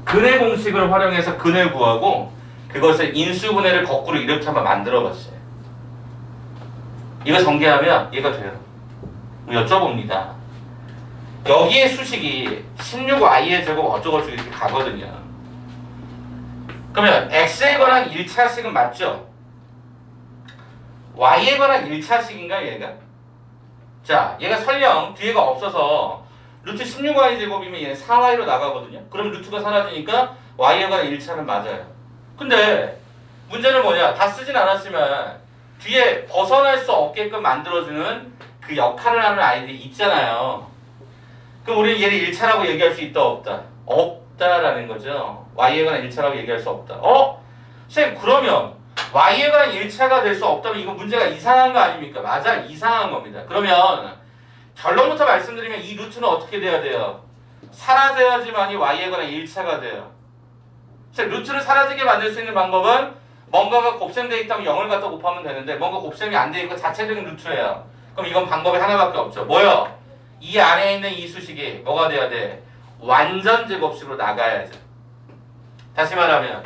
근해 공식을 활용해서 근을 구하고 그것을 인수분해를 거꾸로 이렇게 한번 만들어 봤어요. 이거 전개하면 얘가 돼요. 여쭤봅니다. 여기에 수식이 16y의 제곱 어쩌고저쩌고 이렇게 가거든요. 그러면 x에 관한 1차식은 맞죠? y에 관한 1차식인가 얘가? 자, 얘가 설령 뒤에가 없어서 루트 16y 제곱이면 얘는 4y로 나가거든요. 그럼 루트가 사라지니까 y에 관한 1차는 맞아요. 근데 문제는 뭐냐? 다 쓰진 않았지만 뒤에 벗어날 수 없게끔 만들어주는 그 역할을 하는 아이들이 있잖아요. 그럼 우리는 얘를 1차라고 얘기할 수 있다 없다? 없다라는 거죠. y에 관한 1차라고 얘기할 수 없다. 선생님 그러면 y에 관한 1차가 될 수 없다면 이거 문제가 이상한 거 아닙니까? 맞아, 이상한 겁니다. 그러면 결론부터 말씀드리면 이 루트는 어떻게 돼야 돼요? 사라져야지만이 y에 관한 1차가 돼요. 루트를 사라지게 만들 수 있는 방법은 뭔가가 곱셈되어 있다면 0을 갖다 곱하면 되는데 뭔가 곱셈이 안 되어 있고 자체적인 루트예요. 그럼 이건 방법이 하나밖에 없죠. 뭐요? 이 안에 있는 이 수식이 뭐가 돼야 돼? 완전 제곱식으로 나가야죠. 다시 말하면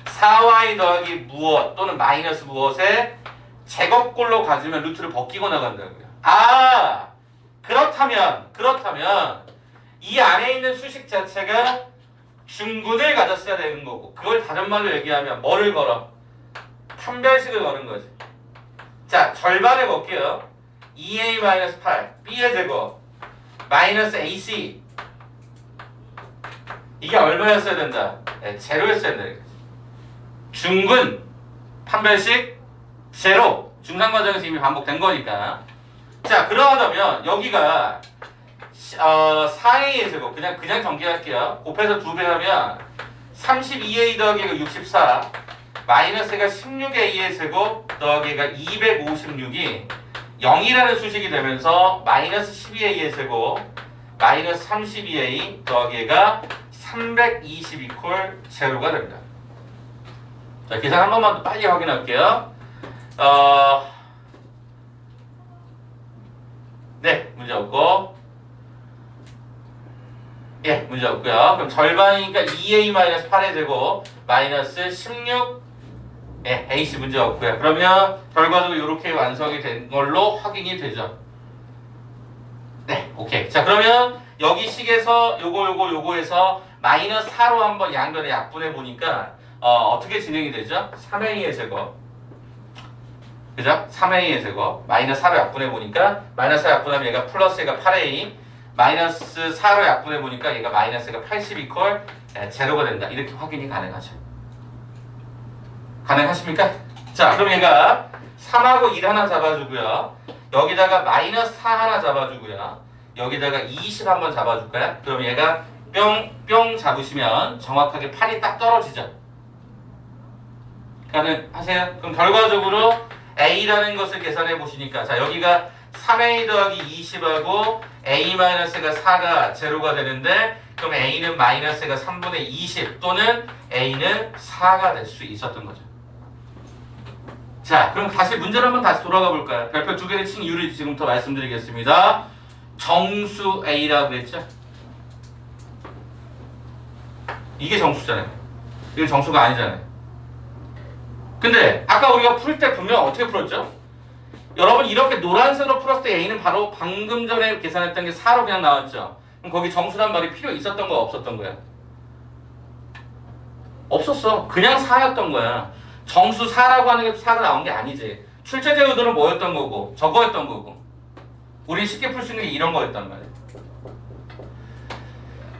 4y 더하기 무엇 또는 마이너스 무엇에 제곱꼴로 가지면 루트를 벗기고 나간다고요. 그렇다면 이 안에 있는 수식 자체가 중근을 가졌어야 되는 거고 그걸 다른 말로 얘기하면 뭐를 걸어? 판별식을 거는 거지. 자, 절반을 볼게요. 2a-8 b의 제곱 마이너스 ac 이게 얼마였어야 된다? 제로였어야 된다. 중근 판별식 제로 중상과정에서 이미 반복된 거니까. 자, 그러하다면 여기가 4a의 제곱 그냥 전개할게요. 곱해서 2배 하면 32a 더하기가 64 마이너스가 16a의 제곱 더하기가 256이 0이라는 수식이 되면서 마이너스 12a의 제곱 마이너스 32a 더하기가 320 이퀄 제로가 됩니다. 자, 계산 한 번만 더 빨리 확인할게요. 네, 문제 없고 예, 문제 없고요. 그럼 절반이니까 2a-8의 제곱 마이너스 16 예, AC 문제 없고요. 그러면 결과적으로 이렇게 완성이 된 걸로 확인이 되죠. 네, 오케이. 자, 그러면 여기 식에서 요거에서 마이너스 4로 한번 양변에 약분해 보니까 어떻게 진행이 되죠? 3a의 제곱 그죠? 3a의 제곱 마이너스 4로 약분해 보니까 마이너스 4 약분하면 얘가 플러스 얘가 8a 마이너스 4로 약분해 보니까 얘가 마이너스가 80 이퀄 제로가 된다. 이렇게 확인이 가능하죠. 가능하십니까? 자, 그럼 얘가 3하고 1 하나 잡아주고요. 여기다가 마이너스 4 하나 잡아주고요. 여기다가 20 한번 잡아줄까요? 그럼 얘가 뿅 잡으시면 정확하게 8이 딱 떨어지죠. 가능하세요? 그럼 결과적으로 a라는 것을 계산해 보시니까 자, 여기가 3a 더하기 20하고 a-가 4가 제로가 되는데 그럼 a는 마이너스가 3분의 20 또는 a는 4가 될 수 있었던 거죠. 자, 그럼 다시 문제를 한번 다시 돌아가 볼까요? 별표 2개를 친 이유를 지금부터 말씀드리겠습니다. 정수 a라고 했죠? 이게 정수잖아요. 이게 정수가 아니잖아요. 근데 아까 우리가 풀 때 분명 어떻게 풀었죠? 여러분 이렇게 노란색으로 풀었을 때 A는 바로 방금 전에 계산했던 게 4로 그냥 나왔죠. 그럼 거기 정수란 말이 필요 있었던 거야, 없었던 거야? 없었어. 그냥 4였던 거야. 정수 4라고 하는 게 4가 나온 게 아니지. 출제제 의도는 뭐였던 거고 저거였던 거고. 우리 쉽게 풀 수 있는 게 이런 거였단 말이야.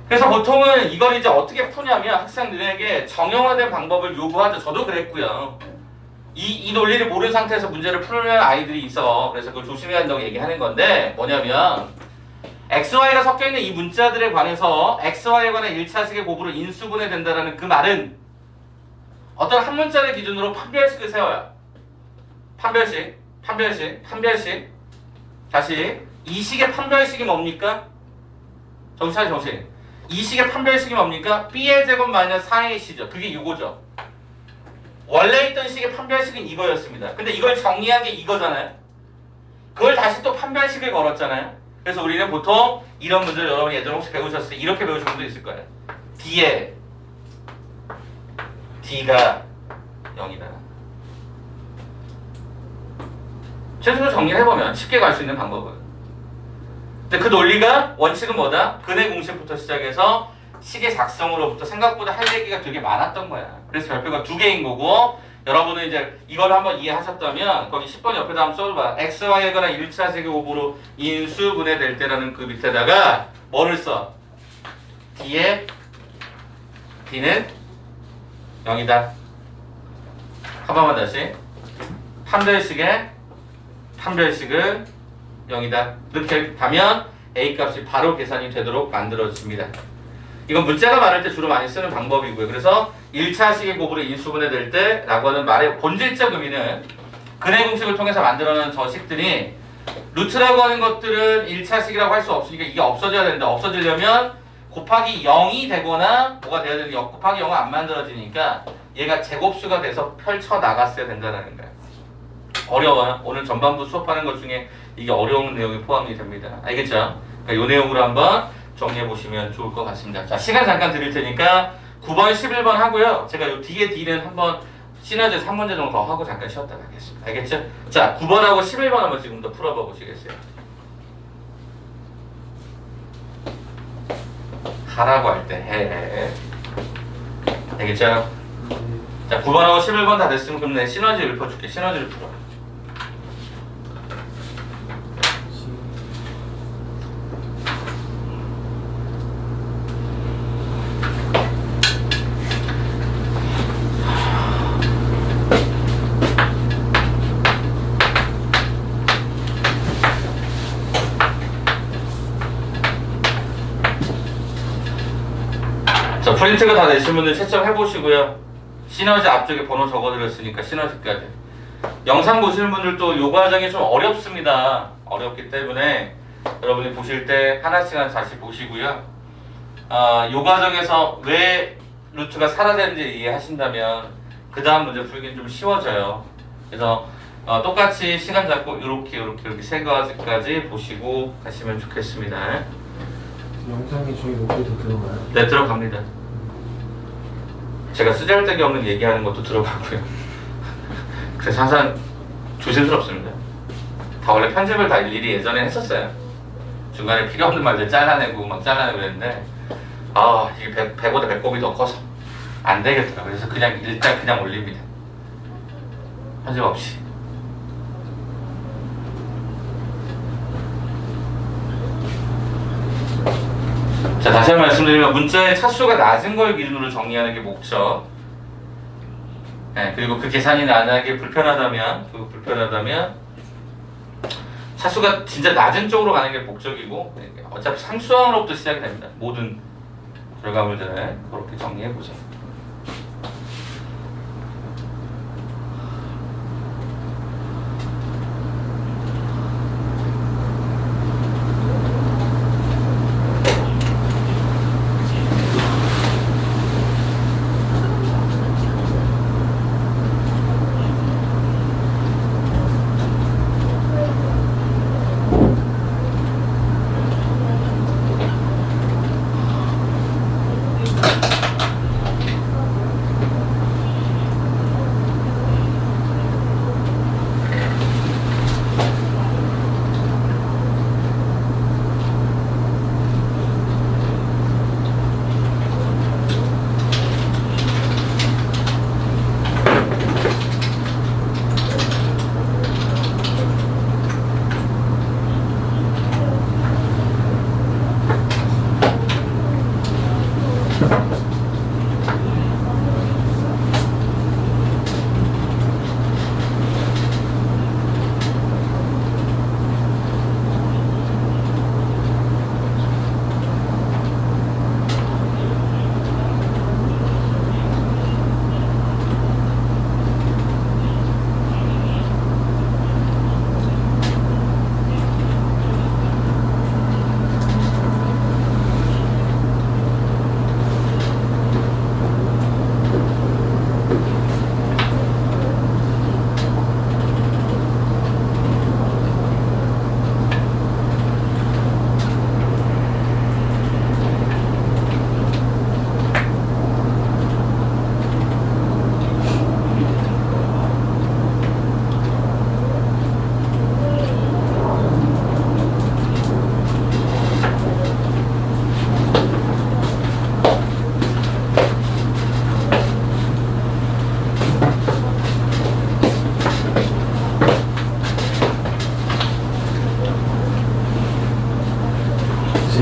그래서 보통은 이걸 이제 어떻게 푸냐면 학생들에게 정형화된 방법을 요구하죠. 저도 그랬고요. 이 논리를 모르는 상태에서 문제를 풀는 아이들이 있어. 그래서 그걸 조심해야 한다고 얘기하는 건데 뭐냐면 XY가 섞여있는 이 문자들에 관해서 XY에 관한 1차식의 곱으로 인수분해된다는 그 말은 어떤 한 문자를 기준으로 판별식을 세워요. 판별식. 다시 이 식의 판별식이 뭡니까? 정신. 이 식의 판별식이 뭡니까? B의 제곱 마이너스 4AC죠. 그게 이거죠. 원래 있던 식의 판별식은 이거였습니다. 근데 이걸 정리한 게 이거잖아요. 그걸 다시 또 판별식을 걸었잖아요. 그래서 우리는 보통 이런 문제를 여러분이 예전에 혹시 배우셨을 때 이렇게 배우신 분도 있을 거예요. D에 D가 0이다. 최소로 정리를 해보면 쉽게 갈 수 있는 방법은. 근데 그 논리가 원칙은 뭐다? 근의 공식부터 시작해서 식의 작성으로부터 생각보다 할 얘기가 되게 많았던 거야. 그래서 별표가 2개인 거고 여러분은 이제 이걸 한번 이해하셨다면 거기 10번 옆에다 한번 써봐. XY에 관한 1차식의 곱으로 인수분해될 때라는 그 밑에다가 뭐를 써? D에 D는 0이다. 한 번만 다시. 판별식은 0이다. 이렇게 하면 A 값이 바로 계산이 되도록 만들어집니다. 이건 문자가 많을 때 주로 많이 쓰는 방법이고요. 그래서 1차식의 곱으로 인수분해될 때 라고 하는 말의 본질적 의미는 근의 공식을 통해서 만들어낸 저 식들이 루트라고 하는 것들은 1차식이라고 할 수 없으니까 이게 없어져야 된다. 없어지려면 곱하기 0이 되거나 뭐가 돼야 되는데 곱하기 0은 안 만들어지니까 얘가 제곱수가 돼서 펼쳐나갔어야 된다는 거야. 어려워요. 오늘 전반부 수업하는 것 중에 이게 어려운 내용이 포함이 됩니다. 알겠죠? 그러니까 이 내용으로 한번 정리해 보시면 좋을 것 같습니다. 자, 시간 잠깐 드릴 테니까 9번, 11번 하고요. 제가 이 뒤에 D는 한번 시너지 3문제 정도 더 하고 잠깐 쉬었다 가겠습니다. 알겠죠? 자, 9번하고 11번 한번 지금 더 풀어봐 보시겠어요? 하라고 할 때 해. 알겠죠? 자, 9번하고 11번 다 됐으면 그럼 내 시너지 읊어줄게. 시너지를 풀어. 자, 프린트가 다 되신 분들 채점 해보시고요. 시너지 앞쪽에 번호 적어드렸으니까 시너지까지. 영상 보시는 분들도 요 과정이 좀 어렵습니다. 어렵기 때문에 여러분이 보실 때 하나씩 다시 보시고요. 요 과정에서 왜 루트가 사라졌는지 이해하신다면 그 다음 문제 풀기는 좀 쉬워져요. 그래서 똑같이 시간 잡고 이렇게 세 가지까지 보시고 가시면 좋겠습니다. 영상이 저희 목소리도 들어가요? 네, 들어갑니다. 제가 쓰잘데기 없는 얘기하는 것도 들어가고요. 그래서 항상 조심스럽습니다. 다 원래 편집을 다 일일이 예전에 했었어요. 중간에 필요 없는 말들 잘라내고 막 잘라내고 그랬는데 이게 배보다 배꼽이 더 커서 안 되겠더라고요. 그래서 그냥 일단 그냥 올립니다. 편집 없이. 자, 다시 한번 말씀드리면 문자의 차수가 낮은 걸 기준으로 정리하는 게 목적. 네, 그리고 그 계산이 나중에 불편하다면 차수가 진짜 낮은 쪽으로 가는 게 목적이고 어차피 상수항으로부터 시작이 됩니다. 모든 결과물들을 그렇게 정리해 보자.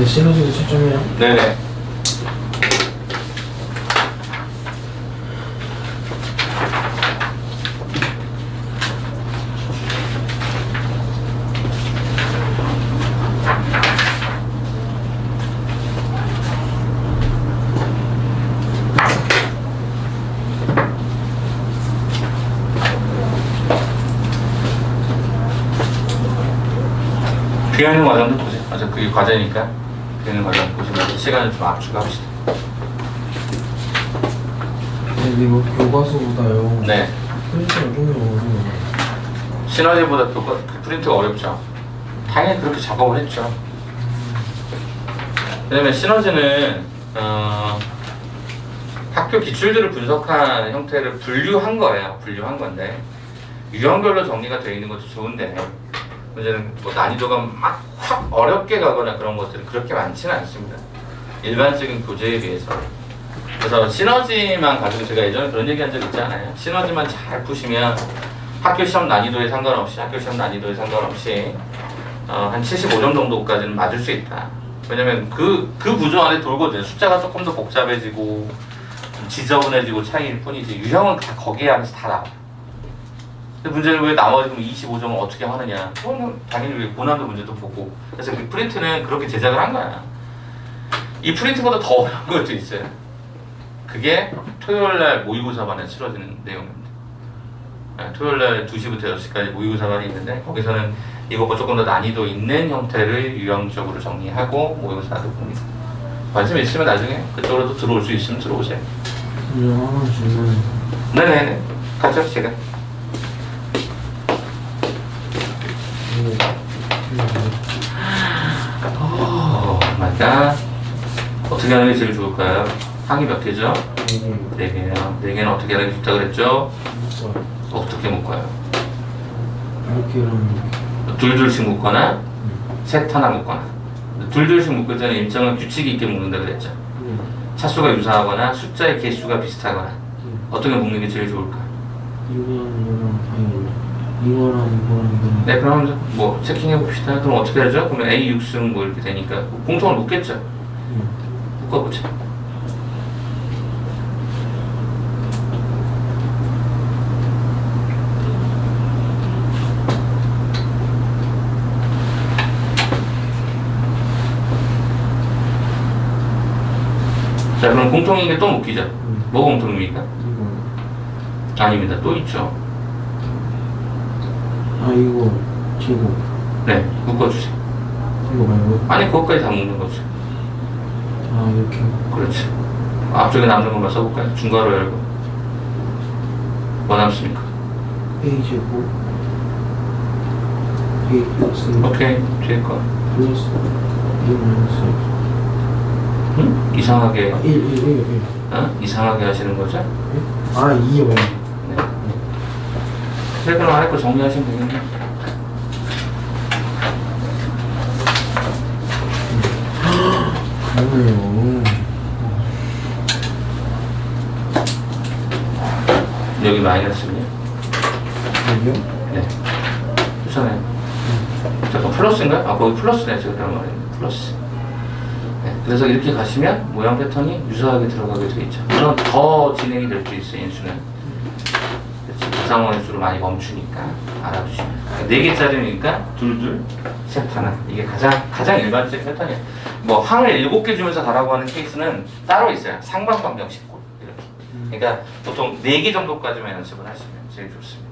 이제 시너지도 채점해요. 네네. 비하는 과정도 보세요. 어차피 그게 과제니까 비하는 과정 보시면 시간을 좀 압축합시다. 근데 이거 교과서보다요. 네. 프린터가 좀 어려워요. 시너지보다 프린트가 어렵죠. 당연히 그렇게 작업을 했죠. 왜냐면 시너지는 학교 기출들을 분석한 형태를 분류한 거예요. 분류한 건데 유형별로 정리가 되어 있는 것도 좋은데 문제는 뭐 난이도가 막 확 어렵게 가거나 그런 것들은 그렇게 많지는 않습니다. 일반적인 교재에 비해서. 그래서 시너지만 가지고 제가 예전에 그런 얘기 한 적 있지 않아요? 시너지만 잘 푸시면 학교 시험 난이도에 상관없이 한 75점 정도까지는 맞을 수 있다. 왜냐면 그 구조 안에 돌거든요. 숫자가 조금 더 복잡해지고 좀 지저분해지고 차이일 뿐이지 유형은 다 거기에 안에서 다 나와요. 근데 문제는 왜 나머지 25점을 어떻게 하느냐? 그거는 당연히 왜 고난도 문제도 보고. 그래서 그 프린트는 그렇게 제작을 한 거야. 이 프린트보다 더 어려운 것도 있어요. 그게 토요일날 모의고사반에 치러지는 내용입니다. 토요일날 2시부터 6시까지 모의고사반이 있는데 거기서는 이것보다 조금 더 난이도 있는 형태를 유형적으로 정리하고 모의고사도 봅니다. 관심 있으면 나중에 그쪽으로도 들어올 수 있으면 들어오세요. 하나 질문. 네네네. 가죠 제가. 맞다. 어떻게 하는 게 제일 좋을까요? 항이 몇 개죠? 4개요. 4개는 어떻게 하는 게 좋다 그랬죠? 어떻게 묶어요? 이렇게랑 둘둘씩 묶거나 셋 하나 묶거나. 둘둘씩 묶을 때는 일정한 규칙이 있게 묶는다 그랬죠? 차수가 유사하거나 숫자의 개수가 비슷하거나 어떻게 묶는 게 제일 좋을까? 이거랑 네, 그럼 뭐 체킹해 봅시다. 그럼 어떻게 하죠? 그러면 A 6승 뭐 이렇게 되니까 공통을 묶겠죠? 묶어보자. 자, 그럼 공통인 게 또 묶이죠? 뭐 공통입니까? 아닙니다. 또 있죠. 이거 제곱. 네, 묶어주세요. 이거 말고. 아니, 그것까지 다 묶는 거죠. 이렇게. 그렇지. 앞쪽에 남는 것만 써볼까요? 중괄호 열고. 뭐 남습니까? A 제곱. A x 오케이, 뒤에 거. 플러스 A 마이너스 응? 이상하게, 1. 어? 이상하게 하시는 거죠? 2요. 네. 그래, 그럼 아래 거 정리하시면 되겠네. 그러네요. 여기 마이너스군요. 여기요? 네. 그렇잖아요. 잠깐 플러스인가요? 거기 플러스네. 제가 그런 말했는데. 플러스. 네. 그래서 이렇게 가시면 모양 패턴이 유사하게 들어가게 되어 있죠. 물론 더 진행이 될 수 있어요, 인수는. 그렇지. 부상원의 수로 많이 멈추니까 알아두시면. 4개짜리니까 둘, 셋 하나. 이게 가장 일반적인 패턴이에요. 뭐 항을 7개 주면서 가라고 하는 케이스는 따로 있어요. 상반방정 19 이렇게. 그러니까 보통 4개 정도까지만 연습을 하시면 제일 좋습니다.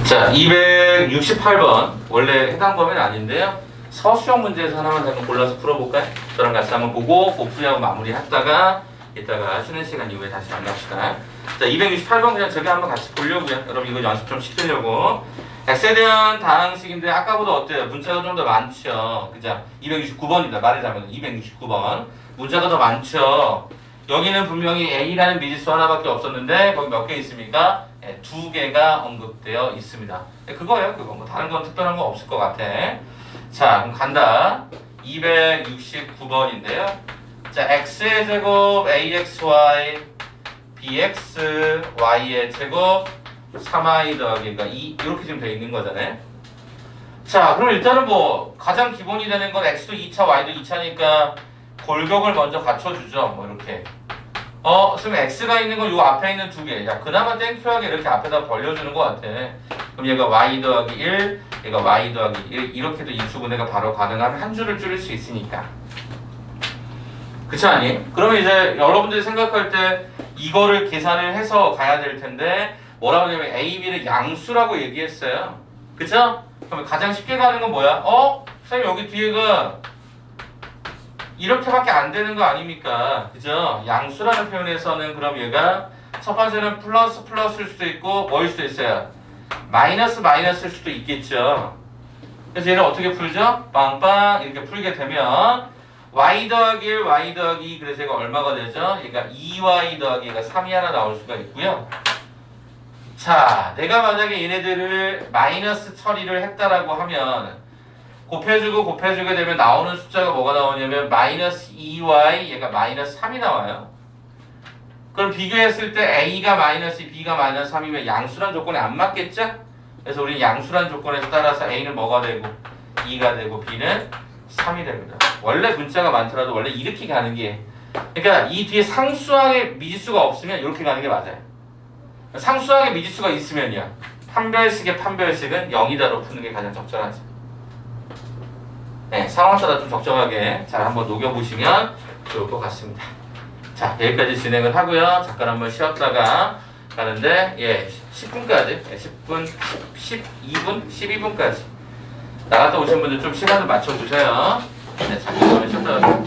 자, 268번. 원래 해당 범위는 아닌데요. 서수형 문제에서 하나만 잠깐 골라서 풀어볼까요? 저랑 같이 한번 보고 복수하고 마무리했다가 이따가 쉬는 시간 이후에 다시 만납시다. 자, 268번 그냥 저기 한번 같이 보려고요. 여러분 이거 연습 좀 시키려고. x에 대한 다항식인데 아까보다 어때요? 문자가 좀 더 많죠. 그죠? 269번이다. 말하자면 269번. 문자가 더 많죠. 여기는 분명히 a라는 미지수 하나밖에 없었는데 거기 몇 개 있습니까? 네, 2개가 언급되어 있습니다. 네, 그거예요. 그거 뭐 다른 건 특별한 거 없을 것 같아. 자, 그럼 간다. 269번인데요. 자, x의 제곱 axy bx y의 제곱 3i 더하기가 2 이렇게 지금 되어 있는 거잖아요. 자, 그럼 일단은 뭐 가장 기본이 되는 건 x도 2차 y도 2차니까 골격을 먼저 갖춰주죠. 뭐 이렇게. 지금 x가 있는 건 요 앞에 있는 2개. 야, 그나마 땡큐하게 이렇게 앞에다 벌려주는 것 같아. 그럼 얘가 y 더하기 1, 얘가 y 더하기 1 이렇게도 인수분해가 바로 가능하면 한 줄을 줄일 수 있으니까. 그렇지 않니? 그러면 이제 여러분들이 생각할 때 이거를 계산을 해서 가야 될 텐데 뭐라고 하냐면 a, b를 양수라고 얘기했어요. 그쵸? 그러면 가장 쉽게 가는 건 뭐야? 선생님 여기 뒤에가 이렇게밖에 안 되는 거 아닙니까? 그죠? 양수라는 표현에서는 그럼 얘가 첫 번째는 플러스일 수도 있고 뭐일 수도 있어요? 마이너스일 수도 있겠죠. 그래서 얘를 어떻게 풀죠? 빵빵 이렇게 풀게 되면 y 더하기 1, y 더하기 2 그래서 얘가 얼마가 되죠? 얘가 2y 더하기 얘가 3이 하나 나올 수가 있고요. 자, 내가 만약에 얘네들을 마이너스 처리를 했다라고 하면 곱해주게 되면 나오는 숫자가 뭐가 나오냐면 마이너스 2y 얘가 마이너스 3이 나와요. 그럼 비교했을 때 a가 마이너스 2, b가 마이너스 3이면 양수란 조건에 안 맞겠죠? 그래서 우리는 양수란 조건에 따라서 a는 뭐가 되고 2가 되고 b는 3이 됩니다. 원래 문자가 많더라도 원래 이렇게 가는 게 그러니까 이 뒤에 상수항의 미지수가 없으면 이렇게 가는 게 맞아요. 상수항의 미지수가 있으면요. 판별식의 판별식은 0이다로 푸는 게 가장 적절하죠. 네, 상황 따라 좀 적정하게 잘 한번 녹여보시면 좋을 것 같습니다. 자, 여기까지 진행을 하고요. 잠깐 한번 쉬었다가 가는데 10분까지 10분, 12분, 12분까지 나갔다 오신 분들 좀 시간을 맞춰주세요. 네, 잠깐 쉬었다가